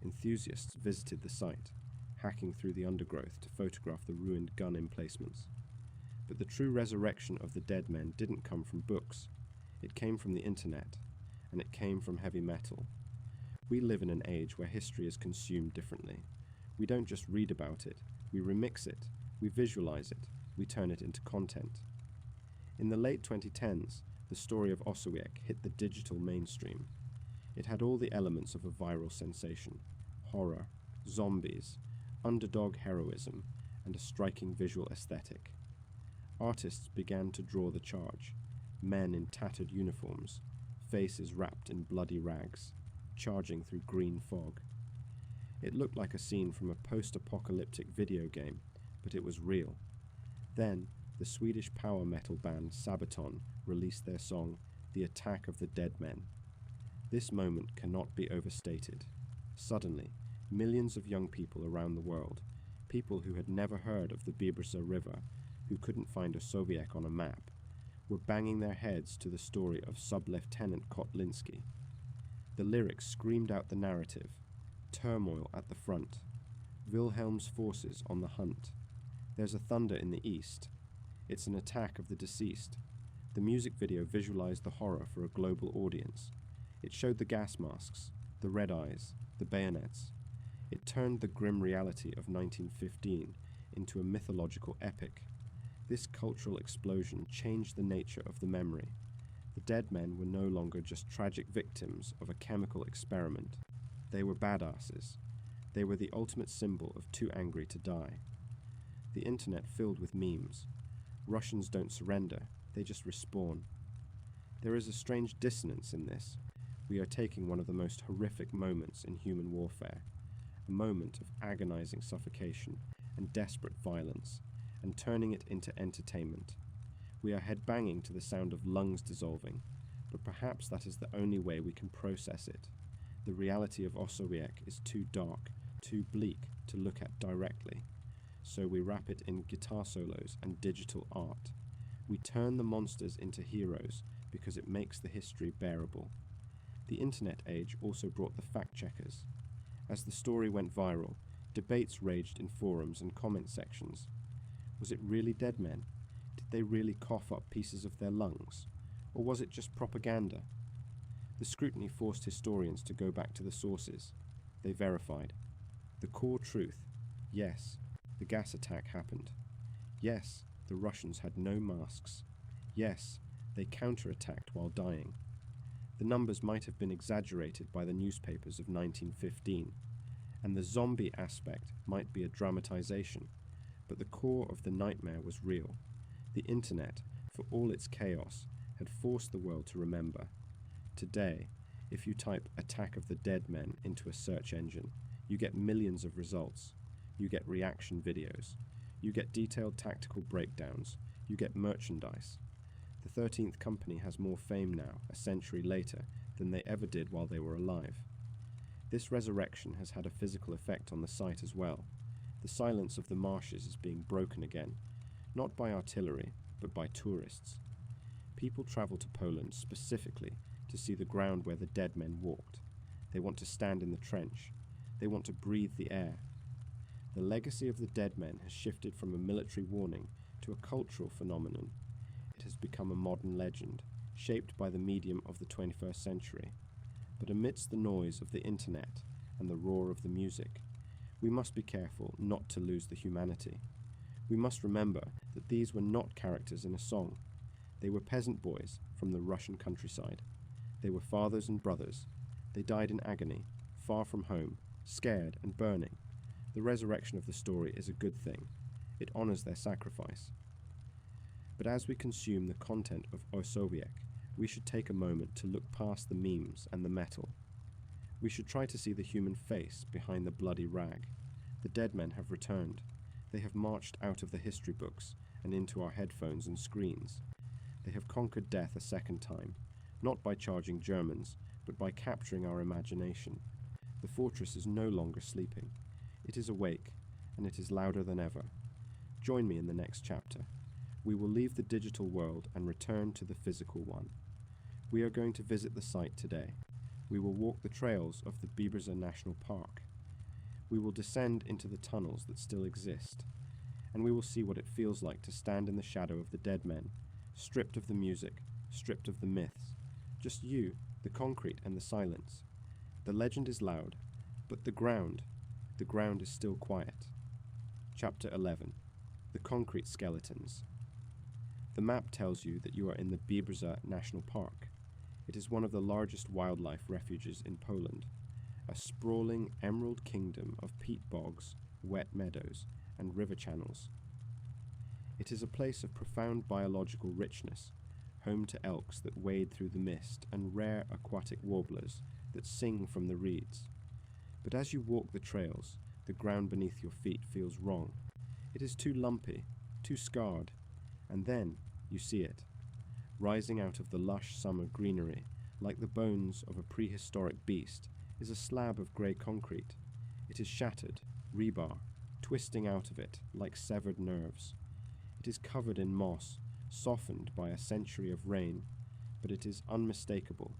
Enthusiasts visited the site. hacking through the undergrowth to photograph the ruined gun emplacements. But the true resurrection of the dead men didn't come from books. It came from the internet, and it came from heavy metal. We live in an age where history is consumed differently. We don't just read about it, we remix it, we visualize it, we turn it into content. In the late 2010s, the story of Osowiec hit the digital mainstream. It had all the elements of a viral sensation: horror, zombies, underdog heroism, and a striking visual aesthetic. Artists began to draw the charge: men in tattered uniforms, faces wrapped in bloody rags, charging through green fog. It looked like a scene from a post-apocalyptic video game, but it was real. Then, the Swedish power metal band Sabaton released their song, The Attack of the Dead Men. This moment cannot be overstated. Suddenly, millions of young people around the world, people who had never heard of the Bibrza River, who couldn't find Osowiec on a map, were banging their heads to the story of Sub-Lieutenant Kotlinski. The lyrics screamed out the narrative: turmoil at the front, Wilhelm's forces on the hunt. There's a thunder in the east. It's an attack of the deceased. The music video visualized the horror for a global audience. It showed the gas masks, the red eyes, the bayonets. It turned the grim reality of 1915 into a mythological epic. This cultural explosion changed the nature of the memory. The dead men were no longer just tragic victims of a chemical experiment. They were badasses. They were the ultimate symbol of too angry to die. The internet filled with memes. Russians don't surrender, they just respawn. There is a strange dissonance in this. We are taking one of the most horrific moments in human warfare, a moment of agonizing suffocation and desperate violence, and turning it into entertainment. We are headbanging to the sound of lungs dissolving, but perhaps that is the only way we can process it. The reality of Osowiec is too dark, too bleak to look at directly. So we wrap it in guitar solos and digital art. We turn the monsters into heroes because it makes the history bearable. The internet age also brought the fact-checkers. As the story went viral, debates raged in forums and comment sections. Was it really dead men? Did they really cough up pieces of their lungs? Or was it just propaganda? The scrutiny forced historians to go back to the sources. They verified. The core truth: yes, the gas attack happened. Yes, the Russians had no masks. Yes, they counterattacked while dying. The numbers might have been exaggerated by the newspapers of 1915, and the zombie aspect might be a dramatization, but the core of the nightmare was real. The internet, for all its chaos, had forced the world to remember. Today, if you type "Attack of the Dead Men" into a search engine, you get millions of results. You get reaction videos. You get detailed tactical breakdowns. You get merchandise. The 13th Company has more fame now, a century later, than they ever did while they were alive. This resurrection has had a physical effect on the site as well. The silence of the marshes is being broken again, not by artillery, but by tourists. People travel to Poland specifically to see the ground where the dead men walked. They want to stand in the trench. They want to breathe the air. The legacy of the dead men has shifted from a military warning to a cultural phenomenon. It has become a modern legend, shaped by the medium of the 21st century. But amidst the noise of the internet and the roar of the music, we must be careful not to lose the humanity. We must remember that these were not characters in a song. They were peasant boys from the Russian countryside. They were fathers and brothers. They died in agony, far from home, scared and burning. The resurrection of the story is a good thing. It honors their sacrifice. But as we consume the content of Osowiec, we should take a moment to look past the memes and the metal. We should try to see the human face behind the bloody rag. The dead men have returned. They have marched out of the history books and into our headphones and screens. They have conquered death a second time, not by charging Germans, but by capturing our imagination. The fortress is no longer sleeping. It is awake, and it is louder than ever. Join me in the next chapter. We will leave the digital world and return to the physical one. We are going to visit the site today. We will walk the trails of the Bibrza National Park. We will descend into the tunnels that still exist, and we will see what it feels like to stand in the shadow of the dead men, stripped of the music, stripped of the myths. Just you, the concrete, and the silence. The legend is loud, but the ground is still quiet. Chapter 11. The Concrete Skeletons. The map tells you that you are in the Biebrza National Park. It is one of the largest wildlife refuges in Poland, a sprawling emerald kingdom of peat bogs, wet meadows, and river channels. It is a place of profound biological richness, home to elks that wade through the mist and rare aquatic warblers that sing from the reeds. But as you walk the trails, the ground beneath your feet feels wrong. It is too lumpy, too scarred, and then you see it, rising out of the lush summer greenery, like the bones of a prehistoric beast, is a slab of grey concrete. It is shattered, rebar, twisting out of it like severed nerves. It is covered in moss, softened by a century of rain, but it is unmistakable.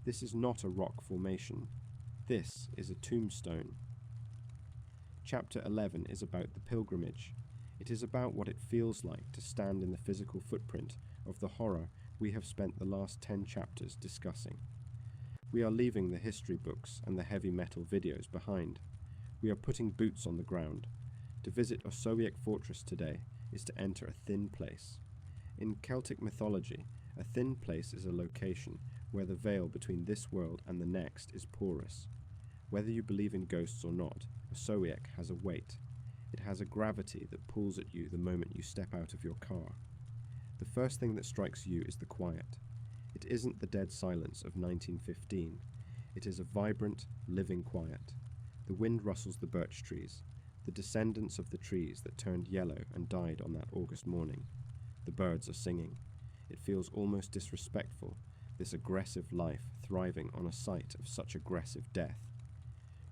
This is not a rock formation. This is a tombstone. Chapter 11 is about the pilgrimage. It is about what it feels like to stand in the physical footprint of the horror we have spent the last 10 chapters discussing. We are leaving the history books and the heavy metal videos behind. We are putting boots on the ground. To visit Osowiec Fortress today is to enter a thin place. In Celtic mythology, a thin place is a location where the veil between this world and the next is porous. Whether you believe in ghosts or not, Osowiec has a weight. It has a gravity that pulls at you the moment you step out of your car. The first thing that strikes you is the quiet. It isn't the dead silence of 1915. It is a vibrant, living quiet. The wind rustles the birch trees, the descendants of the trees that turned yellow and died on that August morning. The birds are singing. It feels almost disrespectful, this aggressive life thriving on a site of such aggressive death.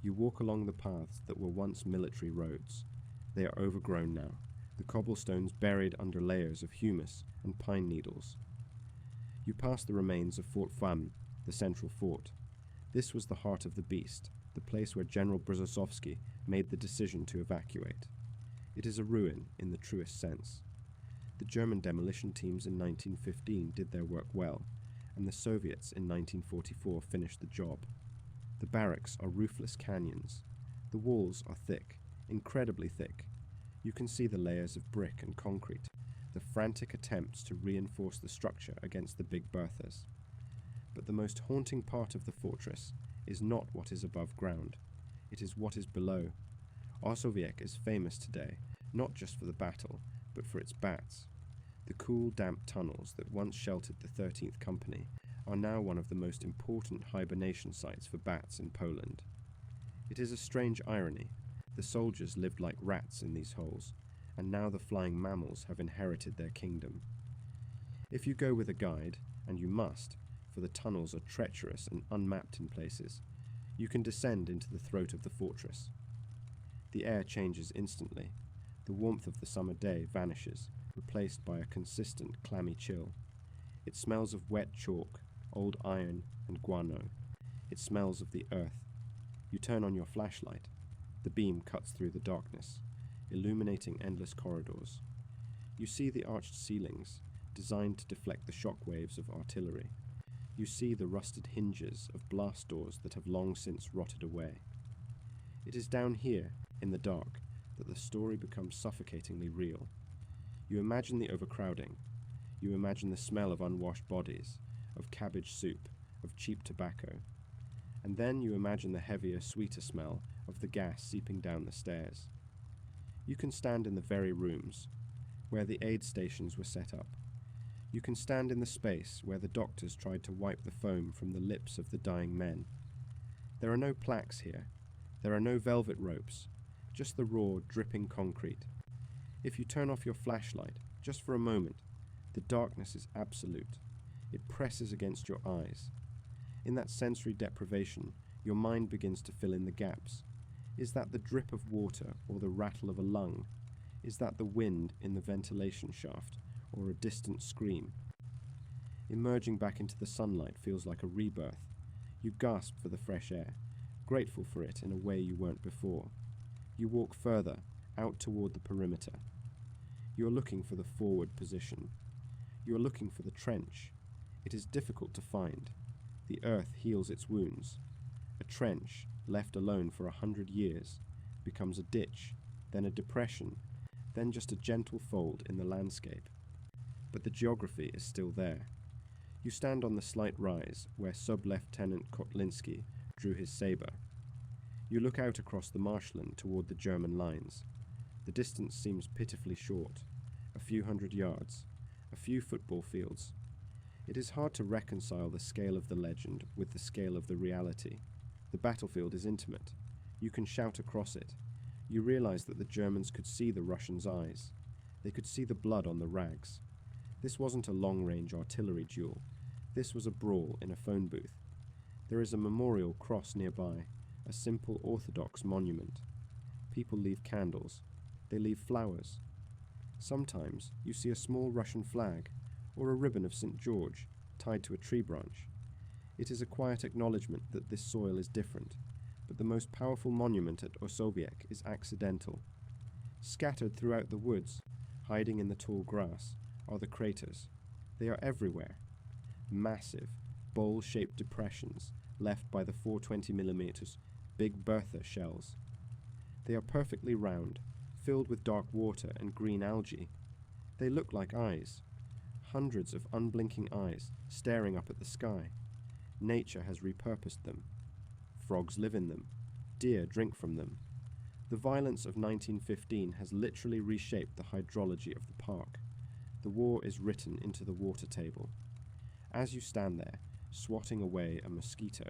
You walk along the paths that were once military roads. They are overgrown now, the cobblestones buried under layers of humus and pine needles. You pass the remains of Fort Fam, the central fort. This was the heart of the beast, the place where General Brzozowski made the decision to evacuate. It is a ruin in the truest sense. The German demolition teams in 1915 did their work well, and the Soviets in 1944 finished the job. The barracks are roofless canyons. The walls are thick, incredibly thick. You can see the layers of brick and concrete, the frantic attempts to reinforce the structure against the Big Berthas. But the most haunting part of the fortress is not what is above ground. It is what is below. Osowiec is famous today, not just for the battle, but for its bats. The cool, damp tunnels that once sheltered the 13th Company are now one of the most important hibernation sites for bats in Poland. It is a strange irony. The soldiers lived like rats in these holes, and now the flying mammals have inherited their kingdom. If you go with a guide, and you must, for the tunnels are treacherous and unmapped in places, you can descend into the throat of the fortress. The air changes instantly. The warmth of the summer day vanishes, replaced by a consistent, clammy chill. It smells of wet chalk, old iron, and guano. It smells of the earth. You turn on your flashlight. The beam cuts through the darkness, illuminating endless corridors. You see the arched ceilings, designed to deflect the shock waves of artillery. You see the rusted hinges of blast doors that have long since rotted away. It is down here, in the dark, that the story becomes suffocatingly real. You imagine the overcrowding. You imagine the smell of unwashed bodies, of cabbage soup, of cheap tobacco. And then you imagine the heavier, sweeter smell of the gas seeping down the stairs. You can stand in the very rooms, where the aid stations were set up. You can stand in the space where the doctors tried to wipe the foam from the lips of the dying men. There are no plaques here. There are no velvet ropes, just the raw, dripping concrete. If you turn off your flashlight, just for a moment, the darkness is absolute. It presses against your eyes. In that sensory deprivation, your mind begins to fill in the gaps. Is that the drip of water or the rattle of a lung? Is that the wind in the ventilation shaft or a distant scream? Emerging back into the sunlight feels like a rebirth. You gasp for the fresh air, grateful for it in a way you weren't before. You walk further, out toward the perimeter. You are looking for the forward position. You are looking for the trench. It is difficult to find. The earth heals its wounds. A trench, left alone for 100 years, becomes a ditch, then a depression, then just a gentle fold in the landscape. But the geography is still there. You stand on the slight rise where Sub-Lieutenant Kotlinski drew his saber. You look out across the marshland toward the German lines. The distance seems pitifully short, a few hundred yards, a few football fields. It is hard to reconcile the scale of the legend with the scale of the reality. The battlefield is intimate. You can shout across it. You realize that the Germans could see the Russians' eyes. They could see the blood on the rags. This wasn't a long-range artillery duel. This was a brawl in a phone booth. There is a memorial cross nearby, a simple orthodox monument. People leave candles. They leave flowers. Sometimes you see a small Russian flag or a ribbon of St. George tied to a tree branch. It is a quiet acknowledgement that this soil is different, but the most powerful monument at Osowiec is accidental. Scattered throughout the woods, hiding in the tall grass, are the craters. They are everywhere. Massive, bowl-shaped depressions left by the 420mm Big Bertha shells. They are perfectly round, filled with dark water and green algae. They look like eyes. Hundreds of unblinking eyes staring up at the sky. Nature has repurposed them. Frogs live in them. Deer drink from them. The violence of 1915 has literally reshaped the hydrology of the park. The war is written into the water table. As you stand there, swatting away a mosquito,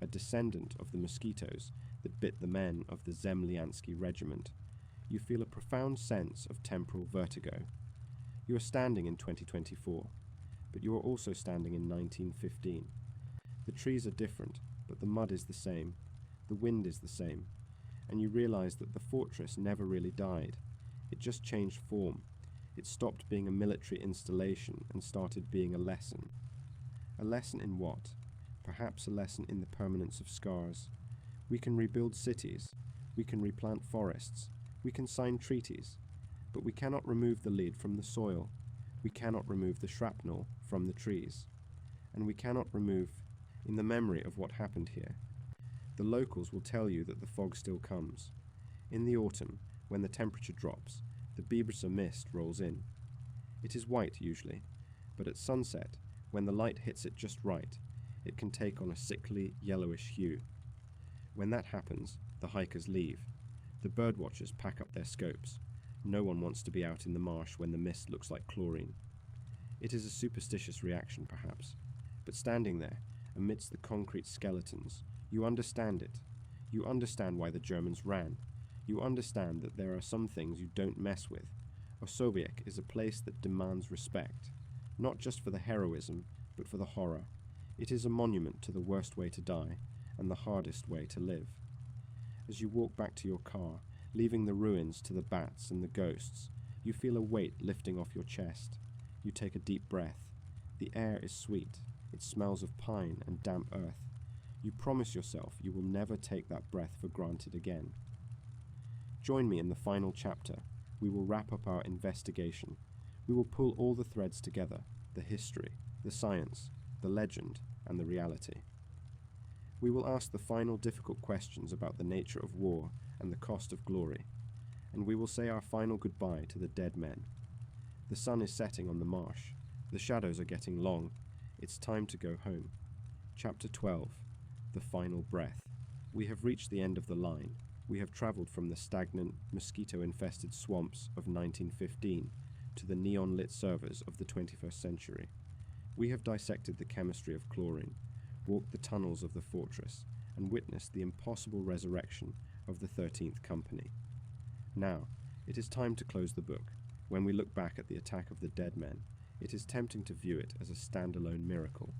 a descendant of the mosquitoes that bit the men of the Zemlyansky regiment, you feel a profound sense of temporal vertigo. You are standing in 2024, but you are also standing in 1915. The trees are different, but the mud is the same, the wind is the same, and you realize that the fortress never really died. It just changed form. It stopped being a military installation and started being a lesson. A lesson in what? Perhaps a lesson in the permanence of scars. We can rebuild cities. We can replant forests. We can sign treaties. But we cannot remove the lead from the soil. We cannot remove the shrapnel from the trees. And we cannot remove in the memory of what happened here. The locals will tell you that the fog still comes. In the autumn, when the temperature drops, the Bibersa mist rolls in. It is white usually, but at sunset, when the light hits it just right, it can take on a sickly, yellowish hue. When that happens, the hikers leave. The birdwatchers pack up their scopes. No one wants to be out in the marsh when the mist looks like chlorine. It is a superstitious reaction, perhaps, but standing there, amidst the concrete skeletons, you understand it. You understand why the Germans ran. You understand that there are some things you don't mess with. Osowiec is a place that demands respect, not just for the heroism, but for the horror. It is a monument to the worst way to die, and the hardest way to live. As you walk back to your car, leaving the ruins to the bats and the ghosts, you feel a weight lifting off your chest. You take a deep breath. The air is sweet. It smells of pine and damp earth. You promise yourself you will never take that breath for granted again. Join me in the final chapter. We will wrap up our investigation. We will pull all the threads together, the history, the science, the legend, and the reality. We will ask the final difficult questions about the nature of war and the cost of glory, and we will say our final goodbye to the dead men. The sun is setting on the marsh. The shadows are getting long. It's time to go home. Chapter 12. The Final Breath. We have reached the end of the line. We have travelled from the stagnant, mosquito-infested swamps of 1915 to the neon-lit servers of the 21st century. We have dissected the chemistry of chlorine, walked the tunnels of the fortress, and witnessed the impossible resurrection of the 13th Company. Now, it is time to close the book. When we look back at the attack of the dead men, it is tempting to view it as a standalone miracle,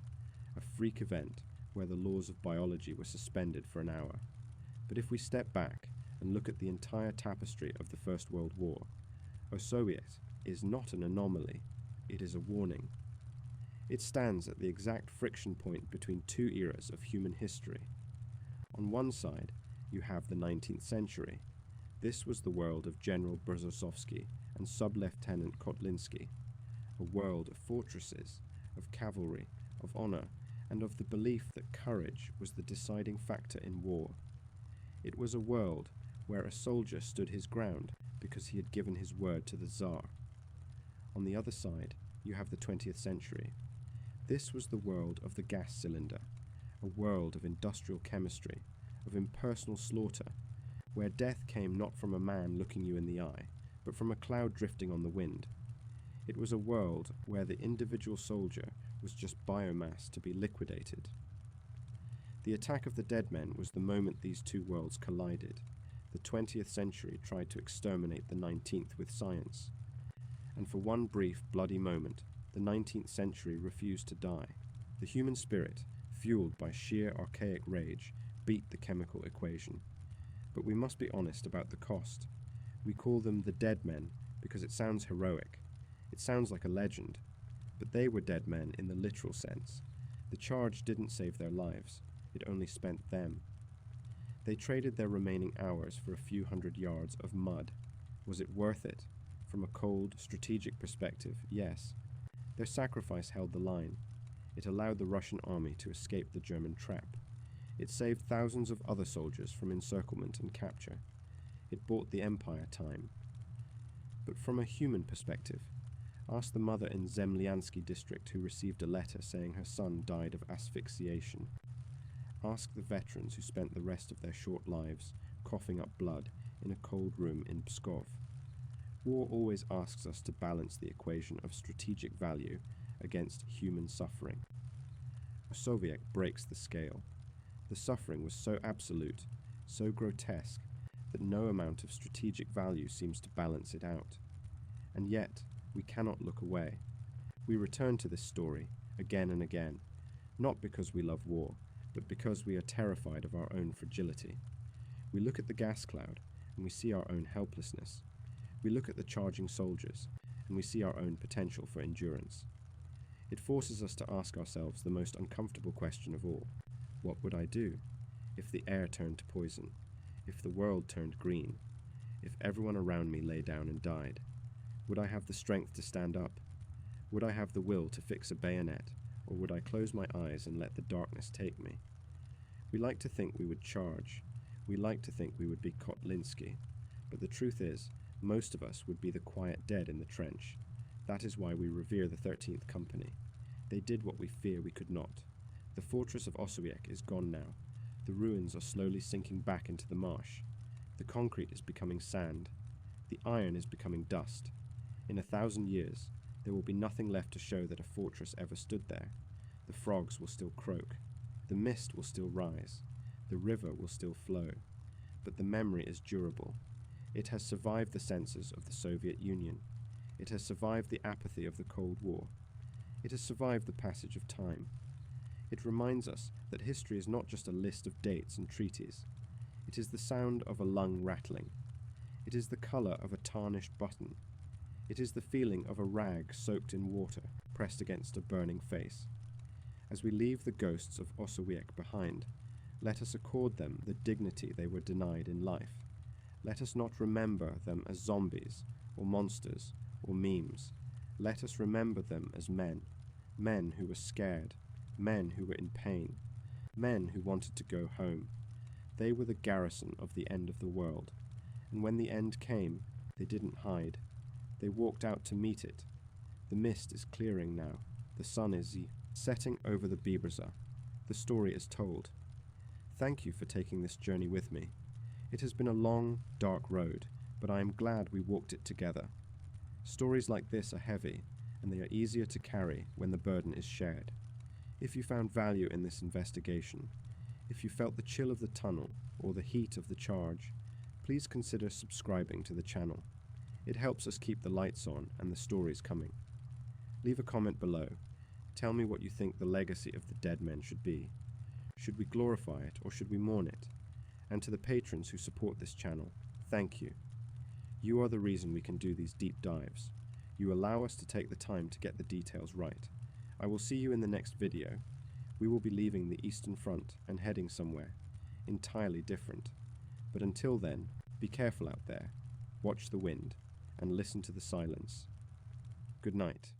a freak event where the laws of biology were suspended for an hour. But if we step back and look at the entire tapestry of the First World War, Osowiec is not an anomaly, it is a warning. It stands at the exact friction point between two eras of human history. On one side, you have the 19th century. This was the world of General Brzozowski and Sub-Lieutenant Kotlinski, a world of fortresses, of cavalry, of honor, and of the belief that courage was the deciding factor in war. It was a world where a soldier stood his ground because he had given his word to the Tsar. On the other side, you have the 20th century. This was the world of the gas cylinder, a world of industrial chemistry, of impersonal slaughter, where death came not from a man looking you in the eye, but from a cloud drifting on the wind. It was a world where the individual soldier was just biomass to be liquidated. The attack of the dead men was the moment these two worlds collided. The 20th century tried to exterminate the 19th with science. And for one brief, bloody moment, the 19th century refused to die. The human spirit, fueled by sheer archaic rage, beat the chemical equation. But we must be honest about the cost. We call them the dead men because it sounds heroic. It sounds like a legend. But they were dead men in the literal sense. The charge didn't save their lives. It only spent them. They traded their remaining hours for a few hundred yards of mud. Was it worth it? From a cold, strategic perspective, yes. Their sacrifice held the line. It allowed the Russian army to escape the German trap. It saved thousands of other soldiers from encirclement and capture. It bought the empire time. But from a human perspective, ask the mother in Zemlyansky district who received a letter saying her son died of asphyxiation. Ask the veterans who spent the rest of their short lives coughing up blood in a cold room in Pskov. War always asks us to balance the equation of strategic value against human suffering. Osowiec breaks the scale. The suffering was so absolute, so grotesque, that no amount of strategic value seems to balance it out. And yet, we cannot look away. We return to this story again and again, not because we love war, but because we are terrified of our own fragility. We look at the gas cloud, and we see our own helplessness. We look at the charging soldiers, and we see our own potential for endurance. It forces us to ask ourselves the most uncomfortable question of all. What would I do if the air turned to poison, if the world turned green, if everyone around me lay down and died? Would I have the strength to stand up? Would I have the will to fix a bayonet, or would I close my eyes and let the darkness take me? We like to think we would charge. We like to think we would be Kotlinski. But the truth is, most of us would be the quiet dead in the trench. That is why we revere the 13th Company. They did what we fear we could not. The fortress of Osowiec is gone now. The ruins are slowly sinking back into the marsh. The concrete is becoming sand. The iron is becoming dust. In 1,000 years, there will be nothing left to show that a fortress ever stood there. The frogs will still croak. The mist will still rise. The river will still flow. But the memory is durable. It has survived the censors of the Soviet Union. It has survived the apathy of the Cold War. It has survived the passage of time. It reminds us that history is not just a list of dates and treaties. It is the sound of a lung rattling. It is the color of a tarnished button. It is the feeling of a rag soaked in water pressed against a burning face. As we leave the ghosts of Osowiec behind, let us accord them the dignity they were denied in life. Let us not remember them as zombies, or monsters, or memes. Let us remember them as men, men who were scared, men who were in pain, men who wanted to go home. They were the garrison of the end of the world, and when the end came, they didn't hide. They walked out to meet it. The mist is clearing now. The sun is setting over the Biberza. The story is told. Thank you for taking this journey with me. It has been a long, dark road, but I am glad we walked it together. Stories like this are heavy, and they are easier to carry when the burden is shared. If you found value in this investigation, if you felt the chill of the tunnel or the heat of the charge, please consider subscribing to the channel. It helps us keep the lights on and the stories coming. Leave a comment below. Tell me what you think the legacy of the dead men should be. Should we glorify it or should we mourn it? And to the patrons who support this channel, thank you. You are the reason we can do these deep dives. You allow us to take the time to get the details right. I will see you in the next video. We will be leaving the Eastern Front and heading somewhere. entirely different. But until then, be careful out there, watch the wind, and listen to the silence. Good night.